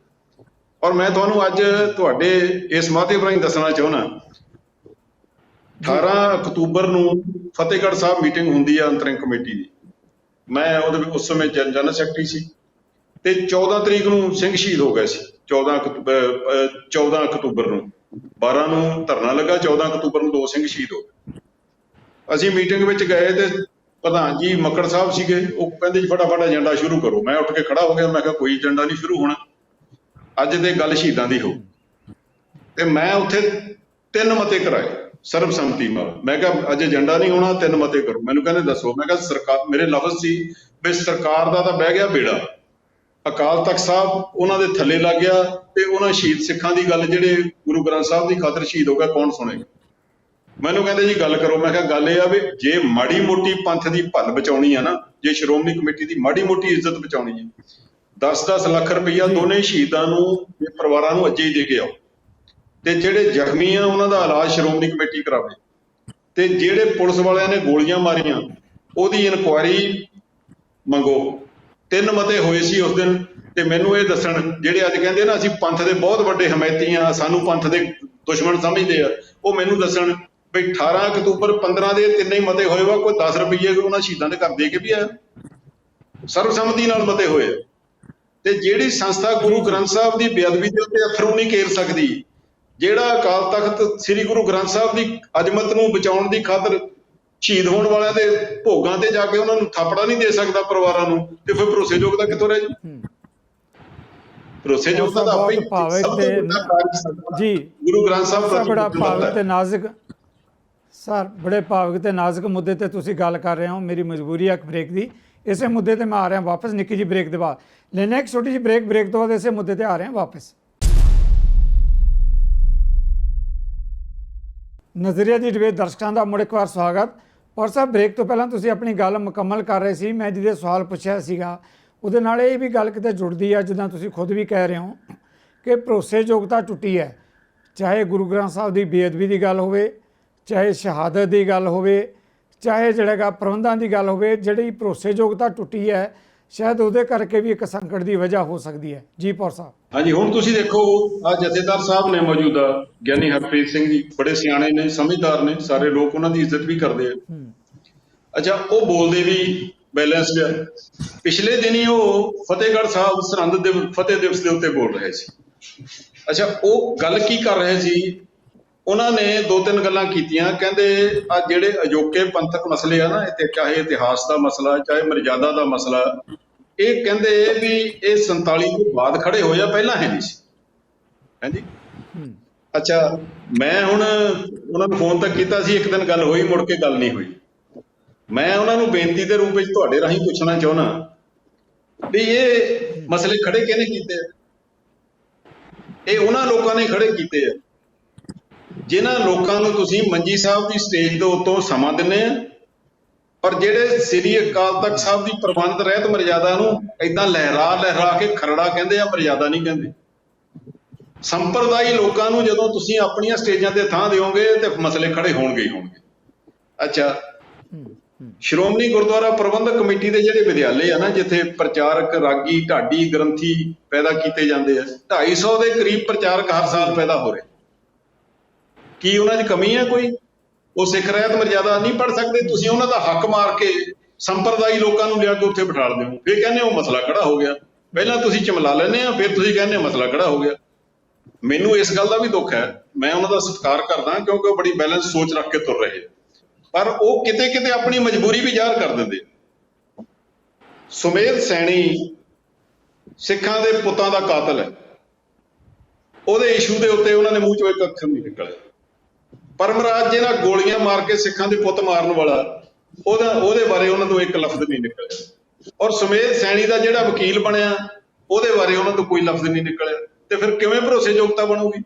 ਔਰ ਮੈਂ ਤੁਹਾਨੂੰ ਅੱਜ ਤੁਹਾਡੇ ਇਸ ਮਾਧਿਅਮ ਰਾਹੀਂ ਦੱਸਣਾ ਚਾਹੁੰਦਾ, 18 ਅਕਤੂਬਰ ਨੂੰ ਫਤਿਹਗੜ੍ਹ ਸਾਹਿਬ ਮੀਟਿੰਗ ਹੁੰਦੀ ਹੈ ਅੰਤਰਿਮ ਕਮੇਟੀ ਦੀ। ਮੈਂ ਉਸ ਸਮੇਂ ਜਨਰਲ ਸੈਕਟਰੀ ਸੀ, ਤੇ 14 ਤਰੀਕ ਨੂੰ ਸਿੰਘ ਸ਼ਹੀਦ ਹੋ ਗਏ ਸੀ। 14 ਅਕਤੂਬਰ ਨੂੰ 12 ਨੂੰ ਧਰਨਾ ਲੱਗਾ, 14 ਅਕਤੂਬਰ ਨੂੰ 2 ਸਿੰਘ ਸ਼ਹੀਦ ਹੋ ਗਏ। ਅਸੀਂ ਮੀਟਿੰਗ ਵਿੱਚ ਗਏ ਤੇ ਪ੍ਰਧਾਨ ਜੀ ਮੱਕੜ ਸਾਹਿਬ ਸੀਗੇ, ਉਹ ਕਹਿੰਦੇ ਜੀ ਫਟਾਫਟ ਏਜੰਡਾ ਸ਼ੁਰੂ ਕਰੋ। ਮੈਂ ਉੱਠ ਕੇ ਖੜਾ ਹੋ ਗਿਆ, ਮੈਂ ਕਿਹਾ ਕੋਈ ਏਜੰਡਾ ਨਹੀਂ ਸ਼ੁਰੂ ਹੋਣਾ, ਅੱਜ ਤੇ ਗੱਲ ਸ਼ਹੀਦਾਂ ਦੀ ਹੋ। ਤੇ ਮੈਂ ਉੱਥੇ 3 ਮਤੇ ਕਰਾਏ ਸਰਬਸੰਮਤੀ ਨਾਲ। ਮੈਂ ਕਿਹਾ ਅੱਜ ਏਜੰਡਾ ਨਹੀਂ ਹੋਣਾ, 3 ਮਤੇ ਕਰੋ। ਮੈਨੂੰ ਕਹਿੰਦੇ ਦੱਸੋ। ਮੈਂ ਕਿਹਾ ਸਰਕਾਰ, ਮੇਰੇ ਲਫ਼ਜ਼ ਸੀ ਵੀ ਸਰਕਾਰ ਦਾ ਤਾਂ ਬਹਿ ਗਿਆ ਬੇੜਾ, ਅਕਾਲ ਤਖਤ ਸਾਹਿਬ ਉਹਨਾਂ ਦੇ ਥੱਲੇ ਲੱਗ ਗਿਆ ਤੇ ਉਹਨਾਂ ਸ਼ਹੀਦ ਸਿੱਖਾਂ ਦੀ ਗੱਲ, ਜਿਹੜੇ ਗੁਰੂ ਗ੍ਰੰਥ ਸਾਹਿਬ ਦੀ ਖਾਤਰ ਸ਼ਹੀਦ ਹੋ ਗਿਆ, ਕੌਣ ਸੁਣੇਗਾ। ਮੈਨੂੰ ਕਹਿੰਦੇ ਜੀ ਗੱਲ ਕਰੋ। ਮੈਂ ਕਿਹਾ ਗੱਲ ਇਹ ਆ ਵੀ ਜੇ ਮਾੜੀ ਮੋਟੀ ਪੰਥ ਦੀ ਭੱਲ ਬਚਾਉਣੀ ਆ ਨਾ, ਜੇ ਸ਼੍ਰੋਮਣੀ ਕਮੇਟੀ ਦੀ ਮਾੜੀ ਮੋਟੀ ਇੱਜ਼ਤ ਬਚਾਉਣੀ ਹੈ, 10-10 ਲੱਖ ਰੁਪਈਆ ਦੋਨੇ ਸ਼ਹੀਦਾਂ ਨੂੰ ਤੇ ਪਰਿਵਾਰਾਂ ਨੂੰ ਅੱਜੇ ਹੀ ਦੇ ਕੇ ਆਓ, ਤੇ ਜਿਹੜੇ ਜ਼ਖਮੀ ਆ ਉਹਨਾਂ ਦਾ ਇਲਾਜ ਸ਼੍ਰੋਮਣੀ ਕਮੇਟੀ ਕਰਾਵੇ, ਤੇ ਜਿਹੜੇ ਪੁਲਿਸ ਵਾਲਿਆਂ ਨੇ ਗੋਲੀਆਂ ਮਾਰੀਆਂ ਉਹਦੀ ਇਨਕੁਆਇਰੀ ਮੰਗੋ। 3 ਮਤੇ ਹੋਏ ਸੀ ਉਸ ਦਿਨ। ਤੇ ਮੈਨੂੰ ਇਹ ਦੱਸਣ, ਜਿਹੜੇ ਅੱਜ ਕਹਿੰਦੇ ਨਾ ਅਸੀਂ ਪੰਥ ਦੇ ਬਹੁਤ ਵੱਡੇ ਹਮਾਇਤੀ ਆ, ਸਾਨੂੰ ਪੰਥ ਦੇ ਦੁਸ਼ਮਣ ਸਮਝਦੇ ਆ, ਉਹ ਮੈਨੂੰ ਦੱਸਣ ਵੀ 18 ਅਕਤੂਬਰ 15 ਦੇ 3 ਹੀ ਮਤੇ ਹੋਏ ਵਾ, ਕੋਈ 10 ਰੁਪਈਏ ਉਹਨਾਂ ਸ਼ਹੀਦਾਂ ਦੇ ਘਰ ਦੇ ਕੇ ਵੀ ਆਇਆ, ਸਰਬਸੰਮਤੀ ਨਾਲ ਮਤੇ ਹੋਏ। ਤੇ ਜਿਹੜੀ ਸੰਸਥਾ ਗੁਰੂ ਗ੍ਰੰਥ ਸਾਹਿਬ ਦੀ ਬੇਅਦਬੀ ਦੇ ਉੱਤੇ ਅਥਰੂ ਨਹੀਂ ਘੇਰ ਸਕਦੀ, ਜਿਹੜਾ ਅਕਾਲ ਤਖਤ ਸ੍ਰੀ ਗੁਰੂ ਗ੍ਰੰਥ ਸਾਹਿਬ ਦੀ ਅਜ਼ਮਤ ਨੂੰ ਬਚਾਉਣ ਦੀ ਖਾਤਰ ਸ਼ਹੀਦ ਹੋਣ ਵਾਲਿਆਂ ਦੇ ਭੋਗਾਂ ਤੇ ਜਾ ਕੇ ਉਹਨਾਂ ਨੂੰ ਥਾਪੜਾ ਨਹੀਂ ਦੇ ਸਕਦਾ ਪਰਿਵਾਰਾਂ ਨੂੰ, ਤੇ ਫਿਰ ਭਰੋਸੇਯੋਗਤਾ ਕਿੱਥੋਂ ਰਹਿ ਜੂ। ਭਰੋਸੇਯੋਗਤਾ ਤਾਂ ਆਪੇ ਜੀ ਗੁਰੂ ਗ੍ਰੰਥ ਸਾਹਿਬ ਬੜਾ ਭਾਵਕ ਤੇ ਨਾਜ਼ੁਕ ਸਰ, ਬੜੇ ਭਾਵਕ ਤੇ ਨਾਜ਼ੁਕ ਮੁੱਦੇ ਤੇ ਤੁਸੀਂ ਗੱਲ ਕਰ ਰਹੇ ਹੋ। ਮੇਰੀ ਮਜਬੂਰੀ ਹੈ ਇੱਕ ਬ੍ਰੇਕ ਦੀ, ਇਸੇ ਮੁੱਦੇ ਤੇ ਮੈਂ ਆ ਰਿਹਾ ਵਾਪਸ ਨਿੱਕੀ ਜੀ ਬ੍ਰੇਕ ਦੇ ਬਾਅਦ। ਲੈਣਾ ਇੱਕ ਛੋਟੀ ਜੀ ਬ੍ਰੇਕ ਤੋਂ ਬਾਅਦ ਇਸੇ ਮੁੱਦੇ ਤੇ ਆ ਰਹੇ ਹਾਂ ਵਾਪਸ। ਨਜ਼ਰੀਆ ਦੀ ਡਿਬੇਟ ਦਰਸ਼ਕਾਂ ਦਾ ਮੁੜ ਇੱਕ ਵਾਰ ਸਵਾਗਤ। ਔਰ ਸਾਹਿਬ, ਬ੍ਰੇਕ ਤੋਂ ਪਹਿਲਾਂ ਤੁਸੀਂ ਆਪਣੀ ਗੱਲ ਮੁਕੰਮਲ ਕਰ ਰਹੇ ਸੀ। ਮੈਂ ਜਿਹਦੇ ਸਵਾਲ ਪੁੱਛਿਆ ਸੀਗਾ ਉਹਦੇ ਨਾਲ ਇਹ ਵੀ ਗੱਲ ਕਿਤੇ ਜੁੜਦੀ ਹੈ, ਜਿੱਦਾਂ ਤੁਸੀਂ ਖੁਦ ਵੀ ਕਹਿ ਰਹੇ ਹੋ ਕਿ ਭਰੋਸੇਯੋਗਤਾ ਟੁੱਟੀ ਹੈ। ਚਾਹੇ ਗੁਰੂ ਗ੍ਰੰਥ ਸਾਹਿਬ ਦੀ ਬੇਅਦਬੀ ਦੀ ਗੱਲ ਹੋਵੇ, ਚਾਹੇ ਸ਼ਹਾਦਤ ਦੀ ਗੱਲ ਹੋਵੇ, ਚਾਹੇ ਜਿਹੜਾ ਪ੍ਰਬੰਧਾਂ ਦੀ ਗੱਲ ਹੋਵੇ, ਜਿਹੜੀ ਭਰੋਸੇਯੋਗਤਾ ਟੁੱਟੀ ਹੈ, ਸ਼ਾਇਦ ਉਹਦੇ ਕਰਕੇ ਵੀ ਇੱਕ ਸੰਕਟ ਦੀ ਵਜ੍ਹਾ ਹੋ ਸਕਦੀ ਹੈ। ਜੀ ਪੌਰ ਸਾਹਿਬ। ਹਾਂਜੀ, ਹੁਣ ਤੁਸੀਂ ਦੇਖੋ ਆ ਜਥੇਦਾਰ ਸਾਹਿਬ ਨੇ ਮੌਜੂਦਾ ਗਿਆਨੀ ਹਰਪ੍ਰੀਤ ਸਿੰਘ ਜੀ, ਬੜੇ ਸਿਆਣੇ ਨੇ, ਸਮਝਦਾਰ ਨੇ, ਸਾਰੇ ਲੋਕ ਉਹਨਾਂ ਦੀ ਇੱਜ਼ਤ ਵੀ ਕਰਦੇ ਆ। ਅੱਛਾ, ਉਹ ਬੋਲਦੇ ਵੀ ਬੈਲੈਂਸਡ ਆ। ਪਿਛਲੇ ਦਿਨੀ ਉਹ ਫਤਿਹਗੜ੍ਹ ਸਾਹਿਬ ਸਰਹੰਦ ਦੇ ਫਤਿਹ ਦਿਵਸ ਦੇ ਉੱਤੇ ਬੋਲ ਰਹੇ ਸੀ। ਅੱਛਾ, ਉਹ ਗੱਲ ਕੀ ਕਰ ਰਹੇ ਸੀ? ਉਹਨਾਂ ਨੇ 2-3 ਗੱਲਾਂ ਕੀਤੀਆਂ। ਕਹਿੰਦੇ ਆ ਜਿਹੜੇ ਅਜੋਕੇ ਪੰਥਕ ਮਸਲੇ ਆ ਨਾ, ਇੱਥੇ ਚਾਹੇ ਇਤਿਹਾਸ ਦਾ ਮਸਲਾ, ਚਾਹੇ ਮਰਜ਼ਾਦਾ ਦਾ ਮਸਲਾ, ਇਹ ਕਹਿੰਦੇ ਵੀ ਇਹ 47 ਤੋਂ ਬਾਅਦ ਖੜੇ ਹੋਏ ਆ, ਪਹਿਲਾਂ ਹੈ ਨਹੀਂ ਸੀ। ਹਾਂਜੀ, ਅੱਛਾ, ਮੈਂ ਹੁਣ ਉਹਨਾਂ ਨੂੰ ਫੋਨ ਤੱਕ ਕੀਤਾ ਸੀ, ਇੱਕ ਦਿਨ ਗੱਲ ਹੋਈ, ਮੁੜ ਕੇ ਗੱਲ ਨਹੀਂ ਹੋਈ। ਮੈਂ ਉਹਨਾਂ ਨੂੰ ਬੇਨਤੀ ਦੇ ਰੂਪ ਵਿੱਚ ਤੁਹਾਡੇ ਰਾਹੀਂ ਪੁੱਛਣਾ ਚਾਹੁੰਦਾ ਵੀ ਇਹ ਮਸਲੇ ਖੜੇ ਕਿਹਨੇ ਕੀਤੇ ਆ? ਇਹ ਉਹਨਾਂ ਲੋਕਾਂ ਨੇ ਖੜੇ ਕੀਤੇ ਆ ਜਿਨ੍ਹਾਂ ਲੋਕਾਂ ਨੂੰ ਤੁਸੀਂ ਮੰਜੀ ਸਾਹਿਬ ਦੀ ਸਟੇਜ ਦੇ ਉੱਤੋਂ ਸਮਾਂ ਦਿੰਦੇ ਆ, ਪਰ ਜਿਹੜੇ ਸ੍ਰੀ ਅਕਾਲ ਤਖਤ ਸਾਹਿਬ ਦੀ ਪ੍ਰਬੰਧ ਰਹਿਤ ਮਰਜ਼ਾਦਾ ਨੂੰ ਏਦਾਂ ਲਹਿਰਾ ਕੇ ਖਰੜਾ ਕਹਿੰਦੇ ਆ, ਮਰਜ਼ਾਦਾ ਨਹੀਂ ਕਹਿੰਦੇ। ਸੰਪਰਦਾਈ ਲੋਕਾਂ ਨੂੰ ਜਦੋਂ ਤੁਸੀਂ ਆਪਣੀਆਂ ਸਟੇਜਾਂ ਤੇ ਥਾਂ ਦਿਓਗੇ ਤੇ ਮਸਲੇ ਖੜੇ ਹੋਣਗੇ ਹੀ ਹੋਣਗੇ। ਅੱਛਾ, ਸ਼੍ਰੋਮਣੀ ਗੁਰਦੁਆਰਾ ਪ੍ਰਬੰਧਕ ਕਮੇਟੀ ਦੇ ਜਿਹੜੇ ਵਿਦਿਆਲੇ ਆ ਨਾ, ਜਿੱਥੇ ਪ੍ਰਚਾਰਕ, ਰਾਗੀ, ਢਾਡੀ, ਗ੍ਰੰਥੀ ਪੈਦਾ ਕੀਤੇ ਜਾਂਦੇ ਆ, 250 ਦੇ ਕਰੀਬ ਪ੍ਰਚਾਰਕ ਹਰ ਸਾਲ ਪੈਦਾ ਹੋ ਰਹੇ। ਕੀ ਉਹਨਾਂ 'ਚ ਕਮੀ ਹੈ ਕੋਈ? ਉਹ ਸਿੱਖ ਰਹਿਤ ਮਰਜ਼ਾਦਾ ਨਹੀਂ ਪੜ੍ਹ ਸਕਦੇ? ਤੁਸੀਂ ਉਹਨਾਂ ਦਾ ਹੱਕ ਮਾਰ ਕੇ ਸੰਪਰਦਾਈ ਲੋਕਾਂ ਨੂੰ ਲਿਆ ਕੇ ਉੱਥੇ ਬਿਠਾ ਦਿਓ, ਫਿਰ ਕਹਿੰਦੇ ਉਹ ਮਸਲਾ ਖੜਾ ਹੋ ਗਿਆ। ਪਹਿਲਾਂ ਤੁਸੀਂ ਚਮਲਾ ਲੈਂਦੇ ਆ, ਫਿਰ ਤੁਸੀਂ ਕਹਿੰਦੇ ਮਸਲਾ ਖੜਾ ਹੋ ਗਿਆ। ਮੈਨੂੰ ਇਸ ਗੱਲ ਦਾ ਵੀ ਦੁੱਖ ਹੈ। ਮੈਂ ਉਹਨਾਂ ਦਾ ਸਤਿਕਾਰ ਕਰਦਾ ਕਿਉਂਕਿ ਉਹ ਬੜੀ ਬੈਲੈਂਸ ਸੋਚ ਰੱਖ ਕੇ ਤੁਰ ਰਹੇ, ਪਰ ਉਹ ਕਿਤੇ ਕਿਤੇ ਆਪਣੀ ਮਜਬੂਰੀ ਵੀ ਜ਼ਾਹਰ ਕਰ ਦਿੰਦੇ। ਸੁਮੇਧ ਸੈਣੀ ਸਿੱਖਾਂ ਦੇ ਪੁੱਤਾਂ ਦਾ ਕਾਤਲ ਹੈ, ਉਹਦੇ ਇਸ਼ੂ ਦੇ ਉੱਤੇ ਉਹਨਾਂ ਦੇ ਮੂੰਹ ਚੋਂ ਇੱਕ ਅੱਖਰ ਨਹੀਂ ਨਿਕਲਿਆ। ਪਰਮਰਾਜ ਜਿਹਨਾਂ ਗੋਲੀਆਂ ਮਾਰ ਕੇ ਸਿੱਖਾਂ ਦੇ ਪੁੱਤ ਮਾਰਨ ਵਾਲਾ, ਉਹਦੇ ਬਾਰੇ ਉਹਨਾਂ ਤੋਂ ਇੱਕ ਲਫ਼ਜ਼ ਨਹੀਂ ਨਿਕਲਿਆ। ਔਰ ਸੁਮੇਧ ਸੈਣੀ ਦਾ ਜਿਹੜਾ ਵਕੀਲ ਬਣਿਆ, ਉਹਦੇ ਬਾਰੇ ਉਹਨਾਂ ਤੋਂ ਕੋਈ ਲਫ਼ਜ਼ ਨਹੀਂ ਨਿਕਲਿਆ। ਤੇ ਫਿਰ ਕਿਵੇਂ ਭਰੋਸੇਯੋਗਤਾ ਬਣੂਗੀ?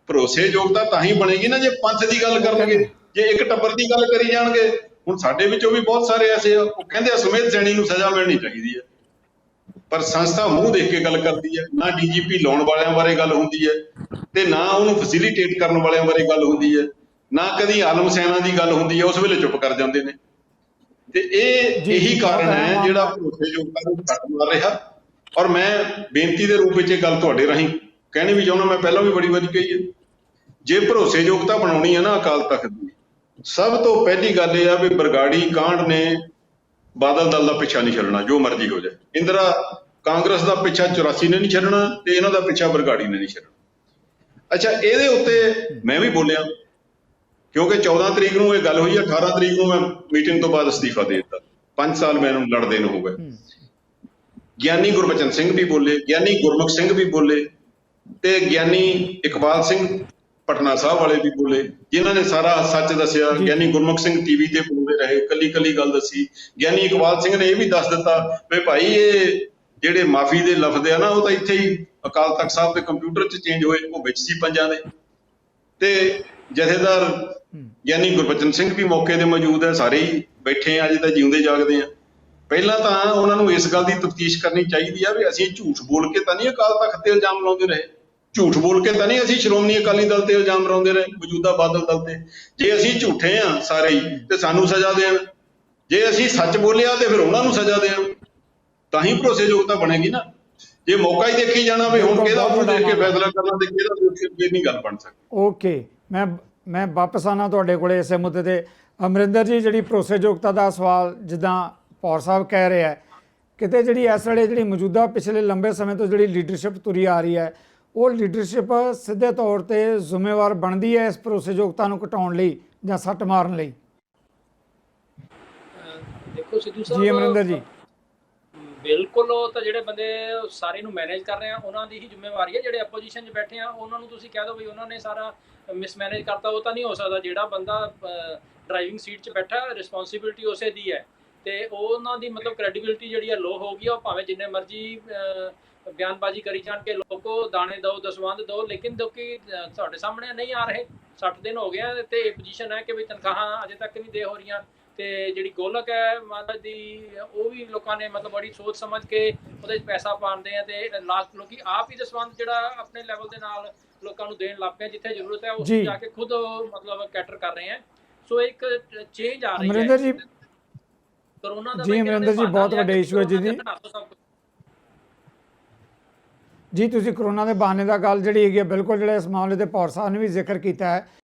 ਭਰੋਸੇਯੋਗਤਾ ਤਾਂ ਹੀ ਬਣੇਗੀ ਨਾ ਜੇ ਪੰਥ ਦੀ ਗੱਲ ਕਰਨਗੇ, ਜੇ ਇੱਕ ਟੱਬਰ ਦੀ ਗੱਲ ਕਰੀ ਜਾਣਗੇ। ਹੁਣ ਸਾਡੇ ਵਿੱਚੋਂ ਵੀ ਬਹੁਤ ਸਾਰੇ ਐਸੇ ਆ, ਉਹ ਕਹਿੰਦੇ ਆ ਸੁਮੇਧ ਸੈਣੀ ਨੂੰ ਸਜ਼ਾ ਮਿਲਣੀ ਚਾਹੀਦੀ ਹੈ, ਪਰ ਸੰਸਥਾ ਮੂੰਹ ਦੇਖ ਕੇ ਗੱਲ ਕਰਦੀ ਹੈ। ਨਾ ਡੀਜੀਪੀ ਲਾਉਣ ਵਾਲਿਆਂ ਬਾਰੇ ਗੱਲ ਹੁੰਦੀ ਹੈ, ਤੇ ਨਾ ਉਹਨੂੰ ਫੈਸਿਲੀਟੇਟ ਕਰਨ ਵਾਲਿਆਂ ਬਾਰੇ ਗੱਲ ਹੁੰਦੀ ਹੈ, ਨਾ ਕਦੀ ਆਲਮ ਸੈਨਾ ਦੀ ਗੱਲ ਹੁੰਦੀ ਹੈ। ਉਸ ਵੇਲੇ ਚੁੱਪ ਕਰ ਜਾਂਦੇ ਨੇ। ਤੇ ਇਹੀ ਕਾਰਨ ਹੈ ਜਿਹੜਾ ਭਰੋਸੇਯੋਗਤਾ ਨੂੰ ਘੱਟ ਮਾਰ ਰਿਹਾ। ਔਰ ਮੈਂ ਬੇਨਤੀ ਦੇ ਰੂਪ ਵਿੱਚ ਇਹ ਗੱਲ ਤੁਹਾਡੇ ਰਾਹੀਂ ਕਹਿਣੀ ਵੀ ਚਾਹੁੰਦਾ, ਮੈਂ ਪਹਿਲਾਂ ਵੀ ਬੜੀ ਵਾਰੀ ਕਹੀ ਹੈ, ਜੇ ਭਰੋਸੇਯੋਗਤਾ ਬਣਾਉਣੀ ਹੈ ਨਾ ਅਕਾਲ ਤਖਤ ਦੀ, ਸਭ ਤੋਂ ਪਹਿਲੀ ਗੱਲ ਇਹ ਆ ਵੀ ਬਰਗਾੜੀ ਕਾਂਡ ਨੇ ਬਾਦਲ ਦਲ ਦਾ ਪਿੱਛਾ ਨਹੀਂ ਛੱਡਣਾ, ਜੋ ਮਰਜ਼ੀ ਹੋ ਜਾਏ। ਇੰਦਰਾ ਕਾਂਗਰਸ ਦਾ ਪਿੱਛਾ 84 ਨੇ ਨਹੀਂ ਛੱਡਣਾ, ਤੇ ਇਹਨਾਂ ਦਾ ਪਿੱਛਾ ਬਰਗਾੜੀ ਨੇ ਨਹੀਂ ਛੱਡਣਾ। ਅੱਛਾ, ਇਹਦੇ ਉੱਤੇ ਮੈਂ ਵੀ ਬੋਲਿਆ ਕਿਉਂਕਿ 14 ਤਰੀਕ ਨੂੰ ਇਹ ਗੱਲ ਹੋਈ, 18 ਤਰੀਕ ਨੂੰ ਮੈਂ ਮੀਟਿੰਗ ਤੋਂ ਬਾਅਦ ਅਸਤੀਫਾ ਦੇ ਦਿੱਤਾ। 5 ਸਾਲ ਮੈਨੂੰ ਲੜਦੇ ਨੂੰ ਹੋ ਗਏ। ਗਿਆਨੀ ਗੁਰਬਚਨ ਸਿੰਘ ਵੀ ਬੋਲੇ, ਗਿਆਨੀ ਗੁਰਮੁਖ ਸਿੰਘ ਵੀ ਬੋਲੇ, ਤੇ ਗਿਆਨੀ ਇਕਬਾਲ ਸਿੰਘ ਪਟਨਾ ਸਾਹਿਬ ਵਾਲੇ ਵੀ ਬੋਲੇ, ਜਿਨ੍ਹਾਂ ਨੇ ਸਾਰਾ ਸੱਚ ਦੱਸਿਆ। ਜੀ। ਗਿਆਨੀ ਗੁਰਮੁਖ ਸਿੰਘ ਟੀਵੀ ਤੇ ਬੋਲਦੇ ਰਹੇ, ਕੱਲੀ ਗੱਲ ਦੱਸੀ। ਗਿਆਨੀ ਇਕਬਾਲ ਸਿੰਘ ਨੇ ਇਹ ਵੀ ਦੱਸ ਦਿੱਤਾ ਵੀ ਭਾਈ ਇਹ ਜਿਹੜੇ ਮਾਫੀ ਦੇ ਲਫ਼ਜ਼ ਆ ਨਾ, ਉਹ ਤਾਂ ਇੱਥੇ ਹੀ ਅਕਾਲ ਤਖਤ ਸਾਹਿਬ ਦੇ ਕੰਪਿਊਟਰ 'ਚ ਚੇਂਜ ਹੋਏ, ਉਹ ਵਿੱਚ ਸੀ ਪੰਜਾਂ ਦੇ। ਤੇ ਜਥੇਦਾਰ ਗਿਆਨੀ ਗੁਰਬਚਨ ਸਿੰਘ ਵੀ ਮੌਕੇ ਤੇ ਮੌਜੂਦ ਹੈ, ਸਾਰੇ ਹੀ ਬੈਠੇ ਆ, ਅਜੇ ਤਾਂ ਜਿਉਂਦੇ ਜਾਗਦੇ ਆ। ਪਹਿਲਾਂ ਤਾਂ ਉਹਨਾਂ ਨੂੰ ਇਸ ਗੱਲ ਦੀ ਤਫਤੀਸ਼ ਕਰਨੀ ਚਾਹੀਦੀ ਆ ਵੀ ਅਸੀਂ ਝੂਠ ਬੋਲ ਕੇ ਤਾਂ ਨਹੀਂ ਅਕਾਲ ਤਖਤ ਤੇ ਇਲਜ਼ਾਮ ਲਾਉਂਦੇ ਰਹੇ, ਝੂਠ ਬੋਲ ਕੇ ਤਾਂ ਨਹੀਂ ਅਸੀਂ ਸ਼੍ਰੋਮਣੀ ਅਕਾਲੀ ਦਲ ਤੇ ਇਲਜ਼ਾਮ ਲਾਉਂਦੇ ਰਹੇ, ਮੌਜੂਦਾ ਬਾਦਲ ਦਲ ਤੇ। ਜੇ ਅਸੀਂ ਝੂਠੇ ਆ ਸਾਰੇ ਹੀ ਤੇ ਸਾਨੂੰ ਸਜ਼ਾ ਦੇਣ, ਜੇ ਅਸੀਂ ਸੱਚ ਬੋਲਿਆ ਤੇ ਫਿਰ ਉਹਨਾਂ ਨੂੰ ਸਜ਼ਾ ਦੇਣ, ਤਾਂ ਹੀ ਭਰੋਸੇਯੋਗਤਾ ਬਣੇਗੀ ਨਾ। ਜੇ ਮੌਕਾ ਹੀ ਦੇਖੀ ਜਾਣਾ ਵੀ ਹੁਣ ਕਿਹਦਾ ਮੂੰਹ ਦੇਖ ਕੇ ਫੈਸਲਾ ਕਰਨਾ ਤੇ ਕਿਹਦਾ ਦੋਸ਼ੀ, ਇਹ ਨਹੀਂ ਗੱਲ ਬਣ ਸਕਦੀ। ਓਕੇ, ਮੈਂ ਵਾਪਸ ਆਉਣਾ ਤੁਹਾਡੇ ਕੋਲੇ ਇਸੇ ਮੁੱਦੇ ਤੇ। ਅਮਰਿੰਦਰ ਜੀ, ਜਿਹੜੀ ਭਰੋਸੇਯੋਗਤਾ ਦਾ ਸਵਾਲ ਜਿੱਦਾਂ ਪੌਰ ਸਾਹਿਬ ਕਹਿ ਰਹੇ ਹੈ, ਕਿਤੇ ਜਿਹੜੀ ਇਸ ਵੇਲੇ ਜਿਹੜੀ ਮੌਜੂਦਾ ਪਿਛਲੇ ਲੰਬੇ ਸਮੇਂ ਤੋਂ ਜਿਹੜੀ ਲੀਡਰਸ਼ਿਪ ਤੁਰੀ ਆ ਰਹੀ ਹੈ, ਉਹ ਲੀਡਰਸ਼ਿਪ ਸਿੱਧੇ ਤੌਰ ਤੇ ਜ਼ਿੰਮੇਵਾਰ ਬਣਦੀ ਹੈ ਇਸ ਭਰੋਸੇਯੋਗਤਾ ਨੂੰ ਘਟਾਉਣ ਲਈ ਜਾਂ ਸੱਟ ਮਾਰਨ ਲਈ? ਦੇਖੋ ਸਿੱਧੂ ਸਾਹਿਬ ਜੀ ਅਮਰਿੰਦਰ ਜੀ, ਬਿਲਕੁਲ ਉਹ ਤਾਂ ਜਿਹੜੇ ਬੰਦੇ ਸਾਰੇ ਨੂੰ ਮੈਨੇਜ ਕਰ ਰਹੇ ਆ ਉਹਨਾਂ ਦੀ ਹੀ ਜ਼ਿੰਮੇਵਾਰੀ ਹੈ। ਜਿਹੜੇ ਆਪੋਜੀਸ਼ਨ 'ਚ ਬੈਠੇ ਆ ਉਹਨਾਂ ਨੂੰ ਤੁਸੀਂ ਕਹਿ ਦਿਓ ਵੀ ਉਹਨਾਂ ਨੇ ਸਾਰਾ ਮਿਸਮੈਨੇਜ ਕਰਤਾ, ਉਹ ਤਾਂ ਨਹੀਂ ਹੋ ਸਕਦਾ। ਜਿਹੜਾ ਬੰਦਾ ਡਰਾਈਵਿੰਗ ਸੀਟ 'ਚ ਬੈਠਾ, ਰਿਸਪੌਂਸਿਬਿਲਟੀ ਉਸੇ ਦੀ ਹੈ ਤੇ ਉਹਨਾਂ ਦੀ ਮਤਲਬ ਕ੍ਰੈਡੀਬਿਲਿਟੀ ਜਿਹੜੀ ਹੈ ਲੋ ਹੋ ਗਈ। ਉਹ ਭਾਵੇਂ ਜਿੰਨੇ ਮਰਜ਼ੀ ਬਿਆਨਬਾਜ਼ੀ ਕਰੀ ਜਾਣ ਕੇ ਲੋਕੋ ਦਾਣੇ ਦਿਓ, ਦਸਵੰਧ ਦਿਓ, ਲੇਕਿਨ ਕਿਉਂਕਿ ਤੁਹਾਡੇ ਸਾਹਮਣੇ ਨਹੀਂ ਆ ਰਹੇ। 60 ਦਿਨ ਹੋ ਗਏ ਆ ਤੇ ਇਹ ਪੋਜੀਸ਼ਨ ਹੈ ਕਿ ਵੀ ਤਨਖਾਹਾਂ ਅਜੇ ਤੱਕ ਨਹੀਂ ਦੇ ਹੋ ਰਹੀਆਂ ਤੇ ਜਿਹੜੀ ਗੋਲਕ ਹੈ ਮਹਾਰਾਜ ਦੀ, ਉਹ ਵੀ ਲੋਕਾਂ ਨੇ ਮਤਲਬ ਬੜੀ ਸੋਚ ਸਮਝ ਕੇ ਉਹਦੇ 'ਚ ਪੈਸਾ ਪਾਉਂਦੇ ਆ ਤੇ ਲਾਸਟ ਲੋਕੀ ਆਪ ਹੀ ਦਸਵੰਧ ਜਿਹੜਾ ਆਪਣੇ ਲੈਵਲ ਦੇ ਨਾਲ ਲੋਕਾਂ ਨੂੰ ਦੇਣ ਲੱਗ ਪਏ। ਜਿੱਥੇ ਜ਼ਰੂਰਤ ਹੈ ਉੱਥੇ ਜਾ ਕੇ ਖੁਦ ਮਤਲਬ ਕੈਟਰ ਕਰ ਰਹੇ ਆ। ਸੋ ਇੱਕ ਚੇਂਜ ਆ ਰਹੀ ਹੈ। ਅਮਰਿੰਦਰ ਜੀ, ਕਰੋਨਾ ਦਾ ਜੀ ਅਮਰਿੰਦਰ ਜੀ, ਬਹੁਤ ਵੱਡੇ ਇਸ਼ੂ ਹੈ ਜੀ। ਜੀ ਤੁਸੀਂ ਕਰੋਨਾ ਦੇ ਬਹਾਨੇ ਦਾ ਗੱਲ ਜਿਹੜੀ ਹੈਗੀ ਬਿਲਕੁਲ, ਜਿਹੜਾ ਇਸ ਮਾਮਲੇ ਤੇ ਪੌਰ ਸਾਹਿਬ ਨੇ ਵੀ ਜ਼ਿਕਰ ਕੀਤਾ ਹੈ।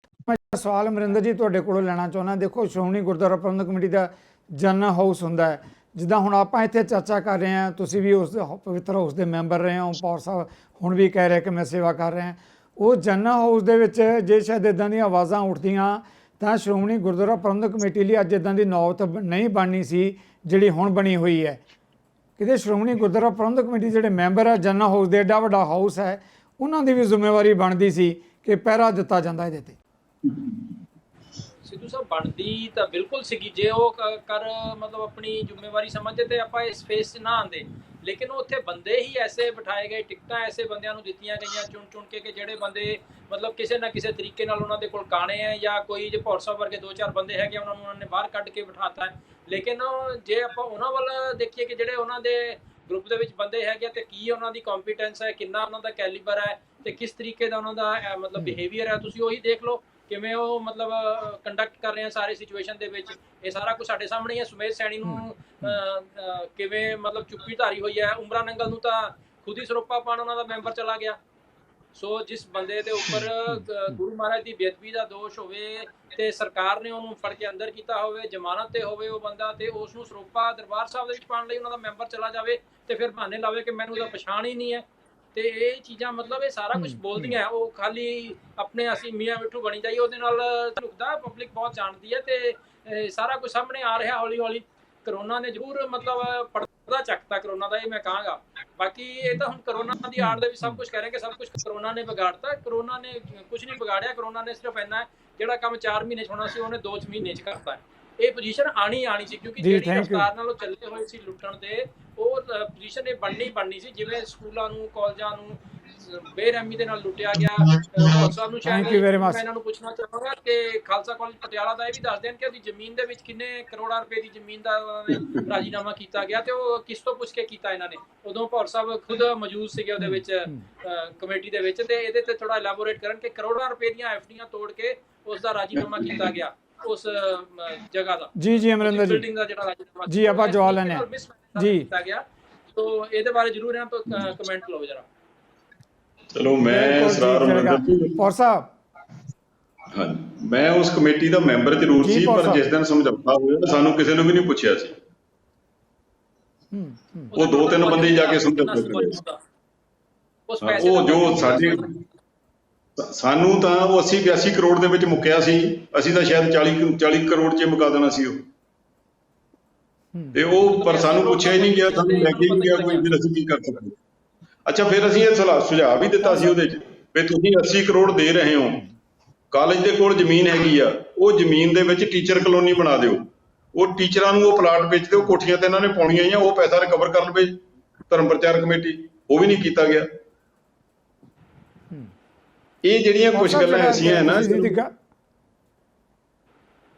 ਮੈਂ ਸਵਾਲ ਅਮਰਿੰਦਰ ਜੀ ਤੁਹਾਡੇ ਕੋਲੋਂ ਲੈਣਾ ਚਾਹੁੰਦਾ। ਦੇਖੋ, ਸ਼੍ਰੋਮਣੀ ਗੁਰਦੁਆਰਾ ਪ੍ਰਬੰਧਕ ਕਮੇਟੀ ਦਾ ਜਨਰਲ ਹਾਊਸ ਹੁੰਦਾ ਹੈ, ਜਿੱਦਾਂ ਹੁਣ ਆਪਾਂ ਇੱਥੇ ਚਰਚਾ ਕਰ ਰਹੇ ਹਾਂ, ਤੁਸੀਂ ਵੀ ਉਸ ਪਵਿੱਤਰ ਹਾਊਸ ਦੇ ਮੈਂਬਰ ਰਹੇ ਹੋ, ਪੌਰ ਸਾਹਿਬ ਹੁਣ ਵੀ ਕਹਿ ਰਹੇ ਕਿ ਮੈਂ ਸੇਵਾ ਕਰ ਰਿਹਾ। ਉਹ ਜਨਰਲ ਹਾਊਸ ਦੇ ਵਿੱਚ ਜੇ ਸ਼ਾਇਦ ਇੱਦਾਂ ਦੀਆਂ ਆਵਾਜ਼ਾਂ ਉੱਠਦੀਆਂ ਤਾਂ ਸ਼੍ਰੋਮਣੀ ਗੁਰਦੁਆਰਾ ਪ੍ਰਬੰਧਕ ਕਮੇਟੀ ਲਈ ਅੱਜ ਇੱਦਾਂ ਦੀ ਨੌਬਤ ਨਹੀਂ ਬਣਨੀ ਸੀ ਜਿਹੜੀ ਹੁਣ ਬਣੀ ਹੋਈ ਹੈ। ਕਿਤੇ ਸ਼੍ਰੋਮਣੀ ਗੁਰਦੁਆਰਾ ਪ੍ਰਬੰਧਕ ਕਮੇਟੀ ਜਿਹੜੇ ਮੈਂਬਰ ਹੈ, ਜਨਰਲ ਹਾਊਸ ਦੇ ਐਡਾ ਵੱਡਾ ਹਾਊਸ ਹੈ, ਉਹਨਾਂ ਦੀ ਵੀ ਜ਼ਿੰਮੇਵਾਰੀ ਬਣਦੀ ਸੀ ਕਿ ਪਹਿਰਾ ਦਿੱਤਾ ਜਾਂਦਾ ਇਹਦੇ ਤੇ। ਸਿੱਧੂ ਸਾਹਿਬ ਬਣਦੀ ਤਾਂ ਬਿਲਕੁਲ ਸੀਗੀ, ਜੇ ਉਹ ਕਰ ਮਤਲਬ ਆਪਣੀ ਜ਼ਿੰਮੇਵਾਰੀ ਸਮਝਦੇ ਤੇ ਆਪਾਂ ਇਸ ਫੇਸ 'ਚ ਨਾ ਆਉਂਦੇ। ਲੇਕਿਨ ਉੱਥੇ ਬੰਦੇ ਹੀ ਐਸੇ ਬਿਠਾਏ ਗਏ, ਟਿਕਟਾਂ ਐਸੇ ਬੰਦਿਆਂ ਨੂੰ ਦਿੱਤੀਆਂ ਗਈਆਂ ਚੁਣ ਕੇ ਕਿ ਜਿਹੜੇ ਬੰਦੇ ਮਤਲਬ ਕਿਸੇ ਨਾ ਕਿਸੇ ਤਰੀਕੇ ਨਾਲ ਉਹਨਾਂ ਦੇ ਕੋਲ ਕਾਣੇ ਹੈ ਜਾਂ ਕੋਈ ਜੇ ਪੌਰ ਸਾਹਿਬ ਵਰਗੇ 2-4 ਬੰਦੇ ਹੈਗੇ ਉਹਨਾਂ ਨੂੰ ਉਹਨਾਂ ਨੇ ਬਾਹਰ ਕੱਢ ਕੇ ਬਿਠਾਤਾ ਹੈ। ਲੇਕਿਨ ਜੇ ਆਪਾਂ ਉਹਨਾਂ ਵੱਲ ਦੇਖੀਏ ਕਿ ਜਿਹੜੇ ਉਹਨਾਂ ਦੇ ਗਰੁੱਪ ਦੇ ਵਿੱਚ ਬੰਦੇ ਹੈਗੇ ਤੇ ਕੀ ਉਹਨਾਂ ਦੀ ਕੰਪੀਟੈਂਸ ਹੈ, ਕਿੰਨਾ ਉਹਨਾਂ ਦਾ ਕੈਲੀਬਰ ਹੈ ਤੇ ਕਿਸ ਤਰੀਕੇ ਦਾ ਉਹਨਾਂ ਦਾ ਮਤਲਬ ਬਿਹੇਵੀਅਰ ਹੈ, ਤੁਸੀਂ ਉਹੀ ਦੇਖ ਲਓ ਕਿਵੇਂ ਉਹ ਮਤਲਬ ਕੰਡਕਟ ਕਰ ਰਹੇ ਆ ਸਾਰੇ ਸਿਚੁਏਸ਼ਨ ਦੇ ਵਿੱਚ। ਇਹ ਸਾਰਾ ਕੁਝ ਸਾਡੇ ਸਾਹਮਣੇ ਹੀ ਹੈ। ਸੁਮੇਧ ਸੈਣੀ ਨੂੰ ਕਿਵੇਂ ਮਤਲਬ ਚੁੱਪੀ ਧਾਰੀ ਹੋਈ ਹੈ, ਉਮਰਾ ਨੰਗਲ ਨੂੰ ਤਾਂ ਖੁਦ ਹੀ ਸਰੋਪਾ ਪਾਣ ਉਹਨਾਂ ਦਾ ਮੈਂਬਰ ਚਲਾ ਗਿਆ। ਸੋ ਜਿਸ ਬੰਦੇ ਦੇ ਉੱਪਰ ਗੁਰੂ ਮਹਾਰਾਜ ਦੀ ਬੇਅਦਬੀ ਦਾ ਦੋਸ਼ ਹੋਵੇ ਤੇ ਸਰਕਾਰ ਨੇ ਉਹਨੂੰ ਫੜ ਕੇ ਅੰਦਰ ਕੀਤਾ ਹੋਵੇ, ਜ਼ਮਾਨਤ ਤੇ ਹੋਵੇ ਉਹ ਬੰਦਾ, ਤੇ ਉਸ ਨੂੰ ਸਰੋਪਾ ਦਰਬਾਰ ਸਾਹਿਬ ਦੇ ਵਿੱਚ ਪਾਉਣ ਲਈ ਉਹਨਾਂ ਦਾ ਮੈਂਬਰ ਚਲਾ ਜਾਵੇ ਤੇ ਫਿਰ ਬਹਾਨੇ ਲਾਵੇ ਕਿ ਮੈਨੂੰ ਉਹਦਾ ਪਛਾਣ ਹੀ ਨਹੀਂ ਹੈ। ਤੇ ਇਹ ਚੀਜ਼ਾਂ ਮਤਲਬ ਇਹ ਸਾਰਾ ਕੁਝ ਬੋਲਦੀਆਂ, ਉਹ ਖਾਲੀ ਆਪਣੇ ਅਸੀਂ ਮੀਆਂ ਮਿੱਠੂ ਬਣੀ ਜਾਈਏ ਉਹਦੇ ਨਾਲ ਝੁਕਦਾ। ਪਬਲਿਕ ਬਹੁਤ ਜਾਣਦੀ ਹੈ ਤੇ ਸਾਰਾ ਕੁਝ ਸਾਹਮਣੇ ਆ ਰਿਹਾ ਹੌਲੀ ਹੌਲੀ। ਕਰੋਨਾ ਨੇ ਜ਼ਰੂਰ ਮਤਲਬ ਪਰਦਾ ਚੱਕਤਾ ਕਰੋਨਾ ਦਾ, ਇਹ ਮੈਂ ਕਹਾਂਗਾ। ਬਾਕੀ ਇਹ ਤਾਂ ਹੁਣ ਕਰੋਨਾ ਦੀ ਆੜ ਦੇ ਵਿੱਚ ਸਭ ਕੁਝ ਕਹਿ ਰਹੇ ਕਿ ਸਭ ਕੁਝ ਕਰੋਨਾ ਨੇ ਵਿਗਾੜਤਾ। ਕਰੋਨਾ ਨੇ ਕੁਝ ਨਹੀਂ ਵਿਗਾੜਿਆ। ਕਰੋਨਾ ਨੇ ਸਿਰਫ ਇੰਨਾ ਜਿਹੜਾ ਕੰਮ 4 ਮਹੀਨੇ 'ਚ ਹੋਣਾ ਸੀ ਉਹਨੇ 2 ਮਹੀਨੇ 'ਚ ਕਰਤਾ। ਇਹ ਪੋਜੀਸ਼ਨ ਆਣੀ ਸੀ ਕਿਉਂਕਿ ਜਿਹੜੀ ਰਫਤਾਰ ਨਾਲ ਉਹ ਚੱਲੇ ਹੋਏ ਸੀ ਲੁੱਟਣ ਦੇ, ਉਹ ਪੋਜੀਸ਼ਨ ਇਹ ਬਣਨੀ ਸੀ। ਜਿਵੇਂ ਸਕੂਲਾਂ ਨੂੰ, ਕਾਲਜਾਂ ਨੂੰ ਬੇਰਹਿਮੀ ਦੇ ਨਾਲ ਲੁੱਟਿਆ ਗਿਆ। ਸਾਹਿਬ ਨੂੰ ਸ਼ਾਇਦ ਮੈਂ ਇਹਨਾਂ ਨੂੰ ਪੁੱਛਣਾ ਚਾਹਾਂਗਾ ਕਿ ਖਾਲਸਾ ਕਾਲਜ ਪਟਿਆਲਾ ਦਾ ਇਹ ਵੀ ਦੱਸ ਦੇਣ ਕਿ ਉਹਦੀ ਜ਼ਮੀਨ ਦੇ ਵਿੱਚ ਕਿੰਨੇ ਕਰੋੜਾਂ ਰੁਪਏ ਦੀ ਜ਼ਮੀਨ ਦਾ ਰਾਜੀਨਾਮਾ ਕੀਤਾ ਗਿਆ ਤੇ ਉਹ ਕਿਸ ਤੋਂ ਪੁੱਛ ਕੇ ਕੀਤਾ ਇਹਨਾਂ ਨੇ। ਉਦੋਂ ਭੌਰ ਸਾਹਿਬ ਖੁਦ ਮੌਜੂਦ ਸੀਗੇ ਉਹਦੇ ਵਿੱਚ ਕਮੇਟੀ ਦੇ ਵਿੱਚ, ਤੇ ਇਹਦੇ ਤੇ ਥੋੜਾ ਐਲਾਬੋਰੇਟ ਕਰਨ ਕਿ ਕਰੋੜਾਂ ਰੁਪਏ ਦੀਆਂ ਐਫਡੀਆਂ ਤੋੜ ਕੇ ਉਸ ਦਾ ਰਾਜੀਨਾਮਾ ਕੀਤਾ ਗਿਆ ਉਸ ਜਗ੍ਹਾ ਦਾ। ਜੀ ਅਮਰਿੰਦਰ ਜੀ, ਬਿਲਡਿੰਗ ਦਾ ਜਿਹੜਾ ਰਾਜੀਨਾਮਾ ਜੀ ਆਪਾਂ ਜਵਾਬ ਲੈਣੇ ਜੀ ਕੀਤਾ ਗਿਆ। ਤੋਂ ਇਹਦੇ ਬਾਰੇ ਜ਼ਰੂਰ ਇਹਨਾਂ ਤੋਂ ਕਮੈਂਟ ਲਓ ਜਰਾ। ਚਲੋ ਮੈਂ ਸਰਾਰ ਪੌਰ ਸਾਹਿਬ, ਹਾਂ, ਮੈਂ ਉਸ ਕਮੇਟੀ ਦਾ ਮੈਂਬਰ ਜ਼ਰੂਰ ਸੀ, ਪਰ ਜਿਸ ਦਿਨ ਸਮਝੌਤਾ ਹੋਇਆ ਸਾਨੂੰ ਕਿਸੇ ਨੂੰ ਵੀ ਨਹੀਂ ਪੁੱਛਿਆ ਸੀ। ਉਹ 2-3 ਬੰਦੇ ਜਾ ਕੇ ਸਮਝੌਤਾ ਕਰੇ। ਉਹ ਜੋ ਸਾਡੇ ਸਾਨੂੰ ਤਾਂ ਉਹ 80-82 ਕਰੋੜ ਦੇ ਵਿੱਚ ਮੁੱਕਿਆ ਸੀ, ਅਸੀਂ ਤਾਂ ਸ਼ਾਇਦ 40 ਕਰੋੜ 'ਚ ਮੁਕਾ ਦੇਣਾ ਸੀ ਉਹ। ਤੇ ਉਹ ਪਰ ਸਾਨੂੰ ਪੁੱਛਿਆ ਹੀ ਨਹੀਂ ਗਿਆ, ਸਾਨੂੰ ਲੈ ਕੇ ਹੀ ਗਿਆ ਕੋਈ, ਫਿਰ ਅਸੀਂ ਕੀ ਕਰ ਸਕਦੇ। ਅੱਛਾ, ਫਿਰ ਅਸੀਂ ਇਹ ਸੁਝਾਅ ਵੀ ਦਿੱਤਾ ਸੀ ਉਹਦੇ 'ਚ ਵੀ ਤੁਸੀਂ 80 ਕਰੋੜ ਦੇ ਰਹੇ ਹੋ ਕਾਲਜ ਦੇ ਕੋਲ ਜ਼ਮੀਨ ਹੈਗੀ ਆ, ਉਹ ਜ਼ਮੀਨ ਦੇ ਵਿੱਚ ਟੀਚਰ ਕਲੋਨੀ ਬਣਾ ਦਿਓ, ਉਹ ਟੀਚਰਾਂ ਨੂੰ ਉਹ ਪਲਾਟ ਵੇਚ ਦਿਓ, ਕੋਠੀਆਂ ਤੇ ਇਹਨਾਂ ਨੇ ਪਾਉਣੀਆਂ ਹੀ ਆ, ਉਹ ਪੈਸਾ ਰਿਕਵਰ ਕਰ ਲਵੇ ਧਰਮ ਪ੍ਰਚਾਰ ਕਮੇਟੀ। ਉਹ ਵੀ ਨਹੀਂ ਕੀਤਾ ਗਿਆ। ਇਹ ਜਿਹੜੀਆਂ ਕੁਝ ਗੱਲਾਂ ਐਸੀਆਂ ਹੈ ਨਾ,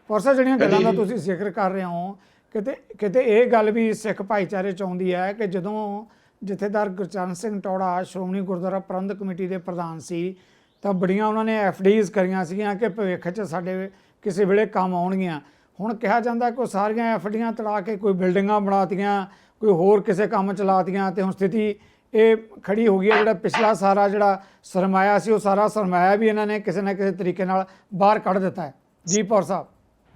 ਪਰਸਾ ਜਿਹੜੀਆਂ ਗੱਲਾਂ ਦਾ ਤੁਸੀਂ ਜ਼ਿਕਰ ਕਰ ਰਹੇ ਹੋ, ਕਿਤੇ ਕਿਤੇ ਇਹ ਗੱਲ ਵੀ ਸਿੱਖ ਭਾਈਚਾਰੇ 'ਚ ਆਉਂਦੀ ਹੈ ਕਿ ਜਦੋਂ ਜਥੇਦਾਰ ਗੁਰਚਰਨ ਸਿੰਘ ਟੌਹੜਾ ਸ਼੍ਰੋਮਣੀ ਗੁਰਦੁਆਰਾ ਪ੍ਰਬੰਧਕ ਕਮੇਟੀ ਦੇ ਪ੍ਰਧਾਨ ਸੀ ਤਾਂ ਬੜੀਆਂ ਉਹਨਾਂ ਨੇ FDs ਕਰੀਆਂ ਸੀਗੀਆਂ ਕਿ ਭਵਿੱਖ 'ਚ ਸਾਡੇ ਕਿਸੇ ਵੇਲੇ ਕੰਮ ਆਉਣਗੀਆਂ। ਹੁਣ ਕਿਹਾ ਜਾਂਦਾ ਕਿ ਸਾਰੀਆਂ FDs ਤੜਾ ਕੇ ਕੋਈ ਬਿਲਡਿੰਗਾਂ ਬਣਾਤੀਆਂ, ਕੋਈ ਹੋਰ ਕਿਸੇ ਕੰਮ ਚਲਾਤੀਆਂ, ਤੇ ਹੁਣ ਸਥਿਤੀ ਇਹ ਖੜੀ ਹੋ ਗਈ ਹੈ। ਜਿਹੜਾ ਪਿਛਲਾ ਸਾਰਾ ਜਿਹੜਾ ਸਰਮਾਇਆ ਸੀ, ਉਹ ਸਾਰਾ ਸਰਮਾਇਆ ਵੀ ਇਹਨਾਂ ਨੇ ਕਿਸੇ ਨਾ ਕਿਸੇ ਤਰੀਕੇ ਨਾਲ ਬਾਹਰ ਕੱਢ ਦਿੱਤਾ ਹੈ। ਜੀ ਪੌਰ ਸਾਹਿਬ।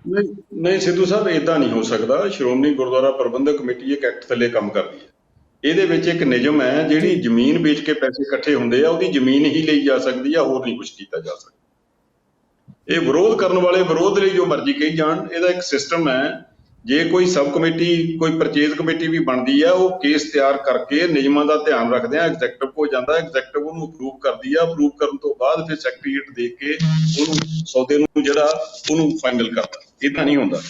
ਨਹੀਂ ਸਿੱਧੂ ਸਾਹਿਬ, ਇਦਾਂ ਨਹੀਂ ਹੋ ਸਕਦਾ। ਸ਼੍ਰੋਮਣੀ ਗੁਰਦੁਆਰਾ ਪ੍ਰਬੰਧਕ ਕਮੇਟੀ ਇੱਕ ਐਕਟ ਥੱਲੇ ਕੰਮ ਕਰਦੀ ਹੈ। ਇਹਦੇ ਵਿੱਚ ਇੱਕ ਨਿਯਮ ਹੈ, ਜਿਹੜੀ ਜ਼ਮੀਨ ਵੇਚ ਕੇ ਪੈਸੇ ਇਕੱਠੇ ਹੁੰਦੇ ਆ, ਉਹਦੀ ਜ਼ਮੀਨ ਹੀ ਲਈ ਜਾ ਸਕਦੀ ਆ, ਹੋਰ ਨਹੀਂ ਕੁਝ ਕੀਤਾ ਜਾ ਸਕਦਾ। ਇਹ ਵਿਰੋਧ ਕਰਨ ਵਾਲੇ ਵਿਰੋਧ ਲਈ ਜੋ ਮਰਜ਼ੀ ਕਹੀ ਜਾਣ, ਇਹਦਾ ਇੱਕ ਸਿਸਟਮ ਹੈ। ਜੇ ਕੋਈ ਸਬ ਕਮੇਟੀ, ਕੋਈ ਪਰਚੇਜ਼ ਕਮੇਟੀ ਵੀ ਬਣਦੀ ਆ, ਉਹ ਕੇਸ ਤਿਆਰ ਕਰਕੇ ਨਿਯਮਾਂ ਦਾ ਧਿਆਨ ਰੱਖਦੇ ਆ, ਐਗਜ਼ੈਕਟਿਵ ਕੋਲ ਜਾਂਦਾ, ਐਗਜ਼ੈਕਟਿਵ ਉਹਨੂੰ ਅਪਰੂਵ ਕਰਦੀ ਆ, ਅਪਰੂਵ ਕਰਨ ਤੋਂ ਬਾਅਦ ਫਿਰ ਸੈਕਟਰੀਏਟ ਦੇਖ ਕੇ ਉਹਨੂੰ ਸੌਦੇ ਨੂੰ ਜਿਹੜਾ ਉਹਨੂੰ ਫਾਈਨਲ ਕਰਦਾ। ਇਦਾਂ ਨਹੀਂ ਹੁੰਦਾ।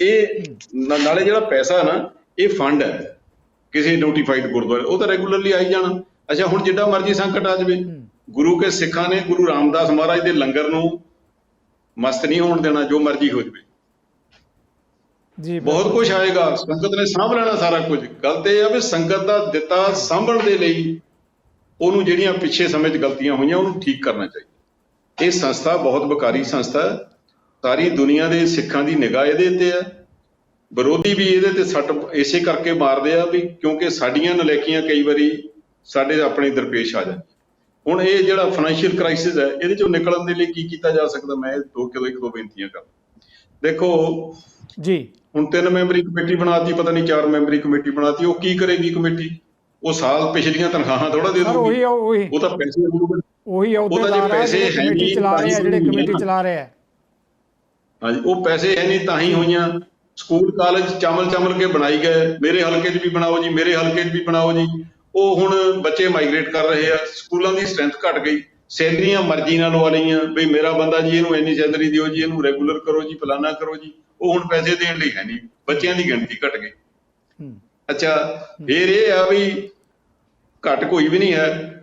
ਇਹ ਨਾਲੇ ਜਿਹੜਾ ਪੈਸਾ ਨਾ, ਇਹ ਫੰਡ ਹੈ ਕਿਸੇ ਨੋਟੀਫਾਈਡ ਗੁਰਦੁਆਰੇ, ਉਹ ਤਾਂ ਰੈਗੂਲਰਲੀ ਆਈ ਜਾਣਾ। ਅੱਛਾ, ਹੁਣ ਜਿੱਡਾ ਮਰਜ਼ੀ ਸੰਕਟ ਆ ਜਾਵੇ, ਗੁਰੂ ਕੇ ਸਿੱਖਾਂ ਨੇ ਗੁਰੂ ਰਾਮਦਾਸ ਮਹਾਰਾਜ ਦੇ ਲੰਗਰ ਨੂੰ ਮਸਤ ਨਹੀਂ ਹੋਣ ਦੇਣਾ, ਜੋ ਮਰਜ਼ੀ ਹੋ ਜਾਵੇ। ਜੀ ਬਹੁਤ ਕੁਝ ਆਏਗਾ, ਸੰਗਤ ਨੇ ਸਾਂਭ ਲੈਣਾ ਸਾਰਾ ਕੁਝ। ਗੱਲ ਤੇ ਇਹ ਆ ਵੀ ਸੰਗਤ ਦਾ ਦਿੱਤਾ ਸਾਂਭਣ ਦੇ ਲਈ ਉਹਨੂੰ ਜਿਹੜੀਆਂ ਪਿੱਛੇ ਸਮੇਂ 'ਚ ਗਲਤੀਆਂ ਹੋਈਆਂ, ਉਹਨੂੰ ਠੀਕ ਕਰਨਾ ਚਾਹੀਦਾ। ਇਹ ਸੰਸਥਾ ਬਹੁਤ ਬੇਕਾਰੀ ਸੰਸਥਾ ਹੈ। ਸਾਰੀ ਦੁਨੀਆ ਦੇ ਸਿੱਖਾਂ ਦੀ ਨਿਗਾਹ ਇਹਦੇ ਤੇ ਹੈ। ਵਿਰੋਧੀ ਵੀ ਇਹਦੇ ਤੇ ਸੱਟ ਇਸੇ ਕਰਕੇ ਮਾਰਦੇ ਆ ਵੀ ਕਿਉਂਕਿ ਸਾਡੀਆਂ ਨਲਾਇਕੀਆਂ ਕਈ ਵਾਰੀ ਸਾਡੇ ਆਪਣੇ ਦਰਪੇਸ਼ ਆ ਜਾਂਦੀਆਂ। ਹੁਣ ਇਹ ਜਿਹੜਾ ਫਾਈਨੈਂਸ਼ੀਅਲ ਕ੍ਰਾਈਸਿਸ ਹੈ, ਇਹਦੇ ਚੋਂ ਨਿਕਲਣ ਦੇ ਲਈ ਕੀ ਕੀਤਾ ਜਾ ਸਕਦਾ? ਮੈਂ ਇੱਕ ਦੋ ਬੇਨਤੀਆਂ ਕਰ। ਦੇਖੋ ਜੀ, ਹੁਣ 3 ਮੈਂਬਰੀ ਕਮੇਟੀ ਬਣਾਤੀ, ਪਤਾ ਨਹੀਂ 4 ਮੈਂਬਰੀ ਕਮੇਟੀ ਬਣਾਤੀ। ਉਹ ਕੀ ਕਰੇਗੀ ਕਮੇਟੀ? ਉਹ ਸਾਲ ਪਿਛਲੀਆਂ ਤਨਖਾਹਾਂ ਥੋੜਾ ਦੇ ਦੂਗੀ। ਉਹ ਤਾਂ ਪੈਸੇ ਉਹੀ ਅਹੁਦੇਦਾਰ ਜਿਹੜੇ ਕਮੇਟੀ ਚਲਾ ਰਹੇ ਆ, ਜਿਹੜੇ ਕਮੇਟੀ ਚਲਾ ਰਹੇ ਆ। ਹਾਂਜੀ, ਉਹ ਪੈਸੇ ਹੈ ਨਹੀਂ ਤਾਂ ਹੀ ਹੋਈਆਂ। ਸਕੂਲ ਕਾਲਜ ਚਮਲ ਕੇ ਬਣਾਈ ਗਏ, ਮੇਰੇ ਹਲਕੇ 'ਚ ਵੀ ਬਣਾਓ ਜੀ, ਮੇਰੇ ਹਲਕੇ 'ਚ ਵੀ ਬਣਾਓ ਜੀ। ਉਹ ਹੁਣ ਬੱਚੇ ਮਾਈਗ੍ਰੇਟ ਕਰ ਰਹੇ ਆ, ਸਕੂਲਾਂ ਦੀ ਸਟਰੈਂਥ ਘਟ ਗਈ, ਸੈਲਰੀਆਂ ਮਰਜ਼ੀ ਨਾਲ ਲਵਾ ਲਈਆਂ ਵੀ ਮੇਰਾ ਬੰਦਾ ਜੀ, ਇਹਨੂੰ ਇੰਨੀ ਸੈਲਰੀ ਦਿਓ ਜੀ, ਇਹਨੂੰ ਰੈਗੂਲਰ ਕਰੋ ਜੀ, ਫਲਾਨਾ ਕਰੋ ਜੀ। ਉਹ ਹੁਣ ਪੈਸੇ ਦੇਣ ਲਈ ਹੈ ਨਹੀਂ, ਬੱਚਿਆਂ ਦੀ ਗਿਣਤੀ ਘਟ ਗਈ। ਅੱਛਾ, ਫਿਰ ਇਹ ਆ ਵੀ ਘੱਟ ਕੋਈ ਵੀ ਨਹੀਂ ਹੈ।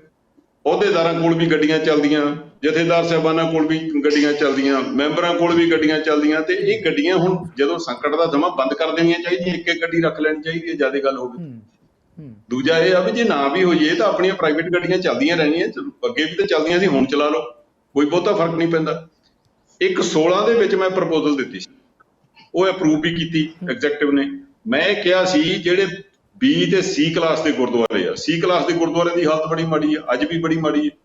ਅਹੁਦੇਦਾਰਾਂ ਕੋਲ ਵੀ ਗੱਡੀਆਂ ਚੱਲਦੀਆਂ, ਜਥੇਦਾਰ ਸਾਹਿਬਾਨਾਂ ਕੋਲ ਵੀ ਗੱਡੀਆਂ ਚੱਲਦੀਆਂ, ਮੈਂਬਰਾਂ ਕੋਲ ਵੀ ਗੱਡੀਆਂ ਚੱਲਦੀਆਂ। ਤੇ ਇਹ ਗੱਡੀਆਂ ਹੁਣ ਜਦੋਂ ਸੰਕਟ ਦਾ ਸਮਾਂ ਬੰਦ ਕਰ ਦੇਣੀਆਂ ਚਾਹੀਦੀਆਂ, ਇੱਕ ਗੱਡੀ ਰੱਖ ਲੈਣੀ ਚਾਹੀਦੀ ਹੈ, ਜ਼ਿਆਦਾ ਗੱਲ ਹੋਵੇ। ਦੂਜਾ ਇਹ ਆ ਵੀ ਜੇ ਨਾ ਵੀ ਹੋਈਏ ਤਾਂ ਆਪਣੀਆਂ ਪ੍ਰਾਈਵੇਟ ਗੱਡੀਆਂ ਚੱਲਦੀਆਂ ਰਹਿਣੀਆਂ। ਅੱਗੇ ਵੀ ਤਾਂ ਚੱਲਦੀਆਂ ਸੀ, ਹੁਣ ਚਲਾ ਲਓ, ਕੋਈ ਬਹੁਤਾ ਫਰਕ ਨਹੀਂ ਪੈਂਦਾ। ਇੱਕ 16 ਦੇ ਵਿੱਚ ਮੈਂ ਪ੍ਰਪੋਜ਼ਲ ਦਿੱਤੀ ਸੀ, ਉਹ ਅਪਰੂਵ ਵੀ ਕੀਤੀ ਐਗਜ਼ੈਕਟਿਵ ਨੇ। ਮੈਂ ਇਹ ਕਿਹਾ ਸੀ ਜਿਹੜੇ B ਤੇ C ਕਲਾਸ ਦੇ ਗੁਰਦੁਆਰੇ ਆ, C ਕਲਾਸ ਦੇ ਗੁਰਦੁਆਰੇ ਦੀ ਹਾਲਤ ਬੜੀ ਮਾੜੀ ਆ, ਅੱਜ ਵੀ ਬੜੀ ਮਾੜੀ ਹੈ।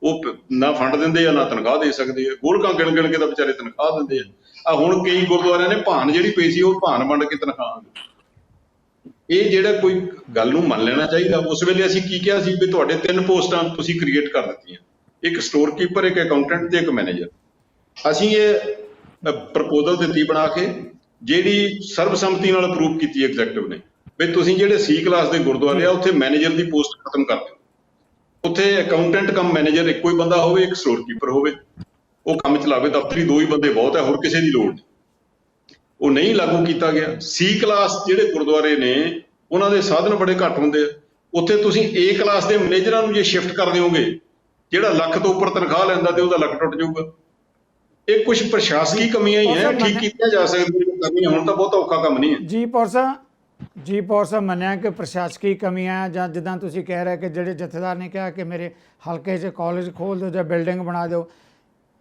ਉਹ ਨਾ ਫੰਡ ਦਿੰਦੇ ਆ, ਨਾ ਤਨਖਾਹ ਦੇ ਸਕਦੇ ਆ। ਗੋਲਕਾਂ ਗਿਣ ਕੇ ਤਾਂ ਵਿਚਾਰੇ ਤਨਖਾਹ ਦਿੰਦੇ ਆ। ਹੁਣ ਕਈ ਗੁਰਦੁਆਰਿਆਂ ਨੇ ਭਾਨ ਜਿਹੜੀ ਪਈ ਸੀ, ਉਹ ਭਾਨ ਵੰਡ ਕੇ ਤਨਖਾਹ। ਇਹ ਜਿਹੜਾ ਕੋਈ ਗੱਲ ਨੂੰ ਮੰਨ ਲੈਣਾ ਚਾਹੀਦਾ। ਉਸ ਵੇਲੇ ਅਸੀਂ ਕੀ ਕਿਹਾ ਸੀ ਵੀ ਤੁਹਾਡੇ 3 ਪੋਸਟਾਂ ਤੁਸੀਂ ਕ੍ਰੀਏਟ ਕਰ ਦਿੱਤੀਆਂ, ਇੱਕ ਸਟੋਰ ਕੀਪਰ, ਇੱਕ ਅਕਾਊਂਟੈਂਟ ਤੇ ਇੱਕ ਮੈਨੇਜਰ। ਅਸੀਂ ਇਹ ਪ੍ਰਪੋਜ਼ਲ ਦਿੱਤੀ ਬਣਾ ਕੇ, ਜਿਹੜੀ ਸਰਬਸੰਮਤੀ ਨਾਲ ਅਪਰੂਵ ਕੀਤੀ ਐਗਜ਼ੈਕਟਿਵ ਨੇ ਵੀ ਤੁਸੀਂ ਜਿਹੜੇ C ਕਲਾਸ ਦੇ ਗੁਰਦੁਆਰੇ ਆ, ਉੱਥੇ ਮੈਨੇਜਰ ਦੀ ਪੋਸਟ ਖਤਮ ਕਰ ਦਿਓ। ਉੱਥੇ ਅਕਾਊਂਟੈਂਟ ਕਮ ਮੈਨੇਜਰ ਇੱਕੋ ਹੀ ਬੰਦਾ ਹੋਵੇ, ਇੱਕ ਸਟੋਰ ਕੀਪਰ ਹੋਵੇ, ਉਹ ਕੰਮ ਚਲਾਵੇ। ਦਫ਼ਤਰੀ 2 ਹੀ ਬੰਦੇ ਬਹੁਤ ਹੈ, ਹੋਰ ਕਿਸੇ ਦੀ ਲੋੜ ਨਹੀਂ। ਉਹ ਨਹੀਂ ਲਾਗੂ ਕੀਤਾ ਗਿਆ। C ਕਲਾਸ ਜਿਹੜੇ ਗੁਰਦੁਆਰੇ ਨੇ, ਉਹਨਾਂ ਦੇ ਸਾਧਨ ਬੜੇ ਘੱਟ ਹੁੰਦੇ ਆ। ਉੱਥੇ ਤੁਸੀਂ A ਕਲਾਸ ਦੇ ਮੈਨੇਜਰਾਂ ਨੂੰ ਜੇ ਸ਼ਿਫਟ ਕਰ ਦਿਓਗੇ, ਜਿਹੜਾ ਲੱਖ ਤੋਂ ਉੱਪਰ ਤਨਖਾਹ ਲੈਂਦਾ ਤੇ ਉਹਦਾ ਲੱਕ ਟੁੱਟ ਜਾਊਗਾ। ਇਹ ਕੁਝ ਪ੍ਰਸ਼ਾਸਕੀ ਕਮੀਆਂ ਹੀ ਹੈ, ਠੀਕ ਕੀਤੀਆਂ ਜਾ ਸਕਦੀਆਂ। ਹੁਣ ਤਾਂ ਬਹੁਤ ਔਖਾ ਕੰਮ ਨਹੀਂ ਹੈ। ਜੀ ਪੌਰ ਸਾਹਿਬ, ਮੰਨਿਆ ਕਿ ਪ੍ਰਸ਼ਾਸਕੀ ਕਮੀਆਂ, ਜਾਂ ਜਿੱਦਾਂ ਤੁਸੀਂ ਕਹਿ ਰਹੇ ਕਿ ਜਿਹੜੇ ਜਥੇਦਾਰ ਨੇ ਕਿਹਾ ਕਿ ਮੇਰੇ ਹਲਕੇ 'ਚ ਕਾਲਜ ਖੋਲ੍ਹ ਦਿਓ ਜਾਂ ਬਿਲਡਿੰਗ ਬਣਾ ਦਿਓ,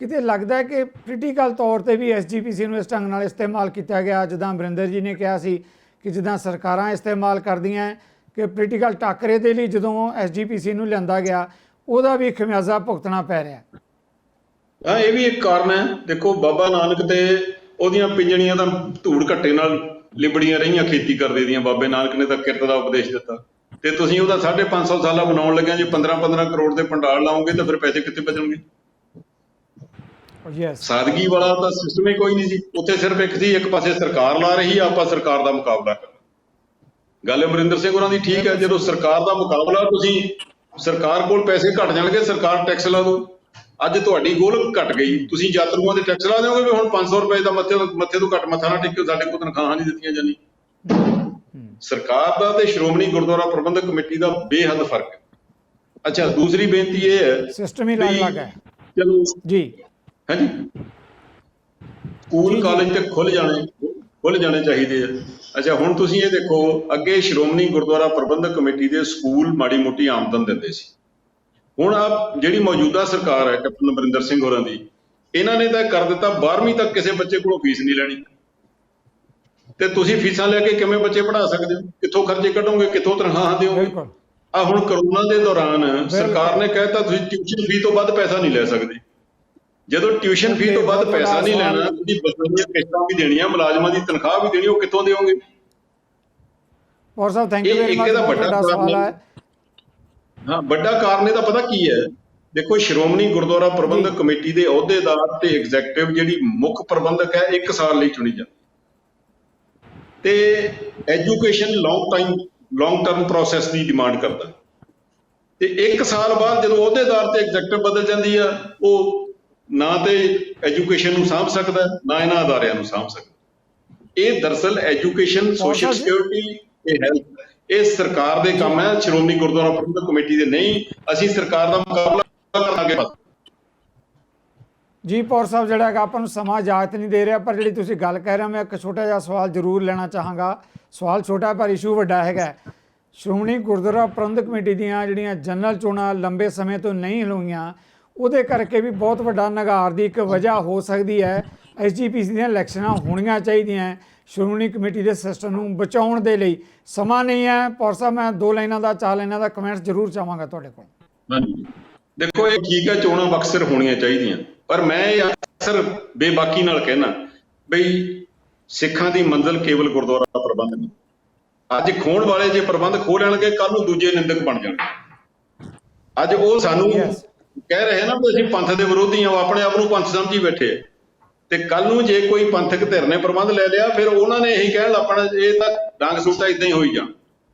ਕਿਤੇ ਲੱਗਦਾ ਹੈ ਕਿ ਪੋਲੀਟੀਕਲ ਤੌਰ ਤੇ ਵੀ SGPC ਨੂੰ ਇਸ ਢੰਗ ਨਾਲ ਇਸਤੇਮਾਲ ਕੀਤਾ ਗਿਆ। ਜਿੱਦਾਂ ਅਮਰਿੰਦਰ ਜੀ ਨੇ ਕਿਹਾ ਸੀ ਕਿ ਜਿੱਦਾਂ ਸਰਕਾਰਾਂ ਇਸਤੇਮਾਲ ਕਰਦੀਆਂ ਕਿ ਪੋਲੀਟੀਕਲ ਟਾਕਰੇ ਦੇ ਲਈ ਜਦੋਂ SGPC ਨੂੰ ਲਿਆਂਦਾ ਗਿਆ, ਉਹਦਾ ਵੀ ਖਮਿਆਜ਼ਾ ਭੁਗਤਣਾ ਪੈ ਰਿਹਾ। ਹਾਂ, ਇਹ ਵੀ ਇੱਕ ਕਾਰਨ ਹੈ। ਦੇਖੋ, ਬਾਬਾ ਨਾਨਕ ਤੇ ਉਹਦੀਆਂ ਪਿੰਜਣੀਆਂ ਤਾਂ ਧੂੜ ਘੱਟੇ ਨਾਲ ਲਿਬੜੀਆਂ ਰਹੀਆਂ ਖੇਤੀ ਕਰਦੇ ਦੀਆਂ। ਬਾਬੇ ਨਾਨਕ ਨੇ ਤਾਂ ਕਿਰਤ ਦਾ ਉਪਦੇਸ਼ ਦਿੱਤਾ, ਤੇ ਤੁਸੀਂ ਉਹਦਾ 550 ਸਾਲਾ ਬਣਾਉਣ ਲੱਗਿਆ ਜੇ 15-15 ਕਰੋੜ ਦੇ ਪੰਡਾਲ ਲਾਓਗੇ ਤਾਂ ਫਿਰ ਪੈਸੇ ਕਿੱਥੇ ਬਚਣਗੇ? ਸਾਦਗੀ ਵਾਲਾ ਤਾਂ ਸਿਸਟਮ ਹੀ ਕੋਈ ਨਹੀਂ ਸੀ ਉੱਥੇ। ਸਿਰਫ ਇੱਕ ਸੀ, ਇੱਕ ਪਾਸੇ ਸਰਕਾਰ ਲਾ ਰਹੀ ਆ, ਆਪਾਂ ਸਰਕਾਰ ਦਾ ਮੁਕਾਬਲਾ ਕਰਨਾ। ਗੱਲ ਅਮਰਿੰਦਰ ਸਿੰਘ ਹੋਰਾਂ ਦੀ ਠੀਕ ਹੈ। ਜਦੋਂ ਸਰਕਾਰ ਦਾ ਮੁਕਾਬਲਾ, ਤੁਸੀਂ ਸਰਕਾਰ ਕੋਲ ਪੈਸੇ ਘੱਟ ਜਾਣਗੇ, ਸਰਕਾਰ ਟੈਕਸ ਲਾ ਦੋ। ਅੱਜ ਤੁਹਾਡੀ ਗੋਲਕ ਘਟ ਗਈ, ਤੁਸੀਂ ਯਾਤਰੂਆਂ ਦੇ ਟੈਕਸ ਲਾ ਦਿਓਗੇ ਵੀ ਹੁਣ 500 ਰੁਪਏ ਦਾ ਮੱਥੇ ਤੋਂ ਘੱਟ ਮੱਥਾ ਨਾ ਟੇਕਿਓ, ਸਾਡੇ ਕੋਲ ਤਨਖਾਹਾਂ ਨਹੀਂ ਦਿੱਤੀਆਂ ਜਾਂਦੀਆਂ। ਸਰਕਾਰ ਦਾ ਤੇ ਸ਼੍ਰੋਮਣੀ ਗੁਰਦੁਆਰਾ ਪ੍ਰਬੰਧਕ ਕਮੇਟੀ ਦਾ ਬੇਹੱਦ ਫਰਕ ਹੈ। ਅੱਛਾ, ਦੂਸਰੀ ਬੇਨਤੀ ਇਹ ਹੈ, ਸਿਸਟਮ ਹੀ ਅਲੱਗ ਹੈ ਚਲੋ ਜੀ। ਹਾਂਜੀ, ਸਕੂਲ ਕਾਲਜ ਤੇ ਖੁੱਲ ਜਾਣੇ ਚਾਹੀਦੇ ਆ। ਅੱਛਾ, ਹੁਣ ਤੁਸੀਂ ਇਹ ਦੇਖੋ, ਅੱਗੇ ਸ਼੍ਰੋਮਣੀ ਗੁਰਦੁਆਰਾ ਪ੍ਰਬੰਧਕ ਕਮੇਟੀ ਦੇ ਸਕੂਲ ਮਾੜੀ ਮੋਟੀ ਆਮਦਨ ਦਿੰਦੇ ਸੀ। ਹੁਣ ਆ ਜਿਹੜੀ ਮੌਜੂਦਾ ਸਰਕਾਰ ਹੈ ਕੈਪਟਨ ਅਮਰਿੰਦਰ ਸਿੰਘ ਹੋਰਾਂ ਦੀ, ਇਹਨਾਂ ਨੇ ਤਾਂ ਕਰ ਦਿੱਤਾ 12ਵੀਂ ਤੱਕ ਕਿਸੇ ਬੱਚੇ ਕੋਲੋਂ ਫੀਸ ਨਹੀਂ ਲੈਣੀ। ਤੇ ਤੁਸੀਂ ਫੀਸਾਂ ਲੈ ਕੇ ਕਿਵੇਂ ਬੱਚੇ ਪੜ੍ਹਾ ਸਕਦੇ ਹੋ? ਕਿੱਥੋਂ ਖਰਚੇ ਕੱਢੋਗੇ, ਕਿੱਥੋਂ ਤਨਖਾਹਾਂ ਦਿਓਗੇ? ਆ ਹੁਣ ਕਰੋਨਾ ਦੇ ਦੌਰਾਨ ਸਰਕਾਰ ਨੇ ਕਹਿਤਾ ਤੁਸੀਂ ਟਿਊਸ਼ਨ ਫੀ ਤੋਂ ਵੱਧ ਪੈਸਾ ਨਹੀਂ ਲੈ ਸਕਦੇ। ਜਦੋਂ ਟਿਊਸ਼ਨ ਫੀ ਤੋਂ ਵੱਧ ਪੈਸਾ ਨਹੀਂ ਲੈਣਾ, ਤੁਸੀਂ ਬੱਸਾਂ ਦੀਆਂ ਕਿਸ਼ਤਾਂ ਵੀ ਦੇਣੀਆਂ, ਮੁਲਾਜ਼ਮਾਂ ਦੀ ਤਨਖਾਹ ਵੀ ਦੇਣੀ, ਉਹ ਕਿੱਥੋਂ ਦਿਓਗੇ? ਔਰ ਸਾਹਿਬ ਥੈਂਕ ਯੂ ਵੈਰੀ ਮਚ। ਵੱਡਾ ਸਵਾਲ ਹੈ। ਹਾਂ, ਵੱਡਾ ਕਾਰਨ ਇਹਦਾ ਪਤਾ ਕੀ ਹੈ? ਦੇਖੋ, ਸ਼੍ਰੋਮਣੀ ਗੁਰਦੁਆਰਾ ਪ੍ਰਬੰਧਕ ਕਮੇਟੀ ਦੇ ਅਹੁਦੇਦਾਰ ਤੇ ਐਗਜ਼ੈਕਟਿਵ ਜਿਹੜੀ ਮੁੱਖ ਪ੍ਰਬੰਧਕ ਹੈ 1 ਸਾਲ ਲਈ ਚੁਣੀ ਜਾਂਦੀ ਤੇ ਐਜੂਕੇਸ਼ਨ ਲੌਂਗ ਟਰਮ ਪ੍ਰੋਸੈਸ ਦੀ ਡਿਮਾਂਡ ਕਰਦਾ। ਤੇ 1 ਸਾਲ ਬਾਅਦ ਜਦੋਂ ਅਹੁਦੇਦਾਰ ਤੇ ਐਗਜ਼ੈਕਟਿਵ ਬਦਲ ਜਾਂਦੀ ਆ, ਉਹ ਨਾ ਤੇ ਐਜੂਕੇਸ਼ਨ ਨੂੰ ਸਾਂਭ ਸਕਦਾ, ਨਾ ਇਹਨਾਂ ਅਦਾਰਿਆਂ ਨੂੰ ਸਾਂਭ ਸਕਦਾ। ਇਹ ਦਰਅਸਲ ਐਜੂਕੇਸ਼ਨ, ਸੋਸ਼ਲ ਸਿਕਿਉਰਿਟੀ ਤੇ ਹੈਲਥ, ਇਹ ਸਰਕਾਰ ਦੇ ਕੰਮ ਹੈ, ਸ਼੍ਰੋਮਣੀ ਗੁਰਦੁਆਰਾ ਪ੍ਰਬੰਧਕ ਕਮੇਟੀ ਦੇ ਨਹੀਂ। ਅਸੀਂ ਸਰਕਾਰ ਦਾ ਮੁਕਾਬਲਾ ਕਰਾਂਗੇ ਜੀ। ਪੌਰ ਸਾਹਿਬ, ਜਿਹੜਾ ਹੈਗਾ ਆਪਾਂ ਨੂੰ ਸਮਾਂ ਇਜਾਜ਼ਤ ਨਹੀਂ ਦੇ ਰਿਹਾ, ਪਰ ਜਿਹੜੀ ਤੁਸੀਂ ਗੱਲ ਕਹਿ ਰਹੇ ਹੋ, ਮੈਂ ਇੱਕ ਛੋਟਾ ਜਿਹਾ ਸਵਾਲ ਜ਼ਰੂਰ ਲੈਣਾ ਚਾਹਾਂਗਾ। ਸਵਾਲ ਛੋਟਾ ਪਰ ਇਸ਼ੂ ਵੱਡਾ ਹੈਗਾ। ਸ਼੍ਰੋਮਣੀ ਗੁਰਦੁਆਰਾ ਪ੍ਰਬੰਧਕ ਕਮੇਟੀ ਦੀਆਂ ਜਿਹੜੀਆਂ ਜਨਰਲ ਚੋਣਾਂ ਲੰਬੇ ਸਮੇਂ ਤੋਂ ਨਹੀਂ ਹੋਈਆਂ, ਉਹਦੇ ਕਰਕੇ ਵੀ ਬਹੁਤ ਵੱਡਾ ਨਗਾਰ ਦੀ ਇੱਕ ਵਜ੍ਹਾ ਹੋ ਸਕਦੀ ਹੈ। SGPC ਦੀਆਂ ਇਲੈਕਸ਼ਨਾਂ ਹੋਣੀਆਂ ਚਾਹੀਦੀਆਂ ਸ਼੍ਰੋਮਣੀ ਕਮੇਟੀ ਦੇ ਸਿਸਟਮ ਨੂੰ ਬਚਾਉਣ ਦੇ ਲਈ। ਸਮਾਂ ਨਹੀਂ ਹੈ। ਪੌਰ ਸਾਹਿਬ, ਮੈਂ 2 ਲਾਈਨਾਂ ਦਾ 4 ਲਾਈਨਾਂ ਦਾ ਕਮੈਂਟ ਜ਼ਰੂਰ ਚਾਹਾਂਗਾ ਤੁਹਾਡੇ ਕੋਲ। ਹਾਂਜੀ, ਦੇਖੋ, ਇਹ ਠੀਕ ਹੈ, ਚੋਣਾਂ ਬਖਸ਼ਰ ਹੋਣੀਆਂ ਚਾਹੀਦੀਆਂ, ਪਰ ਮੈਂ ਇਹ ਅਕਸਰ ਬੇਬਾਕੀ ਨਾਲ ਕਹਿਣਾ ਬਈ ਸਿੱਖਾਂ ਦੀ ਮੰਜ਼ਿਲ ਕੇਵਲ ਗੁਰਦੁਆਰਾ ਪ੍ਰਬੰਧ ਨਹੀਂ। ਅੱਜ ਖੋਣ ਵਾਲੇ ਜੇ ਪ੍ਰਬੰਧ ਖੋਹ ਲੈਣਗੇ, ਕੱਲ ਨੂੰ ਦੂਜੇ ਨਿੰਦਕ ਬਣ ਜਾਣਗੇ। ਅੱਜ ਉਹ ਸਾਨੂੰ ਕਹਿ ਰਹੇ ਨਾ ਵੀ ਅਸੀਂ ਪੰਥ ਦੇ ਵਿਰੋਧੀ ਹਾਂ, ਉਹ ਆਪਣੇ ਆਪ ਨੂੰ ਪੰਥ ਸਮਝੀ ਬੈਠੇ ਆ। ਤੇ ਕੱਲ ਨੂੰ ਜੇ ਕੋਈ ਪੰਥਕ ਧਿਰ ਨੇ ਪ੍ਰਬੰਧ ਲੈ ਲਿਆ, ਫਿਰ ਉਹਨਾਂ ਨੇ ਇਹੀ ਕਹਿਣ ਲੱਪਣਾ ਇਹ ਤਾਂ ਡੰਗ ਸੂਟਾ ਇਦਾਂ ਹੀ ਹੋਈ ਜਾਣ।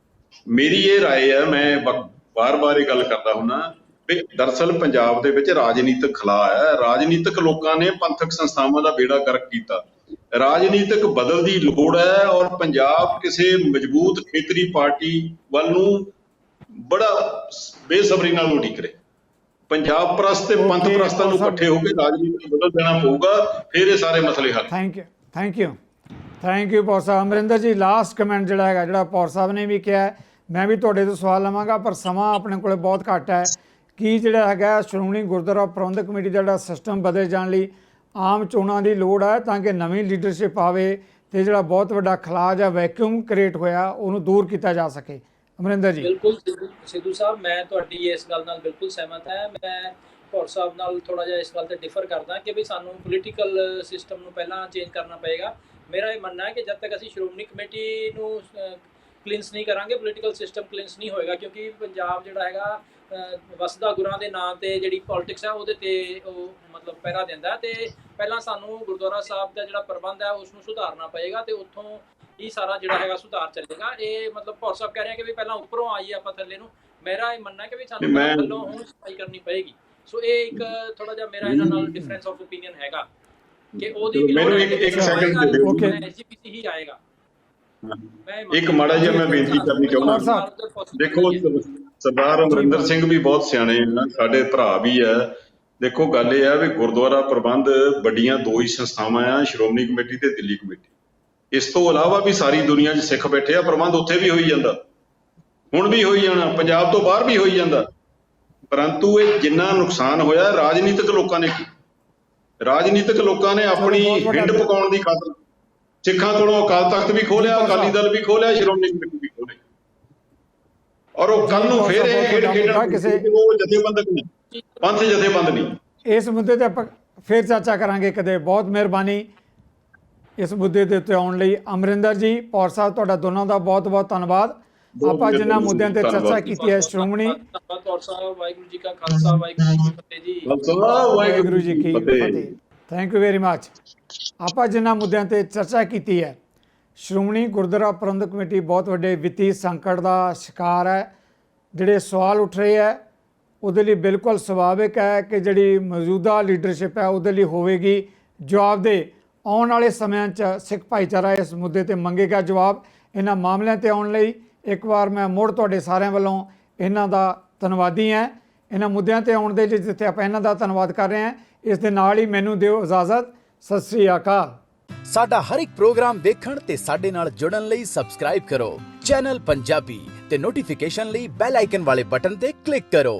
ਮੇਰੀ ਇਹ ਰਾਏ ਹੈ, ਮੈਂ ਬਾਰ-ਬਾਰ ਇਹ ਗੱਲ ਕਰਦਾ ਹੁੰਨਾ ਵੀ ਦਰਅਸਲ ਪੰਜਾਬ ਦੇ ਵਿੱਚ ਰਾਜਨੀਤਿਕ ਖਲਾਅ ਹੈ। ਰਾਜਨੀਤਿਕ ਲੋਕਾਂ ਨੇ ਪੰਥਕ ਸੰਸਥਾਵਾਂ ਦਾ ਬੇੜਾ ਗਰਕ ਕੀਤਾ। ਰਾਜਨੀਤਿਕ ਬਦਲ ਦੀ ਲੋੜ ਹੈ ਔਰ ਪੰਜਾਬ ਕਿਸੇ ਮਜ਼ਬੂਤ ਖੇਤਰੀ ਪਾਰਟੀ ਵੱਲ ਨੂੰ ਬੜਾ ਬੇਸਬਰੀ ਨਾਲ ਉਡੀਕ ਰਿਹਾ। ਪੰਜਾਬ ਪ੍ਰਸਤ ਤੇ ਪੰਥ ਪ੍ਰਸਤਾਂ ਨੂੰ ਇਕੱਠੇ ਹੋ ਕੇ ਰਾਜਨੀਤੀ ਬਦਲ ਦੇਣਾ ਪਊਗਾ, ਫਿਰ ਇਹ ਸਾਰੇ ਮਸਲੇ ਹੱਲ। ਥੈਂਕ ਯੂ ਪੌਰ ਸਾਹਿਬ। ਅਮਰਿੰਦਰ ਜੀ, ਲਾਸਟ ਕਮੈਂਟ ਜਿਹੜਾ ਪੌਰ ਸਾਹਿਬ ਨੇ ਵੀ ਕਿਹਾ, ਮੈਂ ਵੀ ਤੁਹਾਡੇ ਤੋਂ ਸਵਾਲ ਲਵਾਂਗਾ, ਪਰ ਸਮਾਂ ਆਪਣੇ ਕੋਲ ਬਹੁਤ ਘੱਟ ਹੈ। ਕੀ ਜਿਹੜਾ ਹੈਗਾ ਸ਼੍ਰੋਮਣੀ ਗੁਰਦੁਆਰਾ ਪ੍ਰਬੰਧਕ ਕਮੇਟੀ ਦਾ ਜਿਹੜਾ ਸਿਸਟਮ ਬਦਲ ਜਾਣ ਲਈ ਆਮ ਚੋਣਾਂ ਦੀ ਲੋੜ ਹੈ, ਤਾਂ ਕਿ ਨਵੀਂ ਲੀਡਰਸ਼ਿਪ ਆਵੇ ਤੇ ਜਿਹੜਾ ਬਹੁਤ ਵੱਡਾ ਖਲਾਅ ਜਾਂ ਵੈਕਿਊਮ ਕ੍ਰੀਏਟ ਹੋਇਆ ਉਹਨੂੰ ਦੂਰ ਕੀਤਾ ਜਾ ਸਕੇ। ਅਮਰਿੰਦਰ ਜੀ। ਬਿਲਕੁਲ ਸਿੱਧੂ ਸਾਹਿਬ, ਮੈਂ ਤੁਹਾਡੀ ਇਸ ਗੱਲ ਨਾਲ ਬਿਲਕੁਲ ਸਹਿਮਤ ਹਾਂ। ਮੈਂ ਪੌਰ ਸਾਹਿਬ ਨਾਲ ਥੋੜਾ ਜਿਹਾ ਇਸ ਗੱਲ ਤੇ ਡਿਫਰ ਕਰਦਾ ਕਿ ਵੀ ਸਾਨੂੰ ਪੋਲੀਟੀਕਲ ਸਿਸਟਮ ਨੂੰ ਪਹਿਲਾਂ ਚੇਂਜ ਕਰਨਾ ਪਏਗਾ। ਮੇਰਾ ਇਹ ਮੰਨਣਾ ਹੈ ਕਿ ਜਦ ਤੱਕ ਅਸੀਂ ਸ਼੍ਰੋਮਣੀ ਕਮੇਟੀ ਨੂੰ ਕਲੀਨਸ ਨਹੀਂ ਕਰਾਂਗੇ, ਪੋਲੀਟੀਕਲ ਸਿਸਟਮ ਕਲੀਨਸ ਨਹੀਂ ਹੋਏਗਾ। ਕਿਉਂਕਿ ਪੰਜਾਬ ਜਿਹੜਾ ਹੈਗਾ ਵਸਦਾ ਗੁਰਾਂ ਦੇ ਨਾਂ ਤੇ ਜਿਹੜੀ ਪੋਲਿਟਿਕਸ ਹੈ ਉਹਦੇ ਤੇ ਉਹ ਮਤਲਬ ਪਹਿਰਾ ਦਿੰਦਾ। ਤੇ ਪਹਿਲਾਂ ਸਾਨੂੰ ਗੁਰਦੁਆਰਾ ਸਾਹਿਬ ਦਾ ਜਿਹੜਾ ਪ੍ਰਬੰਧ ਹੈ ਉਸ ਨੂੰ ਸੁਧਾਰਨਾ ਪਏਗਾ ਤੇ ਉੱਥੋਂ ਹੀ ਸਾਰਾ ਜਿਹੜਾ ਹੈਗਾ ਸੁਧਾਰ ਚੱਲੇਗਾ। ਇਹ ਮਤਲਬ ਪੌਰ ਸਾਹਿਬ ਕਹਿ ਰਹੇ ਕਿ ਵੀ ਪਹਿਲਾਂ ਉੱਪਰੋਂ ਆਈਏ ਆਪਾਂ ਥੱਲੇ ਨੂੰ। ਮੇਰਾ ਇਹ ਮੰਨਣਾ ਕਿ ਵੀ ਸਾਨੂੰ ਥੱਲੋਂ ਹੁਣ ਸਫਾਈ ਕਰਨੀ ਪਏਗੀ। ਸੋ ਇਹ ਇੱਕ ਥੋੜਾ ਜਿਹਾ ਮੇਰਾ ਇਹਨਾਂ ਨਾਲ ਡਿਫਰੈਂਸ ਆਫ ਓਪੀਨੀਅਨ ਹੈਗਾ ਕਿ ਉਹਦੀ ਵੀ ਲੋੜ ਹੈ। ਇੱਕ ਸੈਕਿੰਡ ਦੇ ਦਿਓ, SGPC ਹੀ ਆਏਗਾ। ਇੱਕ ਮਾੜਾ ਜਿਹਾ ਮੈਂ ਬੇਨਤੀ ਕਰਨੀ ਚਾਹੁੰਦਾ। ਦੇਖੋ, ਸਰਦਾਰ ਅਮਰਿੰਦਰ ਸਿੰਘ ਵੀ ਬਹੁਤ ਸਿਆਣੇ ਆ, ਸਾਡੇ ਭਰਾ ਵੀ ਆ। ਦੇਖੋ, ਗੱਲ ਇਹ ਆ ਵੀ ਗੁਰਦੁਆਰਾ ਪ੍ਰਬੰਧ ਵੱਡੀਆਂ 2 ਹੀ ਸੰਸਥਾਵਾਂ ਆ, ਸ਼੍ਰੋਮਣੀ ਕਮੇਟੀ ਤੇ ਦਿੱਲੀ ਕਮੇਟੀ। ਇਸ ਤੋਂ ਇਲਾਵਾ ਵੀ ਸਾਰੀ ਦੁਨੀਆ 'ਚ ਸਿੱਖ ਬੈਠੇ ਆ, ਪ੍ਰਬੰਧ ਉੱਥੇ ਵੀ ਹੋਈ ਜਾਂਦਾ, ਹੁਣ ਵੀ ਹੋਈ ਜਾਣਾ, ਪੰਜਾਬ ਤੋਂ ਬਾਹਰ ਵੀ ਹੋਈ ਜਾਂਦਾ। ਪਰੰਤੂ ਇਹ ਜਿੰਨਾ ਨੁਕਸਾਨ ਹੋਇਆ ਰਾਜਨੀਤਿਕ ਲੋਕਾਂ ਨੇ ਆਪਣੀ ਹਿੰਡ ਪਕਾਉਣ ਦੀ ਖਾਤਰ ਸਿੱਖਾਂ ਕੋਲੋਂ ਅਕਾਲ ਤਖਤ ਵੀ ਖੋਲਿਆ, ਅਕਾਲੀ ਦਲ ਵੀ ਖੋਲਿਆ, ਸ਼੍ਰੋਮਣੀ ਕਮੇਟੀ ਵੀ ਖੋਲਿਆ। ਔਰ ਉਹ ਕੱਲ ਨੂੰ ਫਿਰ ਇਹ ਖੇਡਣ ਕਿਸੇ ਜਥੇਬੰਦਕ ਨਹੀਂ, ਪੰਥ ਜਥੇਬੰਦ ਨਹੀਂ। ਇਸ ਮੁੱਦੇ ਤੇ ਆਪਾਂ ਫਿਰ ਚਰਚਾ ਕਰਾਂਗੇ ਕਦੇ। ਬਹੁਤ ਮਿਹਰਬਾਨੀ ਇਸ ਮੁੱਦੇ ਦੇ ਉੱਤੇ ਆਉਣ ਲਈ। ਅਮਰਿੰਦਰ ਜੀ, ਪੌਰ ਸਾਹਿਬ, ਤੁਹਾਡਾ ਦੋਨਾਂ ਦਾ ਬਹੁਤ ਬਹੁਤ ਧੰਨਵਾਦ। ਆਪਾਂ ਜਿਨ੍ਹਾਂ ਮੁੱਦਿਆਂ ਤੇ ਚਰਚਾ ਕੀਤੀ ਹੈ ਸ਼੍ਰੋਮਣੀ, ਪੌਰ ਸਾਹਿਬ, ਵਾਹਿਗੁਰੂ ਜੀ ਕਾ ਖਾਲਸਾ, ਵਾਹਿਗੁਰੂ ਜੀ ਕੀ ਫਤਿਹ ਜੀ। ਵਾਹਿਗੁਰੂ ਜੀ ਕੀ ਫਤਿਹ। Thank you very much. ਆਪਾਂ ਜਿਨ੍ਹਾਂ ਮੁੱਦਿਆਂ ਤੇ ਚਰਚਾ ਕੀਤੀ ਹੈ, ਸ਼੍ਰੋਮਣੀ ਗੁਰਦੁਆਰਾ ਪ੍ਰਬੰਧਕ ਕਮੇਟੀ ਬਹੁਤ ਵੱਡੇ ਵਿੱਤੀ ਸੰਕਟ ਦਾ ਸ਼ਿਕਾਰ ਹੈ। ਜਿਹੜੇ ਸਵਾਲ ਉੱਠ ਰਹੇ ਹੈ ਉਹਦੇ ਲਈ ਬਿਲਕੁਲ ਸੁਭਾਵਿਕ ਹੈ ਕਿ ਜਿਹੜੀ ਮੌਜੂਦਾ ਲੀਡਰਸ਼ਿਪ ਹੈ ਉਹਦੇ ਲਈ ਹੋਵੇਗੀ ਜਵਾਬਦੇਹ। ਆਉਣ ਵਾਲੇ ਸਮਿਆਂ 'ਚ ਸਿੱਖ ਭਾਈਚਾਰਾ ਇਸ ਮੁੱਦੇ ਤੇ ਮੰਗੇਗਾ ਜਵਾਬ। ਇਹਨਾਂ ਮਾਮਲਿਆਂ ਤੇ ਆਉਣ ਲਈ ਇੱਕ ਵਾਰ ਮੈਂ ਮੁੜ ਤੁਹਾਡੇ ਸਾਰਿਆਂ ਵੱਲੋਂ ਇਹਨਾਂ ਦਾ ਧੰਨਵਾਦੀ ਹਾਂ। ਇਹਨਾਂ ਮੁੱਦਿਆਂ ਤੇ ਆਉਣ ਦੇ ਲਈ ਜਿੱਥੇ ਆਪਾਂ ਇਹਨਾਂ ਦਾ ਧੰਨਵਾਦ ਕਰ ਰਹੇ ਹਾਂ, ਇਸ ਦੇ ਨਾਲ ਹੀ ਮੈਨੂੰ ਦਿਓ ਇਜਾਜ਼ਤ। ਸਤਿ ਸ੍ਰੀ ਅਕਾਲ। ਸਾਡਾ ਹਰ ਇੱਕ ਪ੍ਰੋਗਰਾਮ ਦੇਖਣ ਤੇ ਸਾਡੇ ਨਾਲ ਜੁੜਨ ਲਈ ਸਬਸਕ੍ਰਾਈਬ ਕਰੋ ਚੈਨਲ ਪੰਜਾਬੀ ਤੇ ਨੋਟੀਫਿਕੇਸ਼ਨ ਲਈ ਬੈਲ ਆਈਕਨ ਵਾਲੇ ਬਟਨ ਤੇ ਕਲਿੱਕ ਕਰੋ।